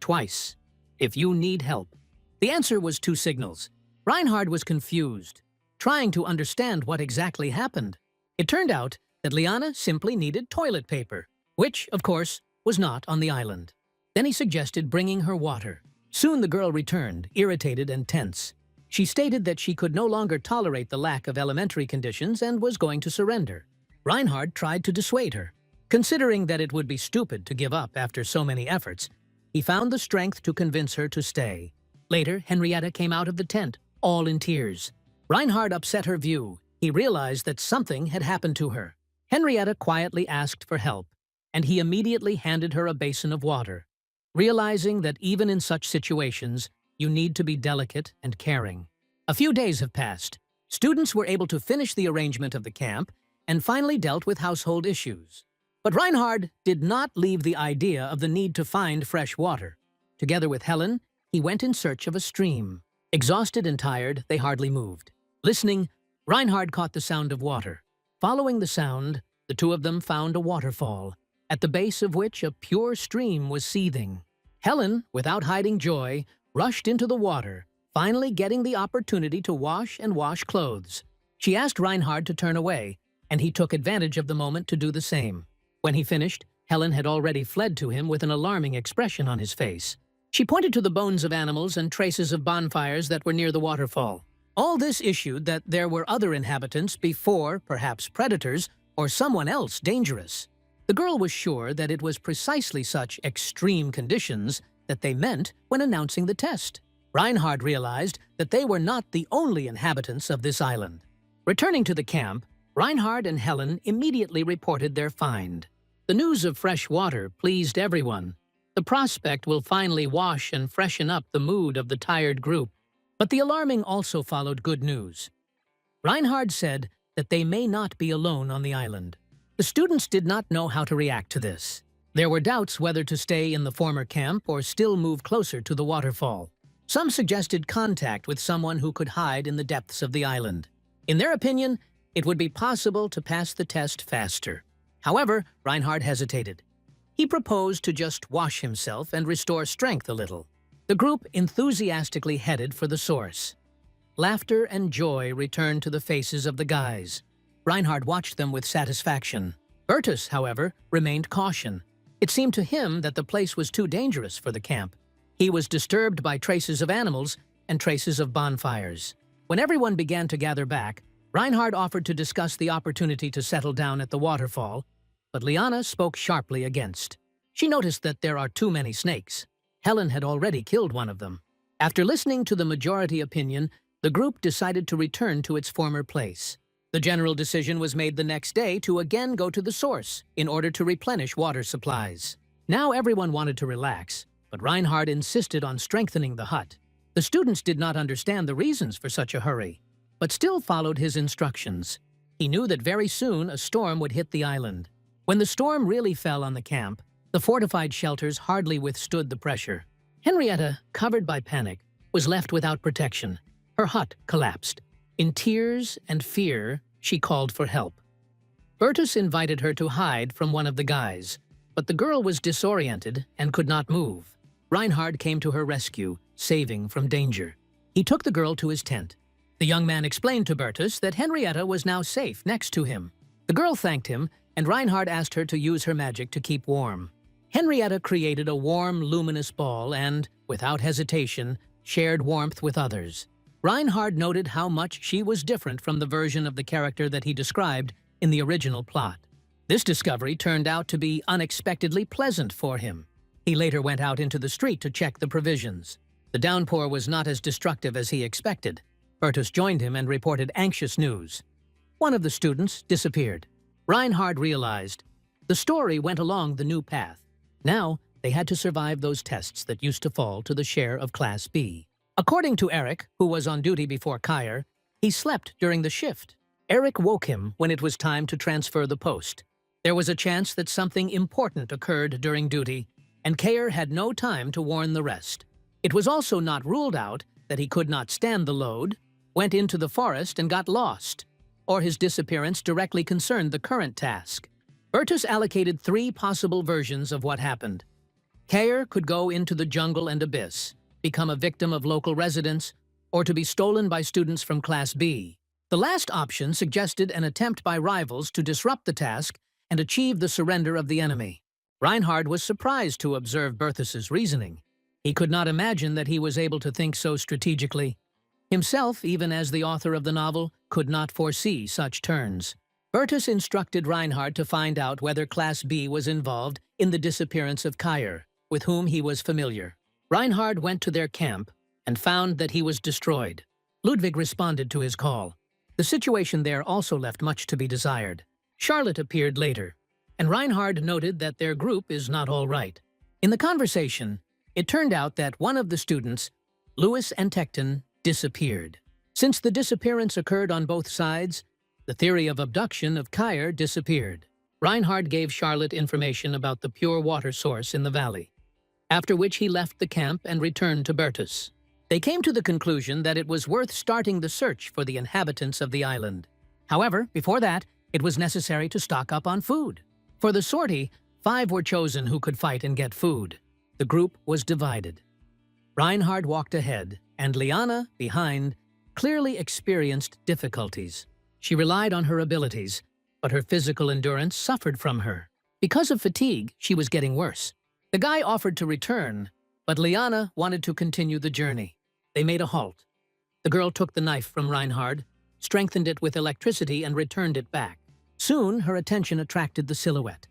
Twice, if you need help. The answer was 2 signals. Reinhard was confused, trying to understand what exactly happened. It turned out that Liana simply needed toilet paper, which, of course, was not on the island. Then he suggested bringing her water. Soon the girl returned, irritated and tense. She stated that she could no longer tolerate the lack of elementary conditions and was going to surrender. Reinhard tried to dissuade her. Considering that it would be stupid to give up after so many efforts, he found the strength to convince her to stay. Later, Henrietta came out of the tent, all in tears. Reinhard upset her view. He realized that something had happened to her. Henrietta quietly asked for help, and he immediately handed her a basin of water, realizing that even in such situations, you need to be delicate and caring. A few days have passed. Students were able to finish the arrangement of the camp and finally dealt with household issues. But Reinhard did not leave the idea of the need to find fresh water. Together with Helen, he went in search of a stream. Exhausted and tired, they hardly moved. Listening, Reinhard caught the sound of water. Following the sound, the two of them found a waterfall, at the base of which a pure stream was seething. Helen, without hiding joy, rushed into the water, finally getting the opportunity to wash clothes. She asked Reinhard to turn away, and he took advantage of the moment to do the same. When he finished, Helen had already fled to him with an alarming expression on his face. She pointed to the bones of animals and traces of bonfires that were near the waterfall. All this issued that there were other inhabitants before, perhaps predators, or someone else dangerous. The girl was sure that it was precisely such extreme conditions that they meant when announcing the test. Reinhard realized that they were not the only inhabitants of this island. Returning to the camp, Reinhard and Helen immediately reported their find. The news of fresh water pleased everyone. The prospect will finally wash and freshen up the mood of the tired group. But the alarming also followed good news. Reinhard said that they may not be alone on the island. The students did not know how to react to this. There were doubts whether to stay in the former camp or still move closer to the waterfall. Some suggested contact with someone who could hide in the depths of the island. In their opinion, it would be possible to pass the test faster. However, Reinhard hesitated. He proposed to just wash himself and restore strength a little. The group enthusiastically headed for the source. Laughter and joy returned to the faces of the guys. Reinhard watched them with satisfaction. Bertus, however, remained caution. It seemed to him that the place was too dangerous for the camp. He was disturbed by traces of animals and traces of bonfires. When everyone began to gather back, Reinhard offered to discuss the opportunity to settle down at the waterfall, but Liana spoke sharply against. She noticed that there are too many snakes. Helen had already killed one of them. After listening to the majority opinion, the group decided to return to its former place. The general decision was made the next day to again go to the source in order to replenish water supplies. Now everyone wanted to relax, but Reinhard insisted on strengthening the hut. The students did not understand the reasons for such a hurry, but still followed his instructions. He knew that very soon a storm would hit the island. When the storm really fell on the camp, the fortified shelters hardly withstood the pressure. Henrietta, covered by panic, was left without protection. Her hut collapsed. In tears and fear, she called for help. Bertus invited her to hide from one of the guys, but the girl was disoriented and could not move. Reinhard came to her rescue, saving from danger. He took the girl to his tent. The young man explained to Bertus that Henrietta was now safe next to him. The girl thanked him, and Reinhard asked her to use her magic to keep warm. Henrietta created a warm, luminous ball and, without hesitation, shared warmth with others. Reinhard noted how much she was different from the version of the character that he described in the original plot. This discovery turned out to be unexpectedly pleasant for him. He later went out into the street to check the provisions. The downpour was not as destructive as he expected. Bertus joined him and reported anxious news. One of the students disappeared. Reinhard realized the story went along the new path. Now, they had to survive those tests that used to fall to the share of Class B. According to Eric, who was on duty before Kyer, he slept during the shift. Eric woke him when it was time to transfer the post. There was a chance that something important occurred during duty, and Kyer had no time to warn the rest. It was also not ruled out that he could not stand the load, went into the forest and got lost, or his disappearance directly concerned the current task. Bertus allocated 3 possible versions of what happened. Kyer could go into the jungle and abyss, become a victim of local residents, or to be stolen by students from Class B. The last option suggested an attempt by rivals to disrupt the task and achieve the surrender of the enemy. Reinhard was surprised to observe Bertus's reasoning. He could not imagine that he was able to think so strategically. Himself, even as the author of the novel, could not foresee such turns. Bertus instructed Reinhard to find out whether Class B was involved in the disappearance of Kyer, with whom he was familiar. Reinhard went to their camp and found that he was destroyed. Ludwig responded to his call. The situation there also left much to be desired. Charlotte appeared later, and Reinhard noted that their group is not all right. In the conversation, it turned out that one of the students, Louis and Tecton, disappeared. Since the disappearance occurred on both sides, the theory of abduction of Kyer disappeared. Reinhard gave Charlotte information about the pure water source in the valley, after which he left the camp and returned to Bertus. They came to the conclusion that it was worth starting the search for the inhabitants of the island. However, before that, it was necessary to stock up on food. For the sortie, 5 were chosen who could fight and get food. The group was divided. Reinhard walked ahead, and Liana, behind, clearly experienced difficulties. She relied on her abilities, but her physical endurance suffered from her. Because of fatigue, she was getting worse. The guy offered to return, but Liana wanted to continue the journey. They made a halt. The girl took the knife from Reinhard, strengthened it with electricity, and returned it back. Soon, her attention attracted the silhouette.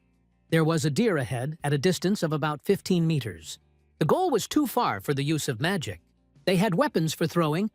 There was a deer ahead at a distance of about 15 meters. The goal was too far for the use of magic. They had weapons for throwing,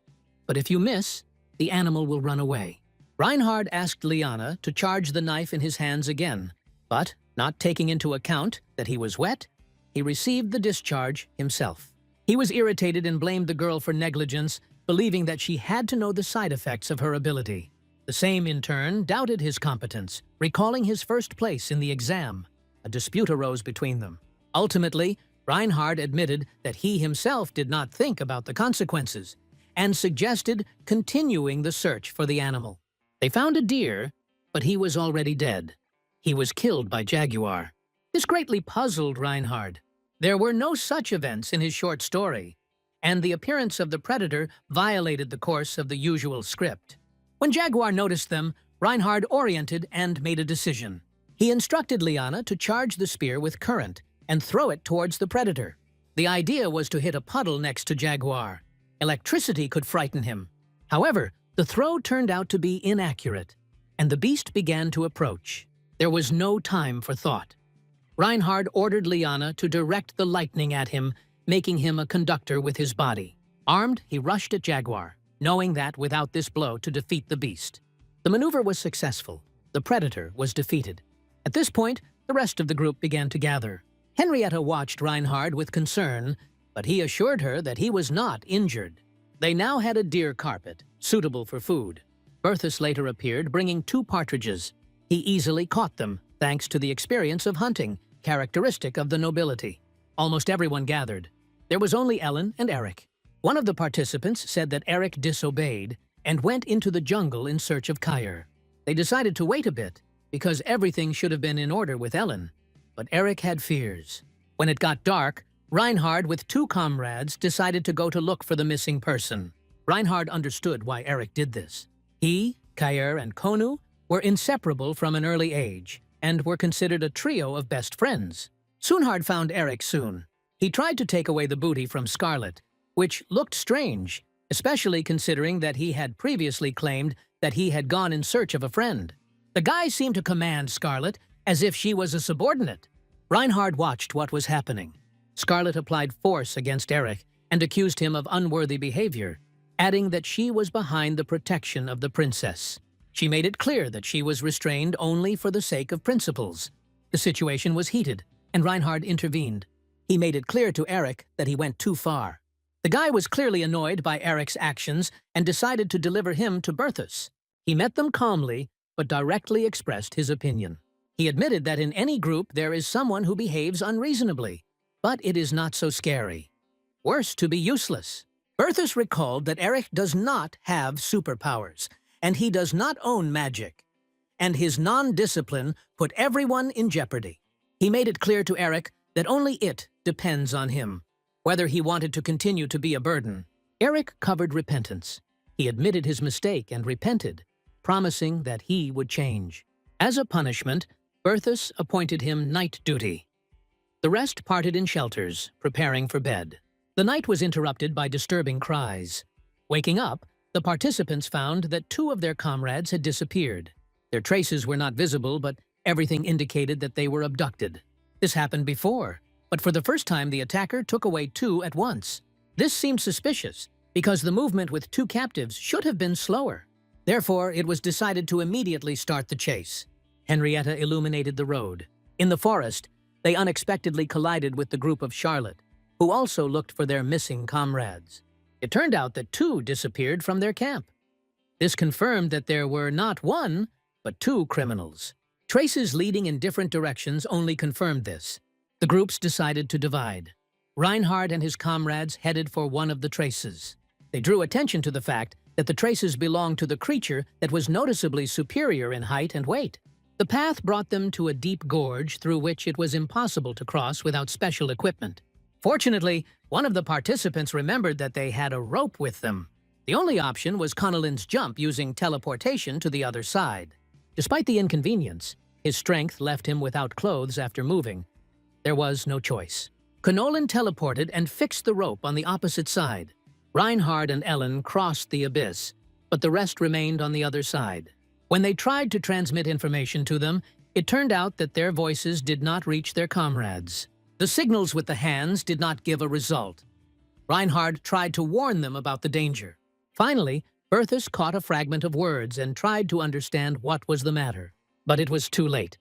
but if you miss, the animal will run away. Reinhard asked Liana to charge the knife in his hands again, but, not taking into account that he was wet, he received the discharge himself. He was irritated and blamed the girl for negligence, believing that she had to know the side effects of her ability. The same, in turn, doubted his competence, recalling his first place in the exam. A dispute arose between them. Ultimately, Reinhard admitted that he himself did not think about the consequences and suggested continuing the search for the animal. They found a deer, but he was already dead. He was killed by jaguar. This greatly puzzled Reinhard. There were no such events in his short story, and the appearance of the predator violated the course of the usual script. When Jaguar noticed them, Reinhard oriented and made a decision. He instructed Liana to charge the spear with current and throw it towards the predator. The idea was to hit a puddle next to Jaguar. Electricity could frighten him. However, the throw turned out to be inaccurate, and the beast began to approach. There was no time for thought. Reinhard ordered Liana to direct the lightning at him, making him a conductor with his body. Armed, he rushed at Jaguar, knowing that without this blow to defeat the beast. The maneuver was successful. The predator was defeated. At this point, the rest of the group began to gather. Henrietta watched Reinhard with concern, but he assured her that he was not injured. They now had a deer carpet, suitable for food. Bertus later appeared, bringing 2 partridges. He easily caught them, thanks to the experience of hunting, characteristic of the nobility. Almost everyone gathered. There was only Ellen and Eric. One of the participants said that Eric disobeyed, and went into the jungle in search of Kyer. They decided to wait a bit, because everything should have been in order with Ellen. But Eric had fears. When it got dark, Reinhard with 2 comrades decided to go to look for the missing person. Reinhard understood why Eric did this. He, Kyer, and Konu were inseparable from an early age and were considered a trio of best friends. Sunhard found Eric soon. He tried to take away the booty from Scarlet, which looked strange, especially considering that he had previously claimed that he had gone in search of a friend. The guy seemed to command Scarlet as if she was a subordinate. Reinhard watched what was happening. Scarlet applied force against Eric and accused him of unworthy behavior, adding that she was behind the protection of the princess. She made it clear that she was restrained only for the sake of principles. The situation was heated, and Reinhard intervened. He made it clear to Eric that he went too far. The guy was clearly annoyed by Eric's actions and decided to deliver him to Berthus. He met them calmly, but directly expressed his opinion. He admitted that in any group there is someone who behaves unreasonably, but it is not so scary. Worse, to be useless. Berthus recalled that Eric does not have superpowers, and he does not own magic, and his non-discipline put everyone in jeopardy. He made it clear to Eric that only it depends on him, whether he wanted to continue to be a burden. Eric covered repentance. He admitted his mistake and repented, promising that he would change. As a punishment, Berthus appointed him night duty. The rest parted in shelters, preparing for bed. The night was interrupted by disturbing cries. Waking up, the participants found that 2 of their comrades had disappeared. Their traces were not visible, but everything indicated that they were abducted. This happened before, but for the first time the attacker took away 2 at once. This seemed suspicious, because the movement with 2 captives should have been slower. Therefore, it was decided to immediately start the chase. Henrietta illuminated the road. In the forest, they unexpectedly collided with the group of Charlotte, who also looked for their missing comrades. It turned out that 2 disappeared from their camp. This confirmed that there were not 1, but 2 criminals. Traces leading in different directions only confirmed this. The groups decided to divide. Reinhard and his comrades headed for one of the traces. They drew attention to the fact that the traces belonged to the creature that was noticeably superior in height and weight. The path brought them to a deep gorge through which it was impossible to cross without special equipment. Fortunately, one of the participants remembered that they had a rope with them. The only option was Connolin's jump using teleportation to the other side. Despite the inconvenience, his strength left him without clothes after moving. There was no choice. Connolin teleported and fixed the rope on the opposite side. Reinhard and Ellen crossed the abyss, but the rest remained on the other side. When they tried to transmit information to them, it turned out that their voices did not reach their comrades. The signals with the hands did not give a result. Reinhard tried to warn them about the danger. Finally, Berthus caught a fragment of words and tried to understand what was the matter. But it was too late.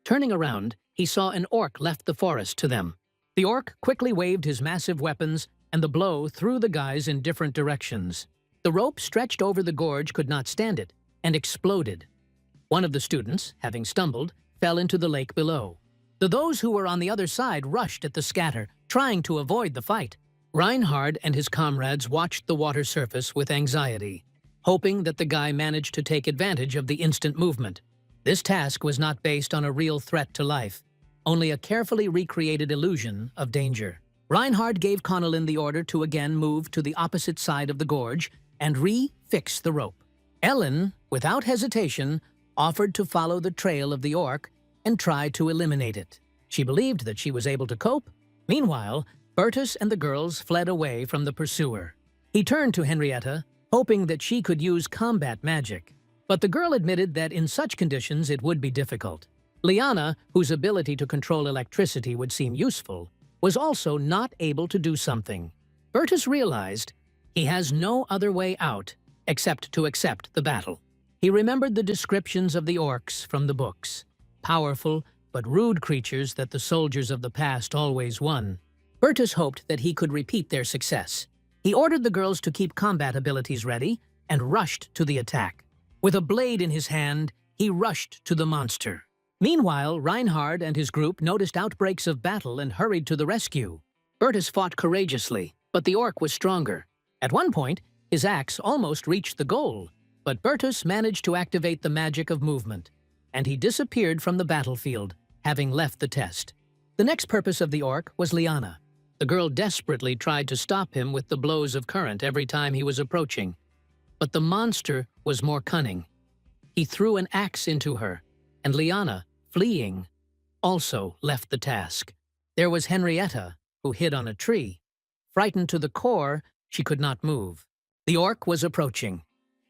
Turning around, he saw an orc left the forest to them. The orc quickly waved his massive weapons, and the blow threw the guys in different directions. The rope stretched over the gorge could not stand it, and exploded. One of the students, having stumbled, fell into the lake below. Those who were on the other side rushed at the scatter, trying to avoid the fight. Reinhard and his comrades watched the water surface with anxiety, hoping that the guy managed to take advantage of the instant movement. This task was not based on a real threat to life, only a carefully recreated illusion of danger. Reinhard gave Connolin the order to again move to the opposite side of the gorge and re-fix the rope. Ellen, without hesitation, offered to follow the trail of the orc and try to eliminate it. She believed that she was able to cope. Meanwhile, Bertus and the girls fled away from the pursuer. He turned to Henrietta, hoping that she could use combat magic. But the girl admitted that in such conditions it would be difficult. Liana, whose ability to control electricity would seem useful, was also not able to do something. Bertus realized he has no other way out except to accept the battle. He remembered the descriptions of the orcs from the books. Powerful but rude creatures that the soldiers of the past always won. Bertus hoped that he could repeat their success. He ordered the girls to keep combat abilities ready and rushed to the attack. With a blade in his hand, he rushed to the monster. Meanwhile, Reinhard and his group noticed outbreaks of battle and hurried to the rescue. Bertus fought courageously, but the orc was stronger. At one point, His axe almost reached the goal, but Bertus managed to activate the magic of movement, and he disappeared from the battlefield, having left the test. The next purpose of the orc was Liana. The girl desperately tried to stop him with the blows of current every time he was approaching, but the monster was more cunning. He threw an axe into her, and Liana, fleeing, also left the task. There was Henrietta, who hid on a tree. Frightened to the core, she could not move. The orc was approaching.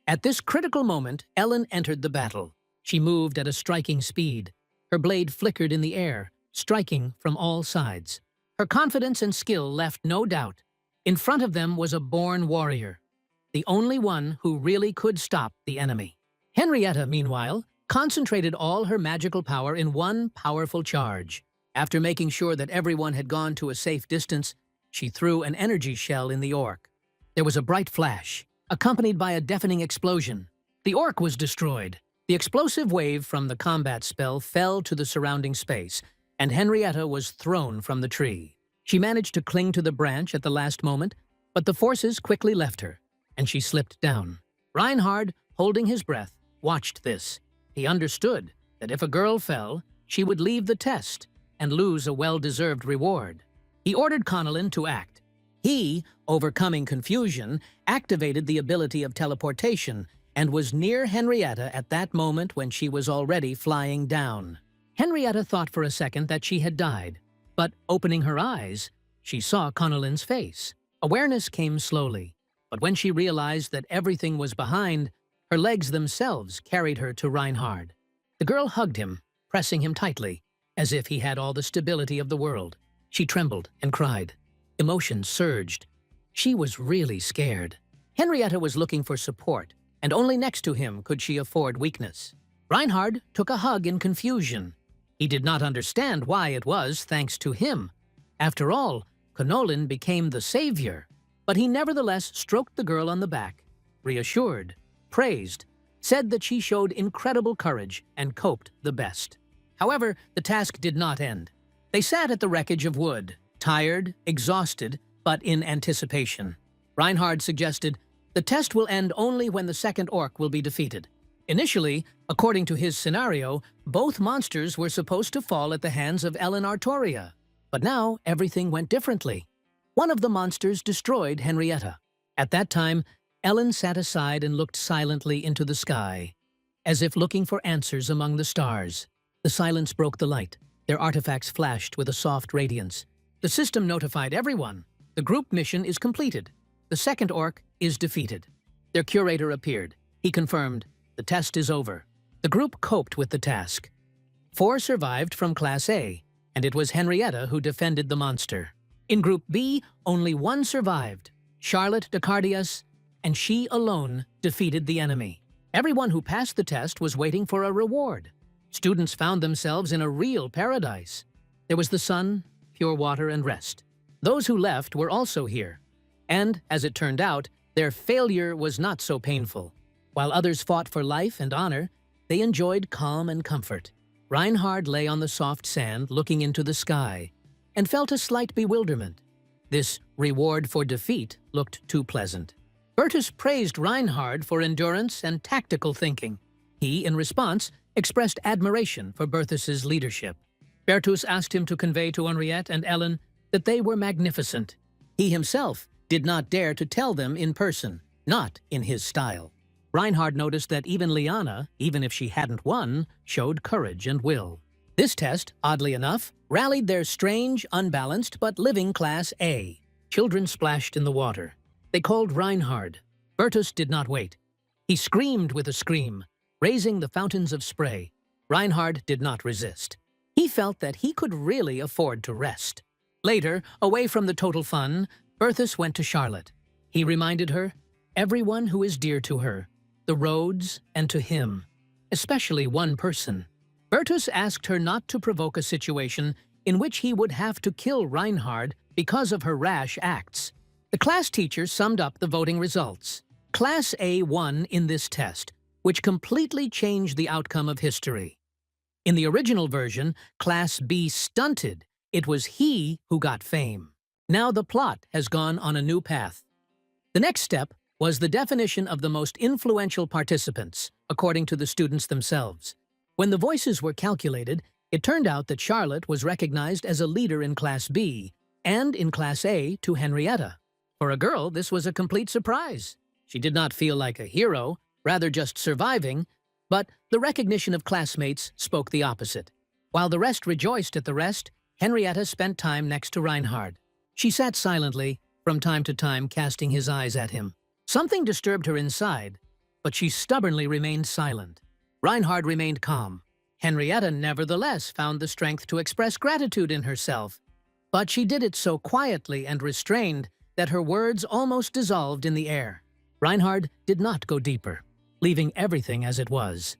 At this critical moment, Ellen entered the battle. She moved at a striking speed. Her blade flickered in the air, striking from all sides. Her confidence and skill left no doubt. In front of them was a born warrior, the only one who really could stop the enemy. Henrietta, meanwhile, concentrated all her magical power in one powerful charge. After making sure that everyone had gone to a safe distance, she threw an energy shell in the orc. There was a bright flash, accompanied by a deafening explosion. The orc was destroyed. The explosive wave from the combat spell fell to the surrounding space, and Henrietta was thrown from the tree. She managed to cling to the branch at the last moment, but the forces quickly left her, and she slipped down. Reinhard, holding his breath, watched this. He understood that if a girl fell, she would leave the test and lose a well-deserved reward. He ordered Connellan to act. He, overcoming confusion, activated the ability of teleportation and was near Henrietta at that moment when she was already flying down. Henrietta thought for a second that she had died, but opening her eyes, she saw Connellan's face. Awareness came slowly, but when she realized that everything was behind, her legs themselves carried her to Reinhard. The girl hugged him, pressing him tightly, as if he had all the stability of the world. She trembled and cried. Emotions surged. She was really scared. Henrietta was looking for support, and only next to him could she afford weakness. Reinhard took a hug in confusion. He did not understand why it was thanks to him. After all, Connellan became the savior, but he nevertheless stroked the girl on the back, reassured, praised, said that she showed incredible courage and coped the best. However, the task did not end. They sat at the wreckage of wood, tired, exhausted, but in anticipation. Reinhard suggested, the test will end only when the second orc will be defeated. Initially, according to his scenario, both monsters were supposed to fall at the hands of Ellen Artoria. But now, everything went differently. One of the monsters destroyed Henrietta. At that time, Ellen sat aside and looked silently into the sky, as if looking for answers among the stars. The silence broke the light. Their artifacts flashed with a soft radiance. The system notified everyone. The group mission is completed. The second orc is defeated. Their curator appeared. He confirmed, the test is over. The group coped with the task. 4 survived from Class A, and it was Henrietta who defended the monster. In Group B, only 1 survived, Charlotte Decardius, and she alone defeated the enemy. Everyone who passed the test was waiting for a reward. Students found themselves in a real paradise. There was the sun, pure water, and rest. Those who left were also here. And, as it turned out, their failure was not so painful. While others fought for life and honor, they enjoyed calm and comfort. Reinhard lay on the soft sand looking into the sky and felt a slight bewilderment. This reward for defeat looked too pleasant. Bertus praised Reinhard for endurance and tactical thinking. He, in response, expressed admiration for Bertus's leadership. Bertus asked him to convey to Henriette and Ellen that they were magnificent. He himself did not dare to tell them in person, not in his style. Reinhard noticed that even Liana, even if she hadn't won, showed courage and will. This test, oddly enough, rallied their strange, unbalanced, but living Class A. Children splashed in the water. They called Reinhard. Bertus did not wait. He screamed with a scream, raising the fountains of spray. Reinhard did not resist. He felt that he could really afford to rest. Later, away from the total fun, Bertus went to Charlotte. He reminded her, everyone who is dear to her, the roads, and to him, especially one person. Bertus asked her not to provoke a situation in which he would have to kill Reinhard because of her rash acts. The class teacher summed up the voting results. Class A won in this test, which completely changed the outcome of history. In the original version, Class B stunted. It was he who got fame. Now the plot has gone on a new path. The next step was the definition of the most influential participants, according to the students themselves. When the voices were calculated, it turned out that Charlotte was recognized as a leader in Class B and in Class A to Henrietta. For a girl, this was a complete surprise. She did not feel like a hero, rather just surviving, but the recognition of classmates spoke the opposite. While the rest rejoiced at the rest, Henrietta spent time next to Reinhard. She sat silently, from time to time casting his eyes at him. Something disturbed her inside, but she stubbornly remained silent. Reinhard remained calm. Henrietta nevertheless found the strength to express gratitude in herself, but she did it so quietly and restrained that her words almost dissolved in the air. Reinhard did not go deeper, leaving everything as it was.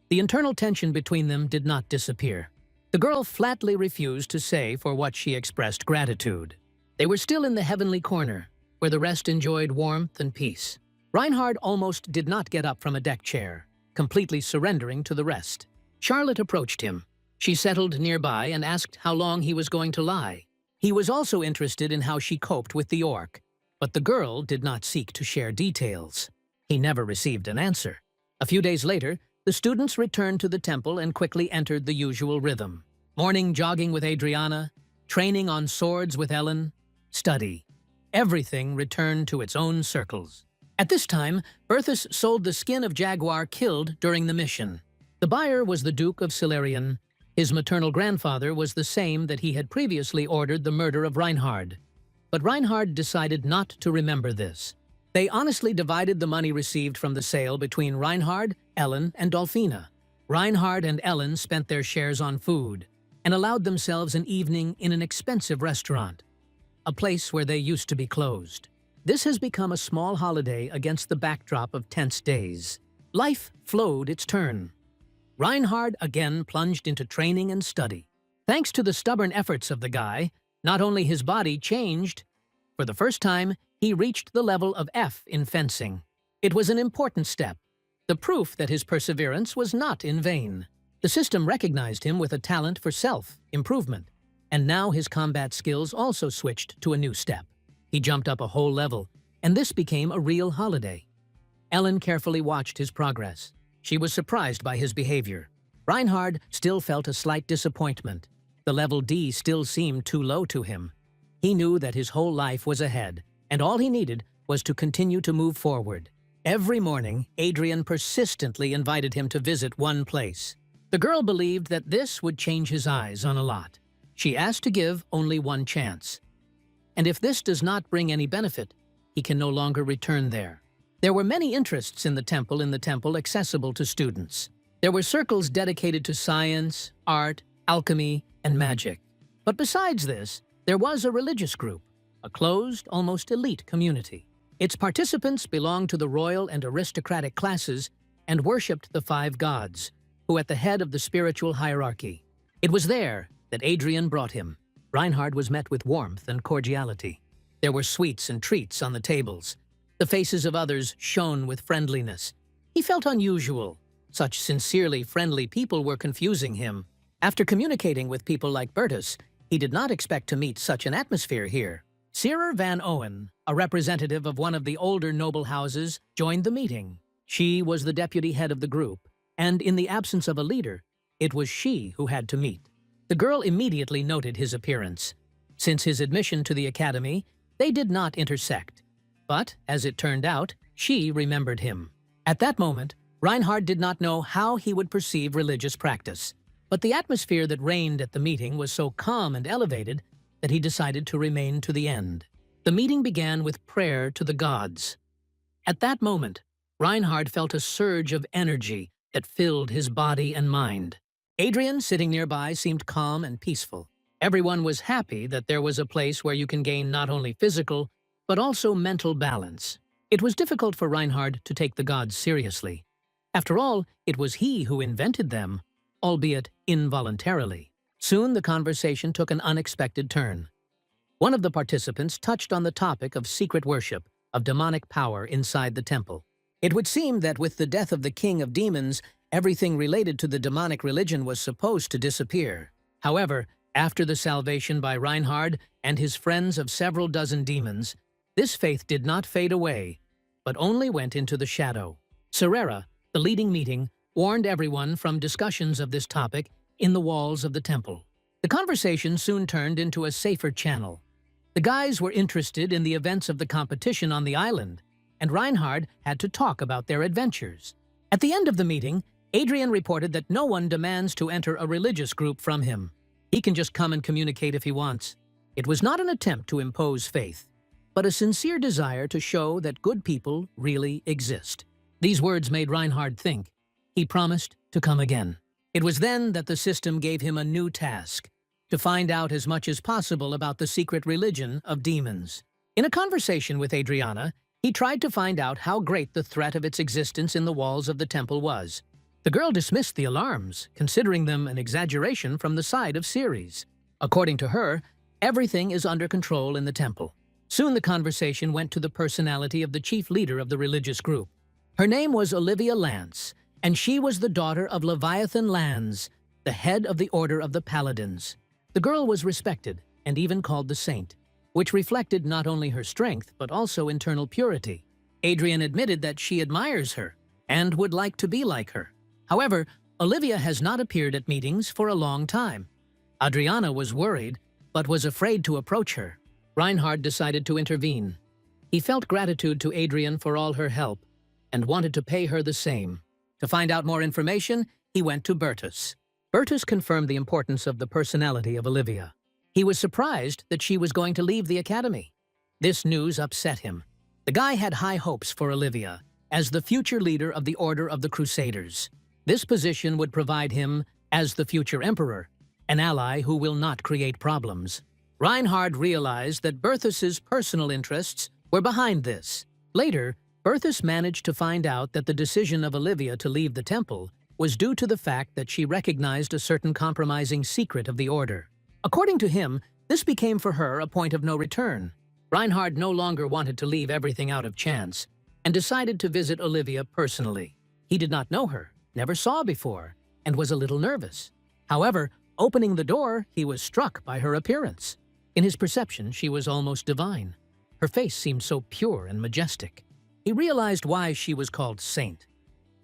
The internal tension between them did not disappear. The girl flatly refused to say for what she expressed gratitude. They were still in the heavenly corner, where the rest enjoyed warmth and peace. Reinhard almost did not get up from a deck chair, completely surrendering to the rest. Charlotte approached him. She settled nearby and asked how long he was going to lie. He was also interested in how she coped with the orc, but the girl did not seek to share details. He never received an answer. A few days later, the students returned to the temple and quickly entered the usual rhythm. Morning jogging with Adriana, training on swords with Ellen, study. Everything returned to its own circles. At this time, Berthus sold the skin of jaguar killed during the mission. The buyer was the Duke of Silurian. His maternal grandfather was the same that he had previously ordered the murder of Reinhard. But Reinhard decided not to remember this. They honestly divided the money received from the sale between Reinhard, Ellen, and Dolphina. Reinhard and Ellen spent their shares on food and allowed themselves an evening in an expensive restaurant, a place where they used to be closed. This has become a small holiday against the backdrop of tense days. Life flowed its turn. Reinhard again plunged into training and study. Thanks to the stubborn efforts of the guy, not only his body changed, for the first time, he reached the level of F in fencing. It was an important step, the proof that his perseverance was not in vain. The system recognized him with a talent for self-improvement, and now his combat skills also switched to a new step. He jumped up a whole level, and this became a real holiday. Ellen carefully watched his progress. She was surprised by his behavior. Reinhard still felt a slight disappointment. The level D still seemed too low to him. He knew that his whole life was ahead, and all he needed was to continue to move forward. Every morning, Adrian persistently invited him to visit one place. The girl believed that this would change his eyes on a lot. She asked to give only one chance. And if this does not bring any benefit, he can no longer return there. There were many interests in the temple accessible to students. There were circles dedicated to science, art, alchemy, and magic. But besides this, there was a religious group, a closed, almost elite community. Its participants belonged to the royal and aristocratic classes and worshipped the 5 gods, who at the head of the spiritual hierarchy. It was there that Adrian brought him. Reinhard was met with warmth and cordiality. There were sweets and treats on the tables. The faces of others shone with friendliness. He felt unusual. Such sincerely friendly people were confusing him. After communicating with people like Bertus, he did not expect to meet such an atmosphere here. Sira van Owen, a representative of one of the older noble houses, joined the meeting. She was the deputy head of the group, and in the absence of a leader, it was she who had to meet. The girl immediately noted his appearance. Since his admission to the academy, they did not intersect. But, as it turned out, she remembered him. At that moment, Reinhard did not know how he would perceive religious practice. But the atmosphere that reigned at the meeting was so calm and elevated that he decided to remain to the end. The meeting began with prayer to the gods. At that moment, Reinhard felt a surge of energy that filled his body and mind. Adrian, sitting nearby, seemed calm and peaceful. Everyone was happy that there was a place where you can gain not only physical, but also mental balance. It was difficult for Reinhard to take the gods seriously. After all, it was he who invented them, albeit involuntarily. Soon the conversation took an unexpected turn. One of the participants touched on the topic of secret worship, of demonic power inside the temple. It would seem that with the death of the king of demons, everything related to the demonic religion was supposed to disappear. However, after the salvation by Reinhard and his friends of several dozen demons, this faith did not fade away. but only went into the shadow. Serera, the leading meeting, warned everyone from discussions of this topic in the walls of the temple. The conversation soon turned into a safer channel. The guys were interested in the events of the competition on the island, and Reinhard had to talk about their adventures. At the end of the meeting, Adrian reported that no one demands to enter a religious group from him. He can just come and communicate if he wants. It was not an attempt to impose faith, but a sincere desire to show that good people really exist. These words made Reinhard think. He promised to come again. It was then that the system gave him a new task, to find out as much as possible about the secret religion of demons. In a conversation with Adriana, he tried to find out how great the threat of its existence in the walls of the temple was. The girl dismissed the alarms, considering them an exaggeration from the side of Ceres. According to her, everything is under control in the temple. Soon the conversation went to the personality of the chief leader of the religious group. Her name was Olivia Lance, and she was the daughter of Leviathan Lands, the head of the Order of the Paladins. The girl was respected and even called the Saint, which reflected not only her strength but also internal purity. Adrian admitted that she admires her and would like to be like her. However, Olivia has not appeared at meetings for a long time. Adriana was worried, but was afraid to approach her. Reinhard decided to intervene. He felt gratitude to Adrian for all her help and wanted to pay her the same. To find out more information, he went to Bertus. Bertus confirmed the importance of the personality of Olivia. He was surprised that she was going to leave the academy. This news upset him. The guy had high hopes for Olivia as the future leader of the Order of the Crusaders. This position would provide him, as the future emperor, an ally who will not create problems. Reinhard realized that Berthus's personal interests were behind this. Later, Berthus managed to find out that the decision of Olivia to leave the temple was due to the fact that she recognized a certain compromising secret of the order. According to him, this became for her a point of no return. Reinhard no longer wanted to leave everything out of chance and decided to visit Olivia personally. He did not know her, never saw before, and was a little nervous. However, opening the door, he was struck by her appearance. In his perception, she was almost divine. Her face seemed so pure and majestic. He realized why she was called Saint.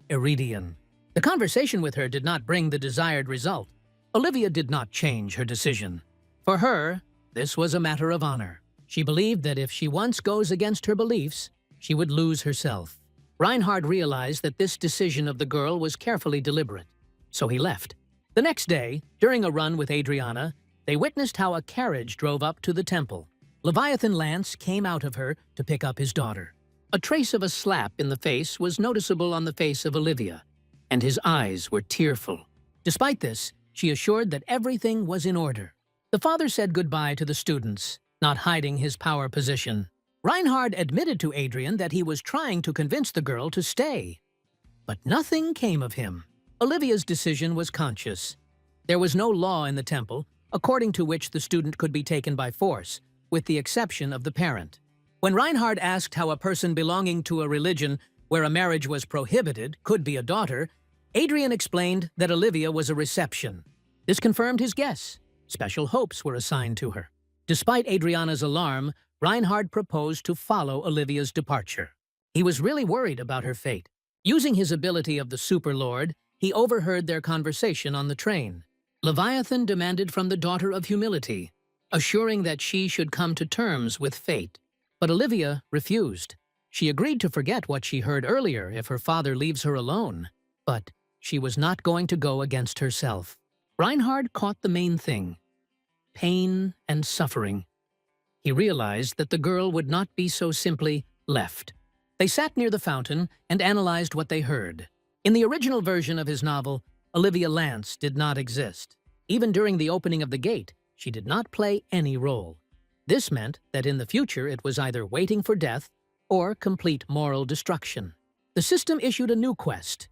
Iridian. The conversation with her did not bring the desired result. Olivia did not change her decision. For her, this was a matter of honor. She believed that if she once goes against her beliefs, she would lose herself. Reinhard realized that this decision of the girl was carefully deliberate, so he left. The next day, during a run with Adriana, they witnessed how a carriage drove up to the temple. Leviathan Lance came out of her to pick up his daughter. A trace of a slap in the face was noticeable on the face of Olivia, and his eyes were tearful. Despite this, she assured that everything was in order. The father said goodbye to the students, not hiding his power position. Reinhard admitted to Adrian that he was trying to convince the girl to stay. But nothing came of him. Olivia's decision was conscious. There was no law in the temple, according to which the student could be taken by force, with the exception of the parent. When Reinhard asked how a person belonging to a religion where a marriage was prohibited could be a daughter, Adrian explained that Olivia was a reception. This confirmed his guess. Special hopes were assigned to her. Despite Adriana's alarm, Reinhard proposed to follow Olivia's departure. He was really worried about her fate. Using his ability of the Superlord, he overheard their conversation on the train. Leviathan demanded from the Daughter of Humility, assuring that she should come to terms with fate. But Olivia refused. She agreed to forget what she heard earlier if her father leaves her alone. But she was not going to go against herself. Reinhard caught the main thing: pain and suffering. He realized that the girl would not be so simply left. They sat near the fountain and analyzed what they heard. In the original version of his novel, Olivia Lance did not exist. Even during the opening of the gate, she did not play any role. This meant that in the future it was either waiting for death or complete moral destruction. The system issued a new quest.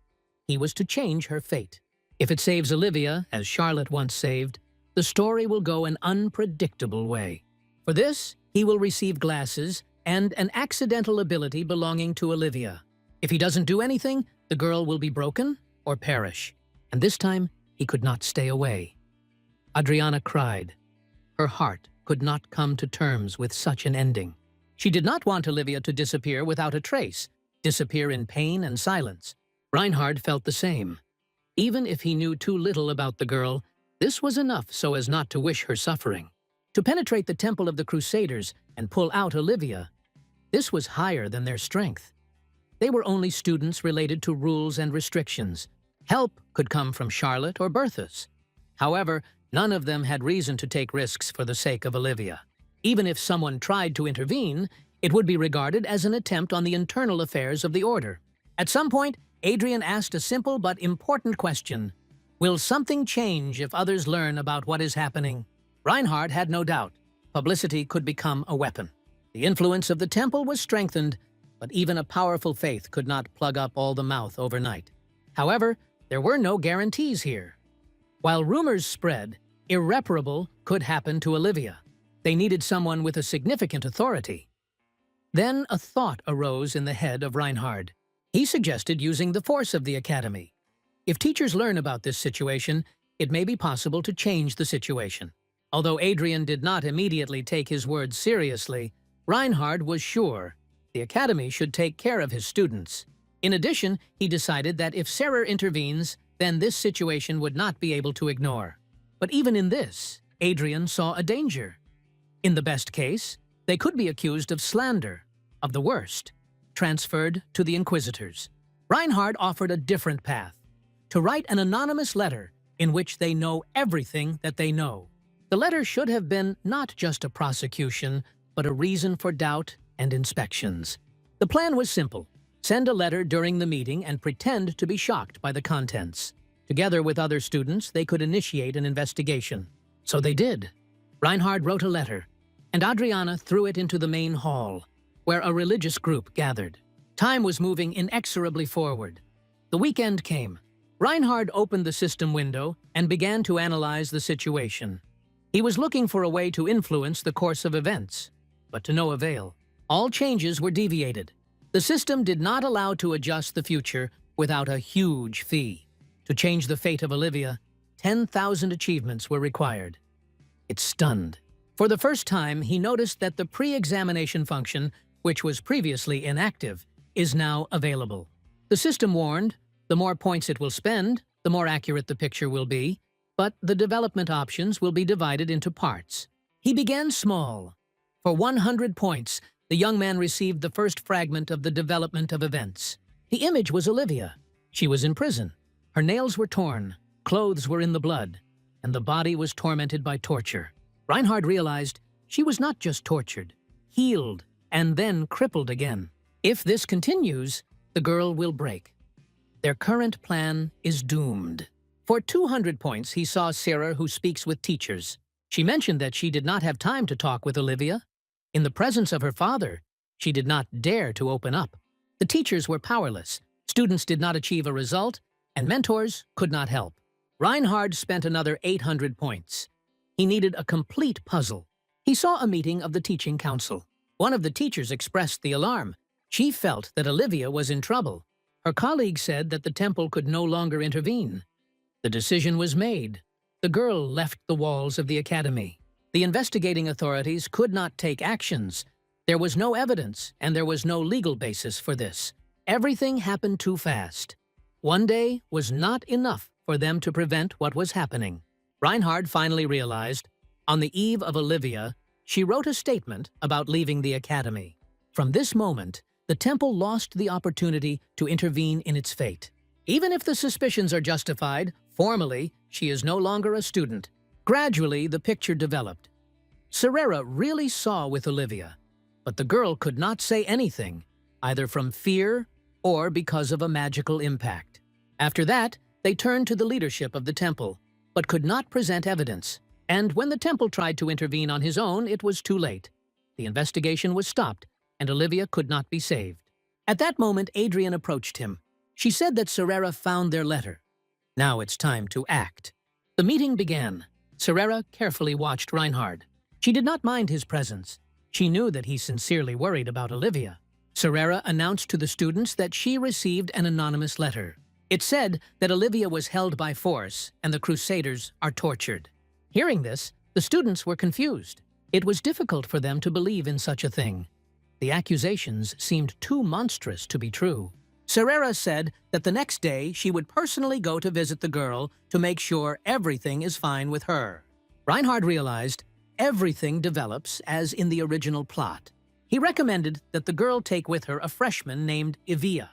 He was to change her fate. If it saves Olivia, as Charlotte once saved, the story will go an unpredictable way. For this, he will receive glasses and an accidental ability belonging to Olivia. If he doesn't do anything, the girl will be broken or perish. And this time, he could not stay away. Adriana cried. Her heart could not come to terms with such an ending. She did not want Olivia to disappear without a trace, disappear in pain and silence. Reinhard felt the same. Even if he knew too little about the girl, this was enough so as not to wish her suffering. To penetrate the temple of the Crusaders and pull out Olivia, this was higher than their strength. They were only students related to rules and restrictions. Help could come from Charlotte or Berthas. However, none of them had reason to take risks for the sake of Olivia. Even if someone tried to intervene, it would be regarded as an attempt on the internal affairs of the Order. At some point, Adrian asked a simple but important question. Will something change if others learn about what is happening? Reinhard had no doubt. Publicity could become a weapon. The influence of the temple was strengthened, but even a powerful faith could not plug up all the mouth overnight. However, there were no guarantees here. While rumors spread, irreparable could happen to Olivia. They needed someone with a significant authority. Then a thought arose in the head of Reinhard. He suggested using the force of the academy. If teachers learn about this situation, it may be possible to change the situation. Although Adrian did not immediately take his words seriously, Reinhard was sure the academy should take care of his students. In addition, he decided that if Serer intervenes, then this situation would not be able to ignore. But even in this, Adrian saw a danger. In the best case, they could be accused of slander, of the worst, transferred to the Inquisitors. Reinhard offered a different path, to write an anonymous letter in which they know everything that they know. The letter should have been not just a prosecution, but a reason for doubt and inspections. The plan was simple. Send a letter during the meeting and pretend to be shocked by the contents. Together with other students, they could initiate an investigation. So they did. Reinhard wrote a letter, and Adriana threw it into the main hall, where a religious group gathered. Time was moving inexorably forward. The weekend came. Reinhard opened the system window and began to analyze the situation. He was looking for a way to influence the course of events, but to no avail. All changes were deviated. The system did not allow to adjust the future without a huge fee. To change the fate of Olivia, 10,000 achievements were required. It stunned. For the first time, he noticed that the pre-examination function, which was previously inactive, is now available. The system warned, the more points it will spend, the more accurate the picture will be, but the development options will be divided into parts. He began small. For 100 points, the young man received the first fragment of the development of events. The image was Olivia. She was in prison. Her nails were torn, clothes were in the blood, and the body was tormented by torture. Reinhard realized she was not just tortured, healed, and then crippled again. If this continues, the girl will break. Their current plan is doomed. For 200 points, he saw Sarah, who speaks with teachers. She mentioned that she did not have time to talk with Olivia. In the presence of her father, she did not dare to open up. The teachers were powerless, students did not achieve a result, and mentors could not help. Reinhard spent another 800 points. He needed a complete puzzle. He saw a meeting of the teaching council. One of the teachers expressed the alarm. She felt that Olivia was in trouble. Her colleague said that the temple could no longer intervene. The decision was made. The girl left the walls of the academy. The investigating authorities could not take actions. There was no evidence, and there was no legal basis for this. Everything happened too fast. One day was not enough for them to prevent what was happening. Reinhard finally realized, on the eve of Olivia, she wrote a statement about leaving the academy. From this moment, the temple lost the opportunity to intervene in its fate. Even if the suspicions are justified, formally, she is no longer a student. Gradually, the picture developed. Serera really saw with Olivia, but the girl could not say anything, either from fear or because of a magical impact. After that, they turned to the leadership of the temple, but could not present evidence. And when the temple tried to intervene on his own, it was too late. The investigation was stopped, and Olivia could not be saved. At that moment, Adrian approached him. She said that Serera found their letter. Now it's time to act. The meeting began. Serera carefully watched Reinhard. She did not mind his presence. She knew that he sincerely worried about Olivia. Serera announced to the students that she received an anonymous letter. It said that Olivia was held by force and the Crusaders are tortured. Hearing this, the students were confused. It was difficult for them to believe in such a thing. The accusations seemed too monstrous to be true. Serera said that the next day she would personally go to visit the girl to make sure everything is fine with her. Reinhard realized everything develops as in the original plot. He recommended that the girl take with her a freshman named Evia,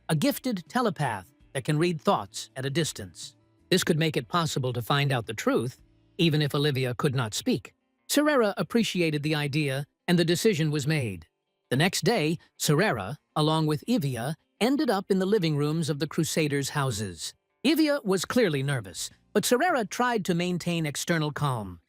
a gifted telepath that can read thoughts at a distance. This could make it possible to find out the truth, even if Olivia could not speak. Serera appreciated the idea, and the decision was made. The next day, Serera, along with Evia, ended up in the living rooms of the Crusaders' houses. Evia was clearly nervous, but Serera tried to maintain external calm.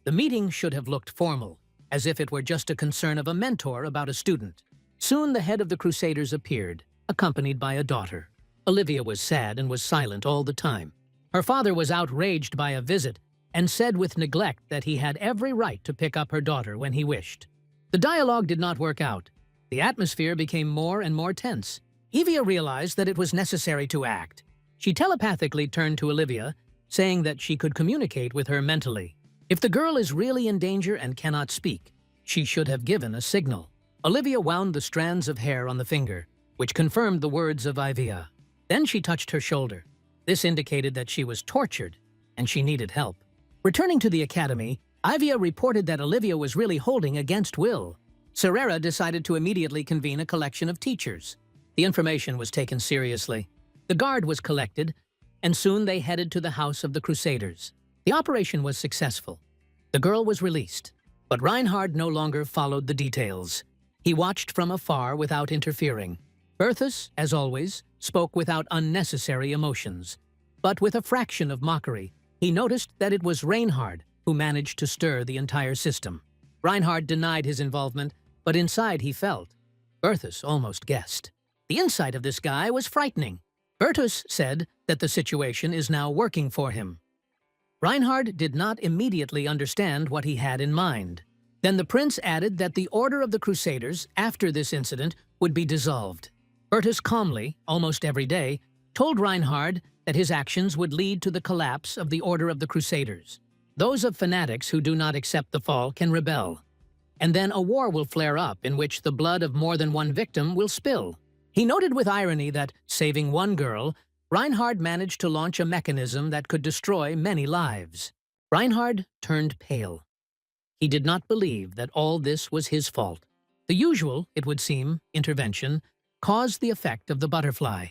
The meeting should have looked formal, as if it were just a concern of a mentor about a student. Soon the head of the Crusaders appeared, accompanied by a daughter. Olivia was sad and was silent all the time. Her father was outraged by a visit and said with neglect that he had every right to pick up her daughter when he wished. The dialogue did not work out. The atmosphere became more and more tense. Evia realized that it was necessary to act. She telepathically turned to Olivia, saying that she could communicate with her mentally. If the girl is really in danger and cannot speak, she should have given a signal. Olivia wound the strands of hair on the finger, which confirmed the words of Evia. Then she touched her shoulder. This indicated that she was tortured, and she needed help. Returning to the academy, Evia reported that Olivia was really holding against will. Serera decided to immediately convene a collection of teachers. The information was taken seriously. The guard was collected, and soon they headed to the house of the Crusaders. The operation was successful. The girl was released, but Reinhard no longer followed the details. He watched from afar without interfering. Berthus, as always, spoke without unnecessary emotions. But with a fraction of mockery, he noticed that it was Reinhard who managed to stir the entire system. Reinhard denied his involvement, but inside he felt. Berthus almost guessed. The insight of this guy was frightening. Berthus said that the situation is now working for him. Reinhard did not immediately understand what he had in mind. Then the prince added that the Order of the Crusaders, after this incident, would be dissolved. Berthus calmly, almost every day, told Reinhard that his actions would lead to the collapse of the Order of the Crusaders. Those of fanatics who do not accept the fall can rebel. And then a war will flare up in which the blood of more than one victim will spill. He noted with irony that, saving one girl, Reinhard managed to launch a mechanism that could destroy many lives. Reinhard turned pale. He did not believe that all this was his fault. The usual, it would seem, intervention caused the effect of the butterfly.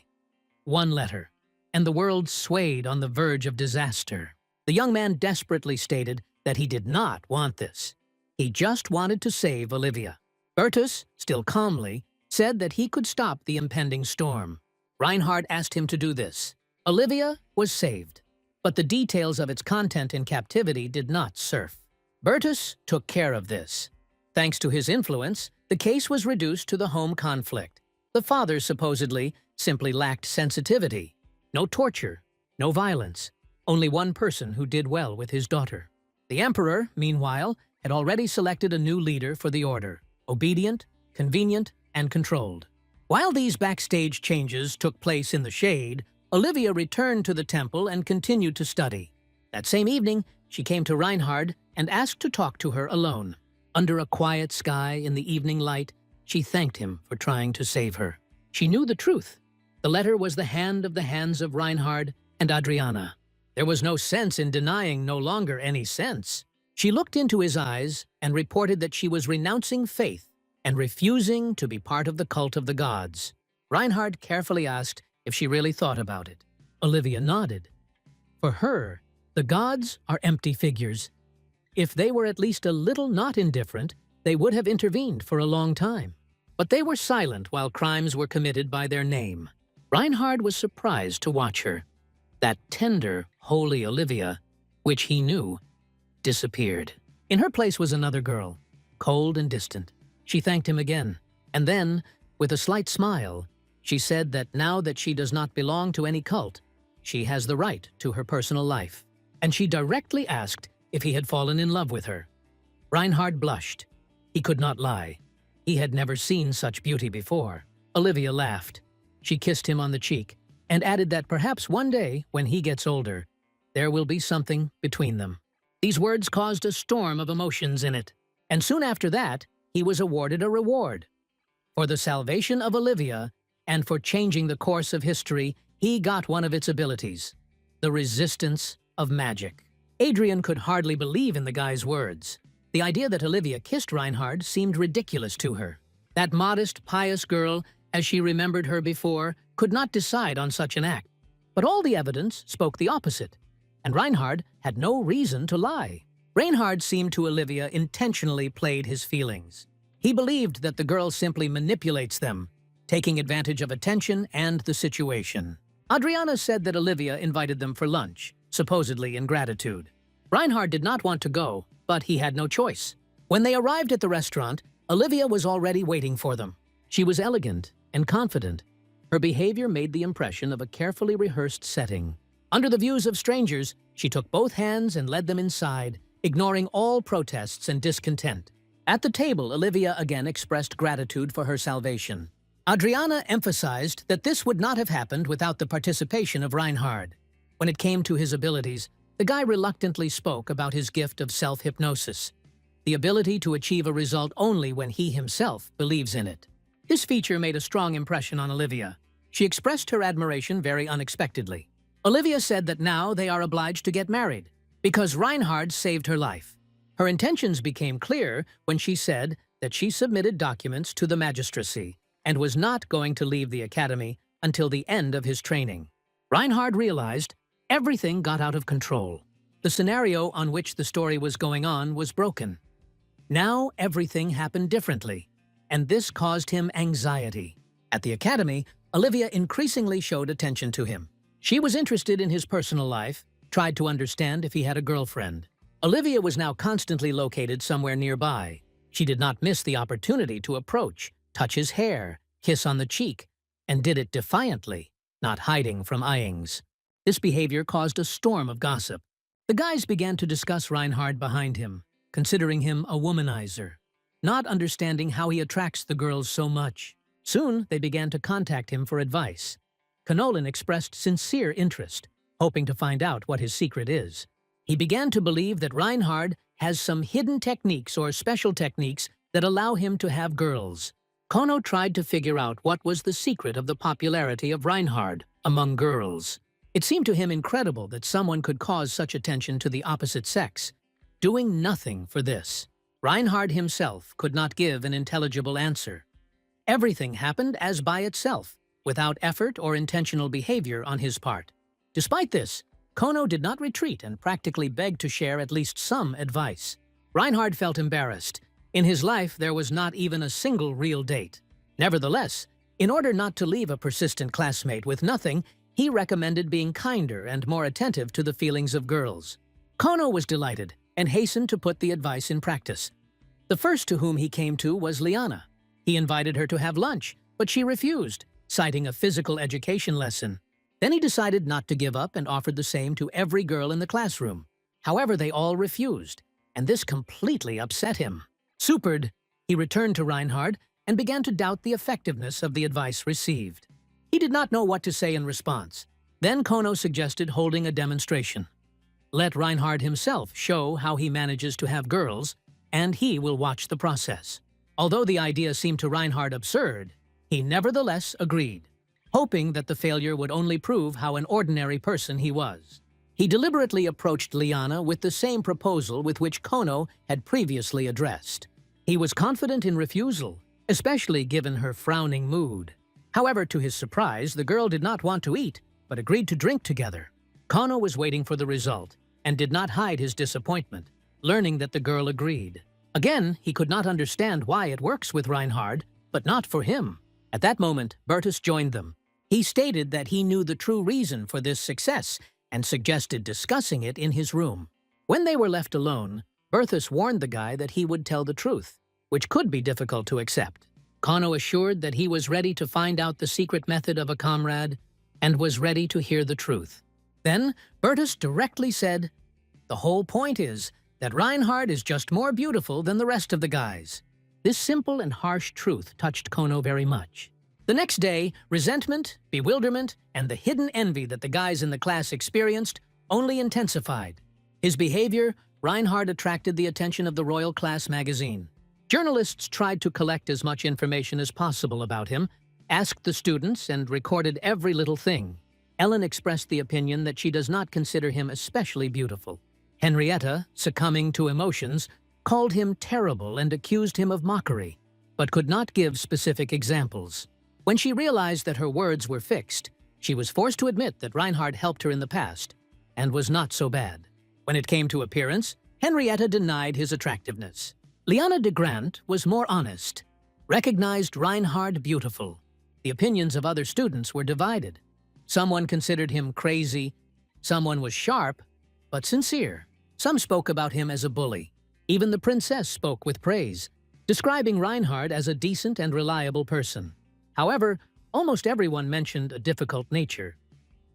One letter, and the world swayed on the verge of disaster. The young man desperately stated that he did not want this. He just wanted to save Olivia. Berthus, still calmly, said that he could stop the impending storm. Reinhard asked him to do this. Olivia was saved, but the details of its content in captivity did not surf. Berthus took care of this. Thanks to his influence, the case was reduced to the home conflict. The father supposedly simply lacked sensitivity. No torture, no violence, only one person who did well with his daughter. The emperor, meanwhile, had already selected a new leader for the order, obedient, convenient, and controlled. While these backstage changes took place in the shade, Olivia returned to the temple and continued to study. That same evening, she came to Reinhard and asked to talk to her alone. Under a quiet sky in the evening light, she thanked him for trying to save her. She knew the truth. The letter was the hands of Reinhard and Adriana. There was no sense in denying no longer any sense. She looked into his eyes and reported that she was renouncing faith and refusing to be part of the cult of the gods. Reinhard carefully asked if she really thought about it. Olivia nodded. For her, the gods are empty figures. If they were at least a little not indifferent, they would have intervened for a long time. But they were silent while crimes were committed by their name. Reinhard was surprised to watch her. That tender, holy Olivia, which he knew, disappeared. In her place was another girl, cold and distant. She thanked him again, and then, with a slight smile, she said that now that she does not belong to any cult, she has the right to her personal life. And she directly asked if he had fallen in love with her. Reinhard blushed. He could not lie. He had never seen such beauty before. Olivia laughed. She kissed him on the cheek and added that perhaps one day, when he gets older, there will be something between them. These words caused a storm of emotions in it, and soon after that, he was awarded a reward. For the salvation of Olivia, and for changing the course of history, he got one of its abilities, the resistance of magic. Adrian could hardly believe in the guy's words. The idea that Olivia kissed Reinhard seemed ridiculous to her. That modest, pious girl, as she remembered her before, could not decide on such an act. But all the evidence spoke the opposite, and Reinhard had no reason to lie. Reinhard seemed to Olivia intentionally played his feelings. He believed that the girl simply manipulates them, taking advantage of attention and the situation. Adriana said that Olivia invited them for lunch, supposedly in gratitude. Reinhard did not want to go, but he had no choice. When they arrived at the restaurant, Olivia was already waiting for them. She was elegant and confident. Her behavior made the impression of a carefully rehearsed setting. Under the views of strangers, she took both hands and led them inside, ignoring all protests and discontent. At the table, Olivia again expressed gratitude for her salvation. Adriana emphasized that this would not have happened without the participation of Reinhard. When it came to his abilities, the guy reluctantly spoke about his gift of self-hypnosis, the ability to achieve a result only when he himself believes in it. This feature made a strong impression on Olivia. She expressed her admiration very unexpectedly. Olivia said that now they are obliged to get married, because Reinhard saved her life. Her intentions became clear when she said that she submitted documents to the magistracy and was not going to leave the academy until the end of his training. Reinhard realized everything got out of control. The scenario on which the story was going on was broken. Now everything happened differently, and this caused him anxiety. At the academy, Olivia increasingly showed attention to him. She was interested in his personal life, tried to understand if he had a girlfriend. Olivia was now constantly located somewhere nearby. She did not miss the opportunity to approach, touch his hair, kiss on the cheek, and did it defiantly, not hiding from eyings. This behavior caused a storm of gossip. The guys began to discuss Reinhard behind him, considering him a womanizer, not understanding how he attracts the girls so much. Soon, they began to contact him for advice. Canolin expressed sincere interest, hoping to find out what his secret is. He began to believe that Reinhard has some hidden techniques or special techniques that allow him to have girls. Kono tried to figure out what was the secret of the popularity of Reinhard among girls. It seemed to him incredible that someone could cause such attention to the opposite sex, doing nothing for this. Reinhard himself could not give an intelligible answer. Everything happened as by itself, without effort or intentional behavior on his part. Despite this, Kono did not retreat and practically begged to share at least some advice. Reinhard felt embarrassed. In his life, there was not even a single real date. Nevertheless, in order not to leave a persistent classmate with nothing, he recommended being kinder and more attentive to the feelings of girls. Kono was delighted and hastened to put the advice in practice. The first to whom he came to was Liana. He invited her to have lunch, but she refused, citing a physical education lesson. Then he decided not to give up and offered the same to every girl in the classroom. However, they all refused, and this completely upset him. Supered, he returned to Reinhard and began to doubt the effectiveness of the advice received. He did not know what to say in response. Then Kono suggested holding a demonstration. Let Reinhard himself show how he manages to have girls, and he will watch the process. Although the idea seemed to Reinhard absurd, he nevertheless agreed, hoping that the failure would only prove how an ordinary person he was. He deliberately approached Liana with the same proposal with which Kono had previously addressed. He was confident in refusal, especially given her frowning mood. However, to his surprise, the girl did not want to eat, but agreed to drink together. Kono was waiting for the result, and did not hide his disappointment, learning that the girl agreed. Again, he could not understand why it works with Reinhard, but not for him. At that moment, Bertus joined them. He stated that he knew the true reason for this success and suggested discussing it in his room. When they were left alone, Bertus warned the guy that he would tell the truth, which could be difficult to accept. Kono assured that he was ready to find out the secret method of a comrade and was ready to hear the truth. Then, Bertus directly said, "The whole point is that Reinhard is just more beautiful than the rest of the guys." This simple and harsh truth touched Kono very much. The next day, resentment, bewilderment, and the hidden envy that the guys in the class experienced only intensified. His behavior, Reinhard attracted the attention of the Royal Class magazine. Journalists tried to collect as much information as possible about him, asked the students, and recorded every little thing. Ellen expressed the opinion that she does not consider him especially beautiful. Henrietta, succumbing to emotions, called him terrible and accused him of mockery, but could not give specific examples. When she realized that her words were fixed, she was forced to admit that Reinhard helped her in the past, and was not so bad. When it came to appearance, Henrietta denied his attractiveness. Liana de Grant was more honest, recognized Reinhard beautiful. The opinions of other students were divided. Someone considered him crazy, someone was sharp, but sincere. Some spoke about him as a bully. Even the princess spoke with praise, describing Reinhard as a decent and reliable person. However, almost everyone mentioned a difficult nature.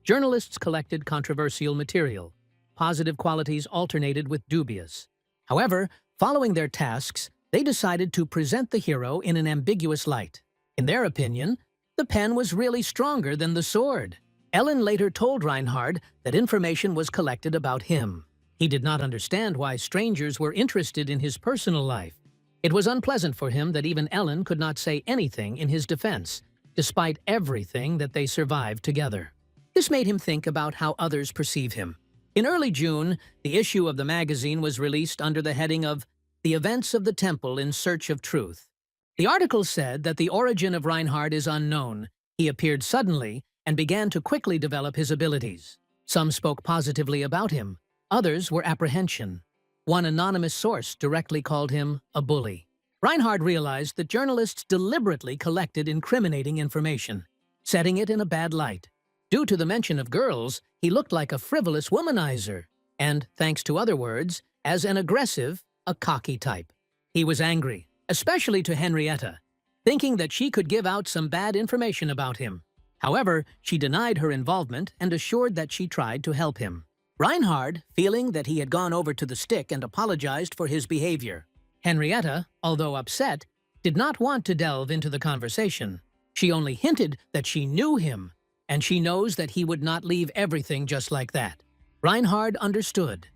Journalists collected controversial material. Positive qualities alternated with dubious. However, following their tasks, they decided to present the hero in an ambiguous light. In their opinion, the pen was really stronger than the sword. Ellen later told Reinhard that information was collected about him. He did not understand why strangers were interested in his personal life. It was unpleasant for him that even Ellen could not say anything in his defense, despite everything that they survived together. This made him think about how others perceive him. In early June, the issue of the magazine was released under the heading of The Events of the Temple in Search of Truth. The article said that the origin of Reinhard is unknown. He appeared suddenly and began to quickly develop his abilities. Some spoke positively about him. Others were apprehension. One anonymous source directly called him a bully. Reinhard realized that journalists deliberately collected incriminating information, setting it in a bad light. Due to the mention of girls, he looked like a frivolous womanizer, and, thanks to other words, as an aggressive, a cocky type. He was angry, especially to Henrietta, thinking that she could give out some bad information about him. However, she denied her involvement and assured that she tried to help him. Reinhard, feeling that he had gone over to the stick and apologized for his behavior. Henrietta, although upset, did not want to delve into the conversation. She only hinted that she knew him, and she knows that he would not leave everything just like that. Reinhard understood.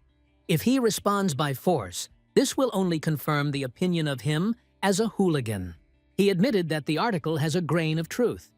If he responds by force, this will only confirm the opinion of him as a hooligan. He admitted that the article has a grain of truth.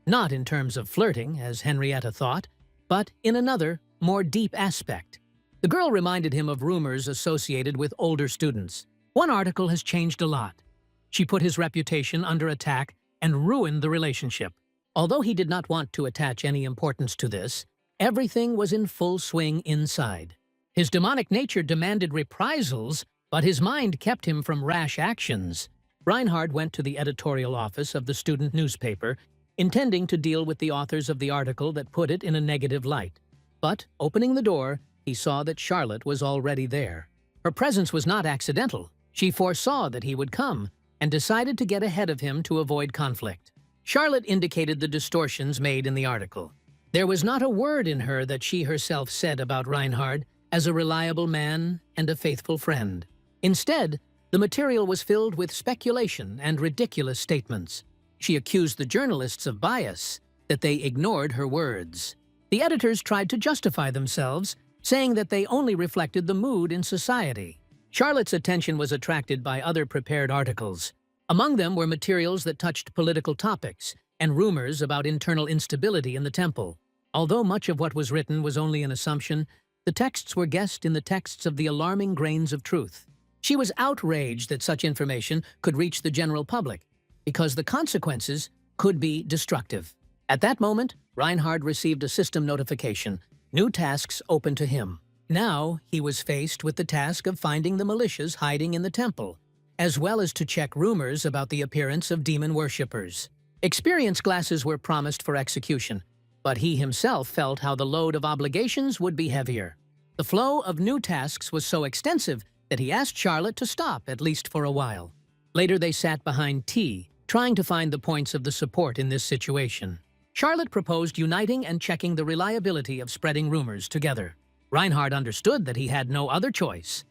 Not in terms of flirting, as Henrietta thought, but in another, more deep aspect. The girl reminded him of rumors associated with older students. One article has changed a lot. She put his reputation under attack and ruined the relationship. Although he did not want to attach any importance to this, everything was in full swing inside. His demonic nature demanded reprisals, but his mind kept him from rash actions. Reinhard went to the editorial office of the student newspaper, intending to deal with the authors of the article that put it in a negative light. But, opening the door, he saw that Charlotte was already there. Her presence was not accidental. She foresaw that he would come and decided to get ahead of him to avoid conflict. Charlotte indicated the distortions made in the article. There was not a word in her that she herself said about Reinhard as a reliable man and a faithful friend. Instead, the material was filled with speculation and ridiculous statements. She accused the journalists of bias, that they ignored her words. The editors tried to justify themselves, saying that they only reflected the mood in society. Charlotte's attention was attracted by other prepared articles. Among them were materials that touched political topics and rumors about internal instability in the temple. Although much of what was written was only an assumption, the texts were guessed in the texts of the alarming grains of truth. She was outraged that such information could reach the general public, because the consequences could be destructive. At that moment, Reinhard received a system notification. New tasks open to him. Now, he was faced with the task of finding the militias hiding in the temple, as well as to check rumors about the appearance of demon worshippers. Experience glasses were promised for execution, but he himself felt how the load of obligations would be heavier. The flow of new tasks was so extensive that he asked Charlotte to stop, at least for a while. Later they sat behind tea, trying to find the points of the support in this situation. Charlotte proposed uniting and checking the reliability of spreading rumors together. Reinhard understood that he had no other choice.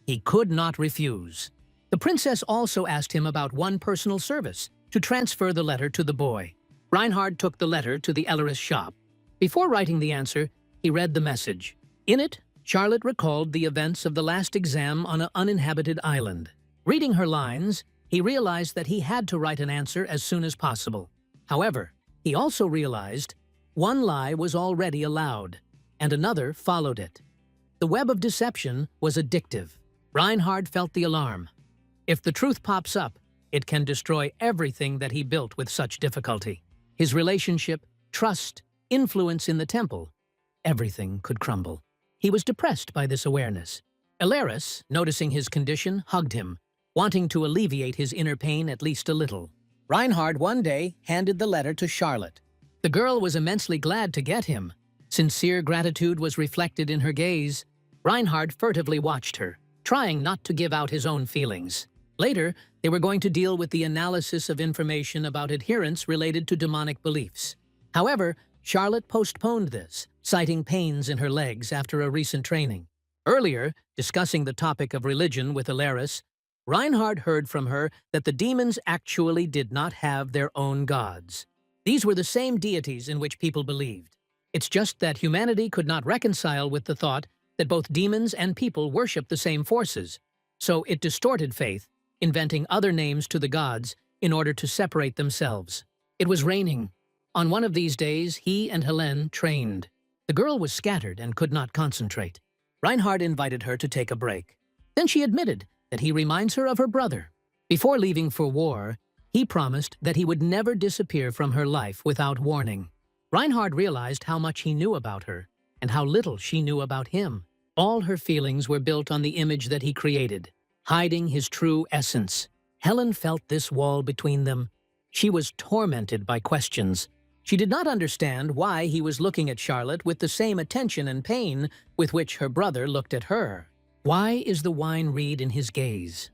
He could not refuse. The princess also asked him about one personal service, to transfer the letter to the boy. Reinhard took the letter to the Ellerist shop. Before writing the answer, he read the message. In it, Charlotte recalled the events of the last exam on an uninhabited island. Reading her lines, He realized that he had to write an answer as soon as possible. However, he also realized one lie was already allowed, and another followed it. The web of deception was addictive. Reinhard felt the alarm. If the truth pops up, it can destroy everything that he built with such difficulty. His relationship, trust, influence in the temple, everything could crumble. He was depressed by this awareness. Alaris, noticing his condition, hugged him, wanting to alleviate his inner pain at least a little. Reinhard one day handed the letter to Charlotte. The girl was immensely glad to get him. Sincere gratitude was reflected in her gaze. Reinhard furtively watched her, trying not to give out his own feelings. Later, they were going to deal with the analysis of information about adherents related to demonic beliefs. However, Charlotte postponed this, citing pains in her legs after a recent training. Earlier, discussing the topic of religion with Alaris, Reinhard heard from her that the demons actually did not have their own gods. These were the same deities in which people believed. It's just that humanity could not reconcile with the thought that both demons and people worship the same forces, so it distorted faith, inventing other names to the gods in order to separate themselves. It was raining. On one of these days, he and Helene trained. The girl was scattered and could not concentrate. Reinhard invited her to take a break. Then she admitted that he reminds her of her brother. Before leaving for war, he promised that he would never disappear from her life without warning. Reinhard realized how much he knew about her and how little she knew about him. All her feelings were built on the image that he created, hiding his true essence. Helen felt this wall between them. She was tormented by questions. She did not understand why he was looking at Charlotte with the same attention and pain with which her brother looked at her. Why is the wine red in his gaze?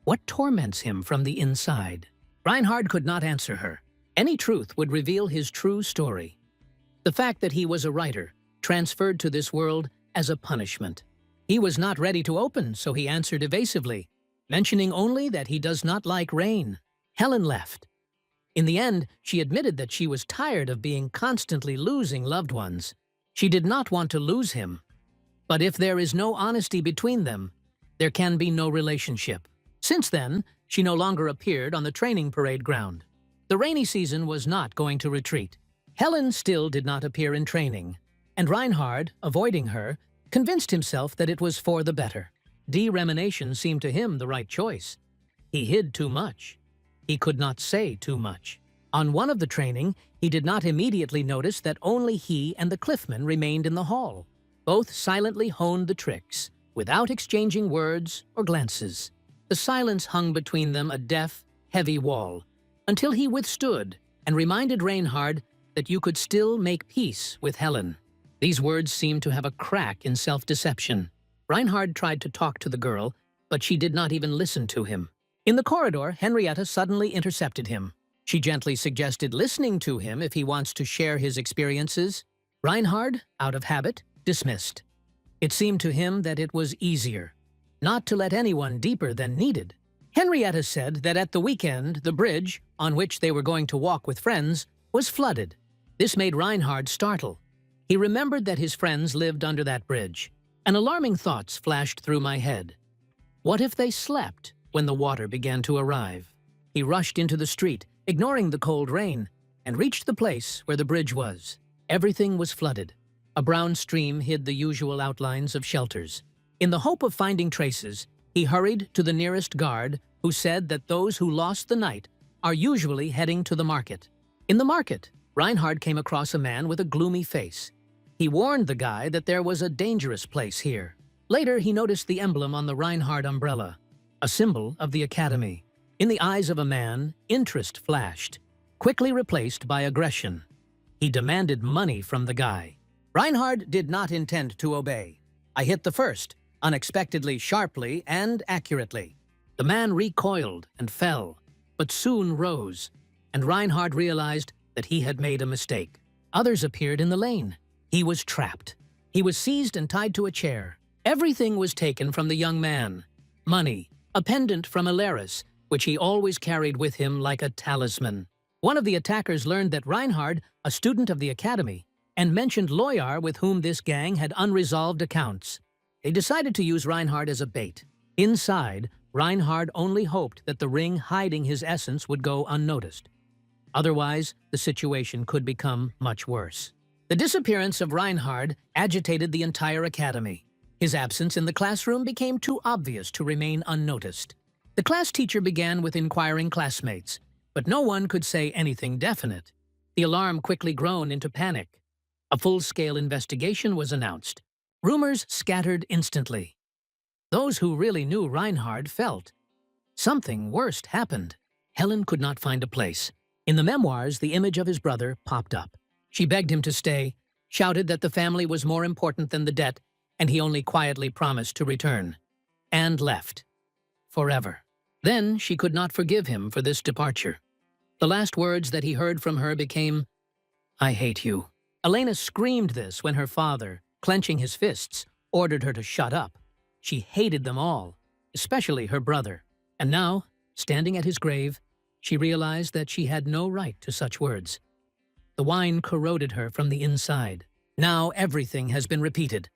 What torments him from the inside? Reinhard could not answer her. Any truth would reveal his true story. The fact that he was a writer, transferred to this world as a punishment. He was not ready to open, so he answered evasively, mentioning only that he does not like rain. Helen left. In the end, she admitted that she was tired of being constantly losing loved ones. She did not want to lose him. But if there is no honesty between them, there can be no relationship. Since then, she no longer appeared on the training parade ground. The rainy season was not going to retreat. Helen still did not appear in training, and Reinhard, avoiding her, convinced himself that it was for the better. Deremination seemed to him the right choice. He hid too much. He could not say too much. On one of the training, he did not immediately notice that only he and the cliffman remained in the hall. Both silently honed the tricks, without exchanging words or glances. The silence hung between them a deaf, heavy wall, until he withstood and reminded Reinhard that you could still make peace with Helen. These words seemed to have a crack in self-deception. Reinhard tried to talk to the girl, but she did not even listen to him. In the corridor, Henrietta suddenly intercepted him. She gently suggested listening to him if he wants to share his experiences. Reinhard, out of habit, dismissed. It seemed to him that it was easier not to let anyone deeper than needed. Henrietta said that at the weekend, the bridge, on which they were going to walk with friends, was flooded. This made Reinhard startle. He remembered that his friends lived under that bridge. An alarming thoughts flashed through my head. What if they slept when the water began to arrive? He rushed into the street, ignoring the cold rain, and reached the place where the bridge was. Everything was flooded. A brown stream hid the usual outlines of shelters. In the hope of finding traces, he hurried to the nearest guard, who said that those who lost the night are usually heading to the market. In the market, Reinhard came across a man with a gloomy face. He warned the guy that there was a dangerous place here. Later, he noticed the emblem on the Reinhard umbrella, a symbol of the academy. In the eyes of a man, interest flashed, quickly replaced by aggression. He demanded money from the guy. Reinhard did not intend to obey. I hit the first, unexpectedly sharply and accurately. The man recoiled and fell, but soon rose, and Reinhard realized that he had made a mistake. Others appeared in the lane. He was trapped. He was seized and tied to a chair. Everything was taken from the young man. Money, a pendant from Alaris, which he always carried with him like a talisman. One of the attackers learned that Reinhard, a student of the academy, and mentioned Loyar, with whom this gang had unresolved accounts. They decided to use Reinhard as a bait. Inside, Reinhard only hoped that the ring hiding his essence would go unnoticed. Otherwise, the situation could become much worse. The disappearance of Reinhard agitated the entire academy. His absence in the classroom became too obvious to remain unnoticed. The class teacher began with inquiring classmates, but no one could say anything definite. The alarm quickly grown into panic. A full-scale investigation was announced. Rumors scattered instantly. Those who really knew Reinhard felt something worse happened. Helen could not find a place. In the memoirs, the image of his brother popped up. She begged him to stay, shouted that the family was more important than the debt, and he only quietly promised to return. And left. Forever. Then she could not forgive him for this departure. The last words that he heard from her became, "I hate you." Elena screamed this when her father, clenching his fists, ordered her to shut up. She hated them all, especially her brother. And now, standing at his grave, she realized that she had no right to such words. The wine corroded her from the inside. Now everything has been repeated.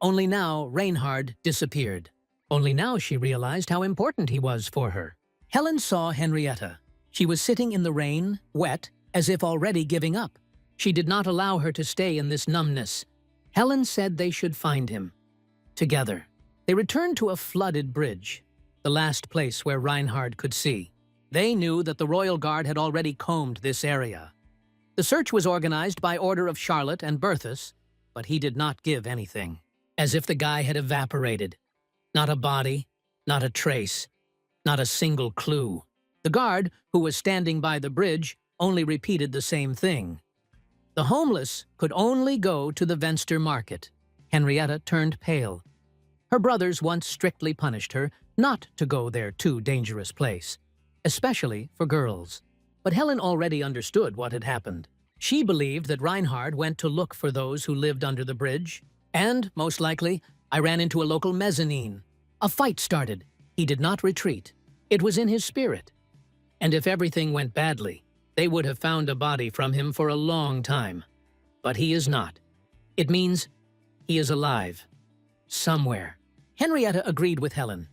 Only now Reinhard disappeared. Only now she realized how important he was for her. Helen saw Henrietta. She was sitting in the rain, wet, as if already giving up. She did not allow her to stay in this numbness. Helen said they should find him. Together. They returned to a flooded bridge, the last place where Reinhard could see. They knew that the Royal Guard had already combed this area. The search was organized by order of Charlotte and Berthus, but he did not give anything. As if the guy had evaporated. Not a body, not a trace, not a single clue. The guard, who was standing by the bridge, only repeated the same thing. The homeless could only go to the Venster market. Henrietta turned pale. Her brothers once strictly punished her not to go their too dangerous place, especially for girls. But Helen already understood what had happened. She believed that Reinhard went to look for those who lived under the bridge, and, most likely, I ran into a local mezzanine. A fight started. He did not retreat. It was in his spirit. And if everything went badly, they would have found a body from him for a long time. But he is not. It means he is alive. Somewhere. Henrietta agreed with Helen.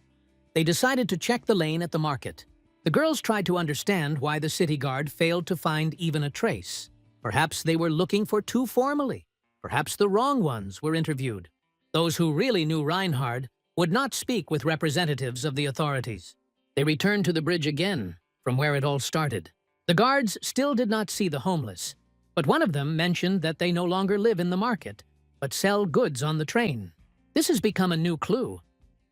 They decided to check the lane at the market. The girls tried to understand why the city guard failed to find even a trace. Perhaps they were looking for too formally. Perhaps the wrong ones were interviewed. Those who really knew Reinhard would not speak with representatives of the authorities. They returned to the bridge again, from where it all started. The guards still did not see the homeless, but one of them mentioned that they no longer live in the market, but sell goods on the train. This has become a new clue.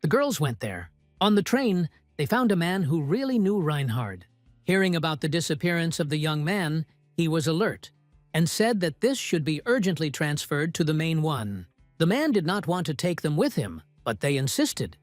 The girls went there. On the train, they found a man who really knew Reinhard. Hearing about the disappearance of the young man, he was alert and said that this should be urgently transferred to the main one. The man did not want to take them with him, but they insisted.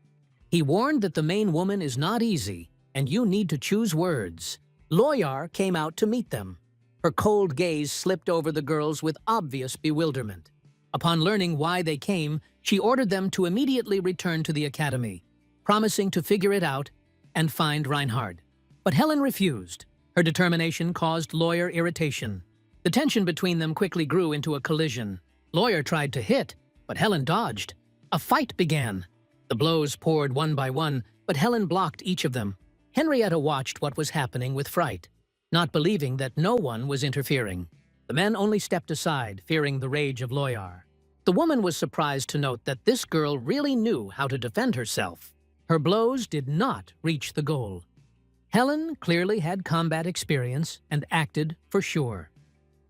He warned that the main woman is not easy, and you need to choose words. Loyar came out to meet them. Her cold gaze slipped over the girls with obvious bewilderment. Upon learning why they came, she ordered them to immediately return to the academy, promising to figure it out and find Reinhard. But Helen refused. Her determination caused Loyar irritation. The tension between them quickly grew into a collision. Loyar tried to hit, but Helen dodged. A fight began. The blows poured one by one, but Helen blocked each of them. Henrietta watched what was happening with fright, not believing that no one was interfering. The men only stepped aside, fearing the rage of Loyar. The woman was surprised to note that this girl really knew how to defend herself. Her blows did not reach the goal. Helen clearly had combat experience and acted for sure.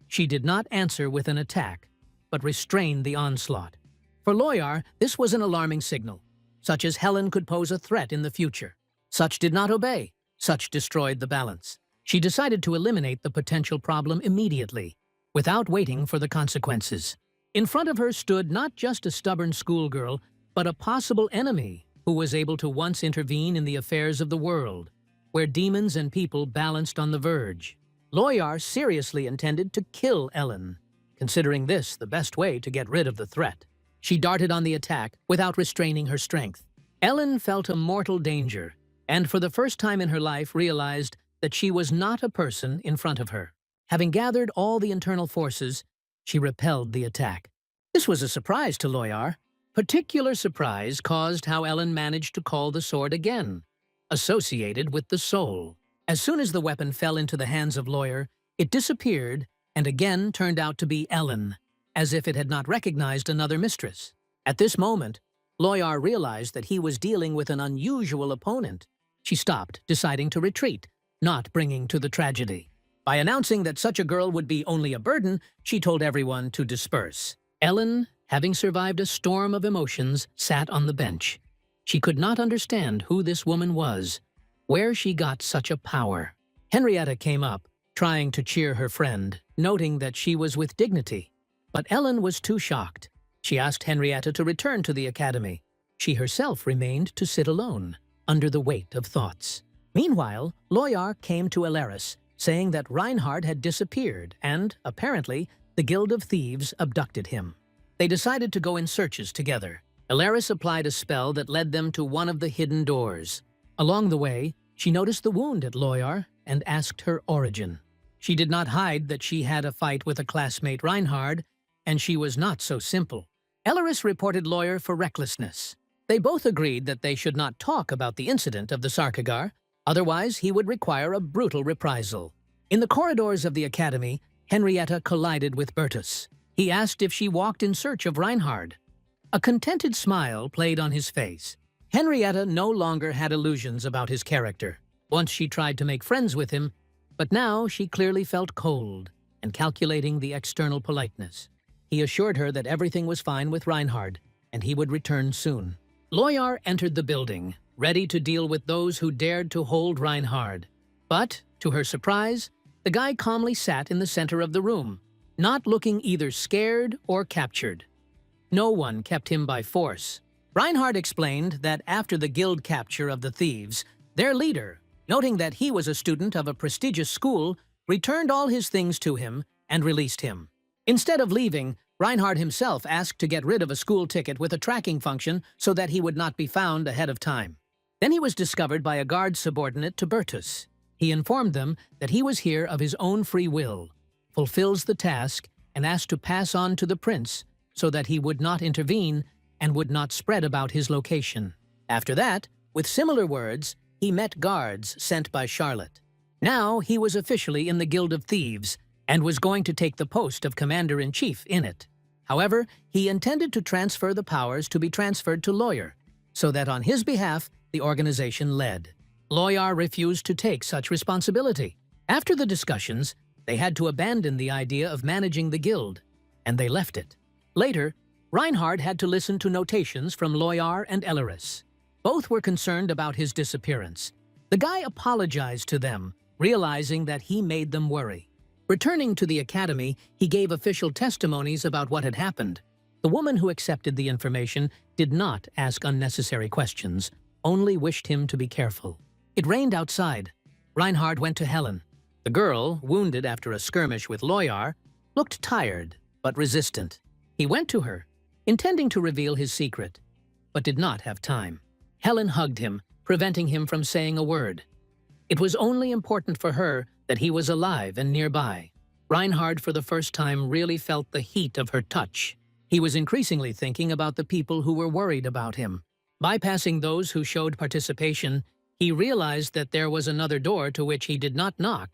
She did not answer with an attack, but restrained the onslaught. For Loyar, this was an alarming signal, such as Helen could pose a threat in the future. Such did not obey. Such destroyed the balance. She decided to eliminate the potential problem immediately, without waiting for the consequences. In front of her stood not just a stubborn schoolgirl, but a possible enemy who was able to once intervene in the affairs of the world, where demons and people balanced on the verge. Loyar seriously intended to kill Ellen, considering this the best way to get rid of the threat. She darted on the attack without restraining her strength. Ellen felt a mortal danger, and for the first time in her life realized that she was not a person in front of her. Having gathered all the internal forces, she repelled the attack. This was a surprise to Loyar. Particular surprise caused how Ellen managed to call the sword again. associated with the soul. As soon as the weapon fell into the hands of Lawyer, it disappeared and again turned out to be Ellen, as if it had not recognized another mistress. At this moment, Lawyer realized that he was dealing with an unusual opponent. She stopped, deciding to retreat, not bringing to the tragedy. By announcing that such a girl would be only a burden, she told everyone to disperse. Ellen, having survived a storm of emotions, sat on the bench. She could not understand who this woman was, where she got such a power. Henrietta came up, trying to cheer her friend, noting that she was with dignity. But Ellen was too shocked. She asked Henrietta to return to the academy. She herself remained to sit alone, under the weight of thoughts. Meanwhile, Loyar came to Alaris, saying that Reinhard had disappeared and, apparently, the Guild of Thieves abducted him. They decided to go in searches together. Alaris applied a spell that led them to one of the hidden doors. Along the way, she noticed the wound at Loyar and asked her origin. She did not hide that she had a fight with a classmate Reinhard, and she was not so simple. Alaris reported Lawyer for recklessness. They both agreed that they should not talk about the incident of the Sarkagar, otherwise he would require a brutal reprisal. In the corridors of the academy, Henrietta collided with Bertus. He asked if she walked in search of Reinhard. A contented smile played on his face. Henrietta no longer had illusions about his character. Once she tried to make friends with him, but now she clearly felt cold and calculating the external politeness. He assured her that everything was fine with Reinhard, and he would return soon. Loyar entered the building, ready to deal with those who dared to hold Reinhard. But, to her surprise, the guy calmly sat in the center of the room, not looking either scared or captured. No one kept him by force. Reinhard explained that after the guild capture of the thieves, their leader, noting that he was a student of a prestigious school, returned all his things to him and released him. Instead of leaving, Reinhard himself asked to get rid of a school ticket with a tracking function so that he would not be found ahead of time. Then he was discovered by a guard subordinate to Bertus. He informed them that he was here of his own free will, fulfills the task, and asked to pass on to the prince so that he would not intervene and would not spread about his location. After that, with similar words, he met guards sent by Charlotte. Now he was officially in the Guild of Thieves and was going to take the post of commander-in-chief in it. However, he intended to transfer the powers to be transferred to Lawyer, so that on his behalf the organization led. Loyar refused to take such responsibility. After the discussions, they had to abandon the idea of managing the guild, and they left it. Later, Reinhard had to listen to notations from Loyar and Alaris. Both were concerned about his disappearance. The guy apologized to them, realizing that he made them worry. Returning to the academy, he gave official testimonies about what had happened. The woman who accepted the information did not ask unnecessary questions, only wished him to be careful. It rained outside. Reinhard went to Helen. The girl, wounded after a skirmish with Loyar, looked tired but resistant. He went to her, intending to reveal his secret, but did not have time. Helen hugged him, preventing him from saying a word. It was only important for her that he was alive and nearby. Reinhard, for the first time, really felt the heat of her touch. He was increasingly thinking about the people who were worried about him. Bypassing those who showed participation, he realized that there was another door to which he did not knock.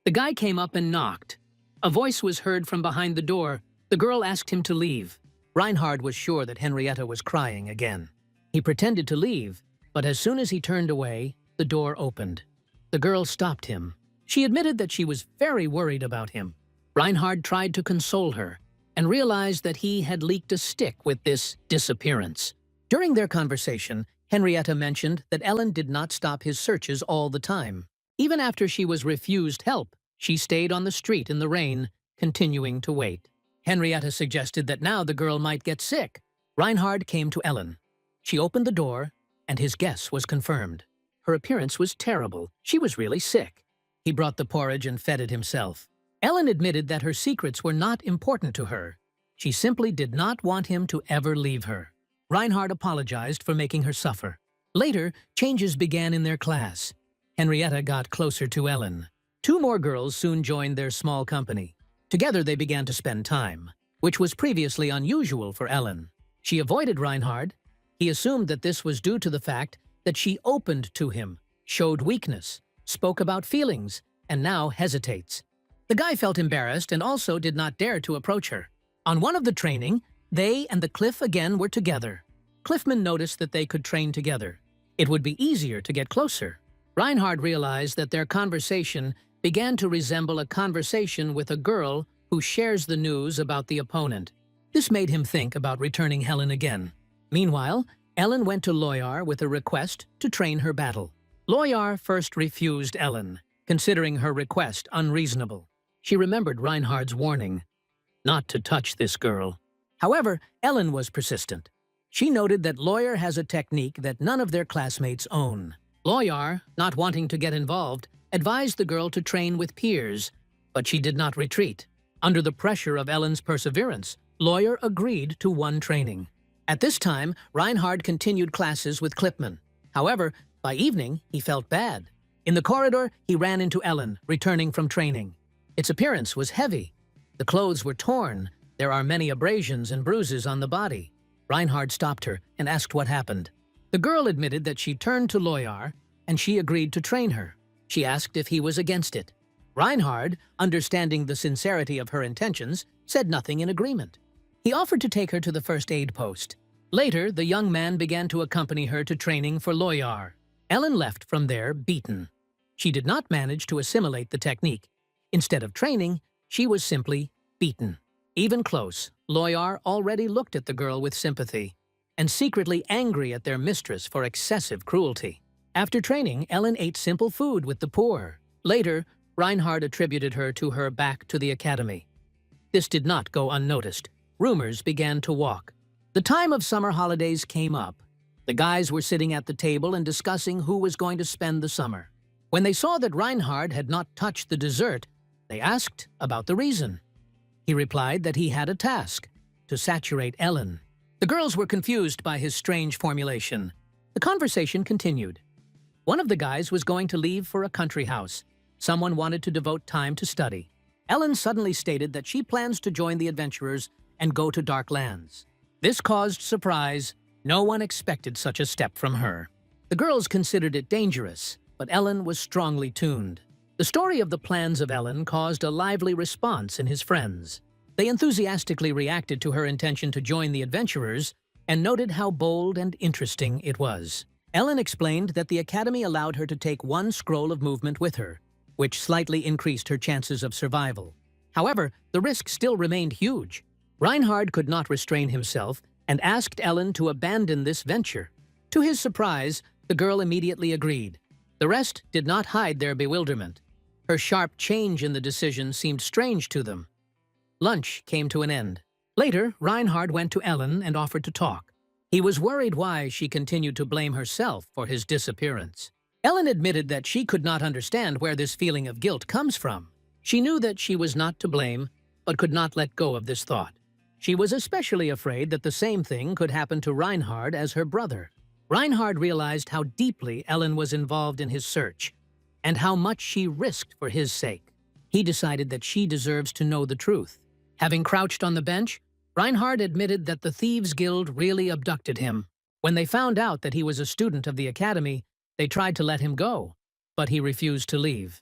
The guy came up and knocked. A voice was heard from behind the door. The girl asked him to leave. Reinhard was sure that Henrietta was crying again. He pretended to leave, but as soon as he turned away, the door opened. The girl stopped him. She admitted that she was very worried about him. Reinhard tried to console her and realized that he had leaked a stick with this disappearance. During their conversation, Henrietta mentioned that Ellen did not stop his searches all the time. Even after she was refused help, she stayed on the street in the rain, continuing to wait. Henrietta suggested that now the girl might get sick. Reinhard came to Ellen. She opened the door, and his guess was confirmed. Her appearance was terrible. She was really sick. He brought the porridge and fed it himself. Ellen admitted that her secrets were not important to her. She simply did not want him to ever leave her. Reinhard apologized for making her suffer. Later, changes began in their class. Henrietta got closer to Ellen. Two more girls soon joined their small company. Together they began to spend time, which was previously unusual for Ellen. She avoided Reinhard. He assumed that this was due to the fact that she opened to him, showed weakness, spoke about feelings, and now hesitates. The guy felt embarrassed and also did not dare to approach her. On one of the training, they and the Cliff again were together. Cliffman noticed that they could train together. It would be easier to get closer. Reinhard realized that their conversation began to resemble a conversation with a girl who shares the news about the opponent. This made him think about returning Helen again. Meanwhile, Ellen went to Loyar with a request to train her battle. Loyar first refused Ellen, considering her request unreasonable. She remembered Reinhard's warning, not to touch this girl. However, Ellen was persistent. She noted that Loyar has a technique that none of their classmates own. Loyar, not wanting to get involved, advised the girl to train with peers, but she did not retreat. Under the pressure of Ellen's perseverance, Loyar agreed to one training. At this time, Reinhard continued classes with Cliffman. However, by evening, he felt bad. In the corridor, he ran into Ellen, returning from training. Its appearance was heavy. The clothes were torn. There are many abrasions and bruises on the body. Reinhard stopped her and asked what happened. The girl admitted that she turned to Loyar, and she agreed to train her. She asked if he was against it. Reinhard, understanding the sincerity of her intentions, said nothing in agreement. He offered to take her to the first aid post. Later, the young man began to accompany her to training for Loyar. Ellen left from there beaten. She did not manage to assimilate the technique. Instead of training, she was simply beaten. Even close, Loyar already looked at the girl with sympathy and secretly angry at their mistress for excessive cruelty. After training, Ellen ate simple food with the poor. Later, Reinhard attributed her to her back to the academy. This did not go unnoticed. Rumors began to walk. The time of summer holidays came up. The guys were sitting at the table and discussing who was going to spend the summer. When they saw that Reinhard had not touched the dessert, they asked about the reason. He replied that he had a task, to saturate Ellen. The girls were confused by his strange formulation. The conversation continued. One of the guys was going to leave for a country house. Someone wanted to devote time to study. Ellen suddenly stated that she plans to join the adventurers and go to dark lands. This caused surprise. No one expected such a step from her. The girls considered it dangerous, but Ellen was strongly tuned. The story of the plans of Ellen caused a lively response in his friends. They enthusiastically reacted to her intention to join the adventurers and noted how bold and interesting it was. Ellen explained that the academy allowed her to take one scroll of movement with her, which slightly increased her chances of survival. However, the risk still remained huge. Reinhard could not restrain himself and asked Ellen to abandon this venture. To his surprise, the girl immediately agreed. The rest did not hide their bewilderment. Her sharp change in the decision seemed strange to them. Lunch came to an end. Later, Reinhard went to Ellen and offered to talk. He was worried why she continued to blame herself for his disappearance. Ellen admitted that she could not understand where this feeling of guilt comes from. She knew that she was not to blame, but could not let go of this thought. She was especially afraid that the same thing could happen to Reinhard as her brother. Reinhard realized how deeply Ellen was involved in his search, and how much she risked for his sake. He decided that she deserves to know the truth. Having crouched on the bench, Reinhard admitted that the Thieves' Guild really abducted him. When they found out that he was a student of the academy, they tried to let him go, but he refused to leave.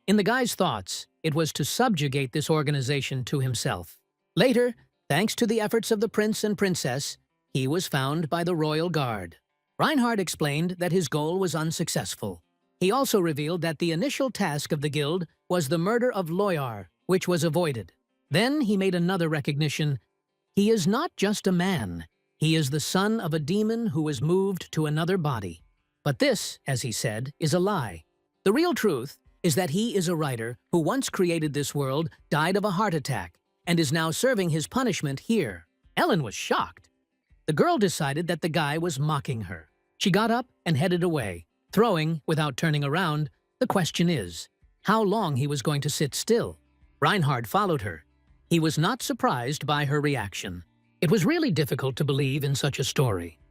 In the guy's thoughts, it was to subjugate this organization to himself. Later, thanks to the efforts of the prince and princess, he was found by the royal guard. Reinhard explained that his goal was unsuccessful. He also revealed that the initial task of the guild was the murder of Loyar, which was avoided. Then he made another recognition. He is not just a man. He is the son of a demon who was moved to another body. But this, as he said, is a lie. The real truth is that he is a writer who once created this world, died of a heart attack, and is now serving his punishment here. Ellen was shocked. The girl decided that the guy was mocking her. She got up and headed away, throwing, without turning around, the question is, how long he was going to sit still. Reinhard followed her. He was not surprised by her reaction. It was really difficult to believe in such a story.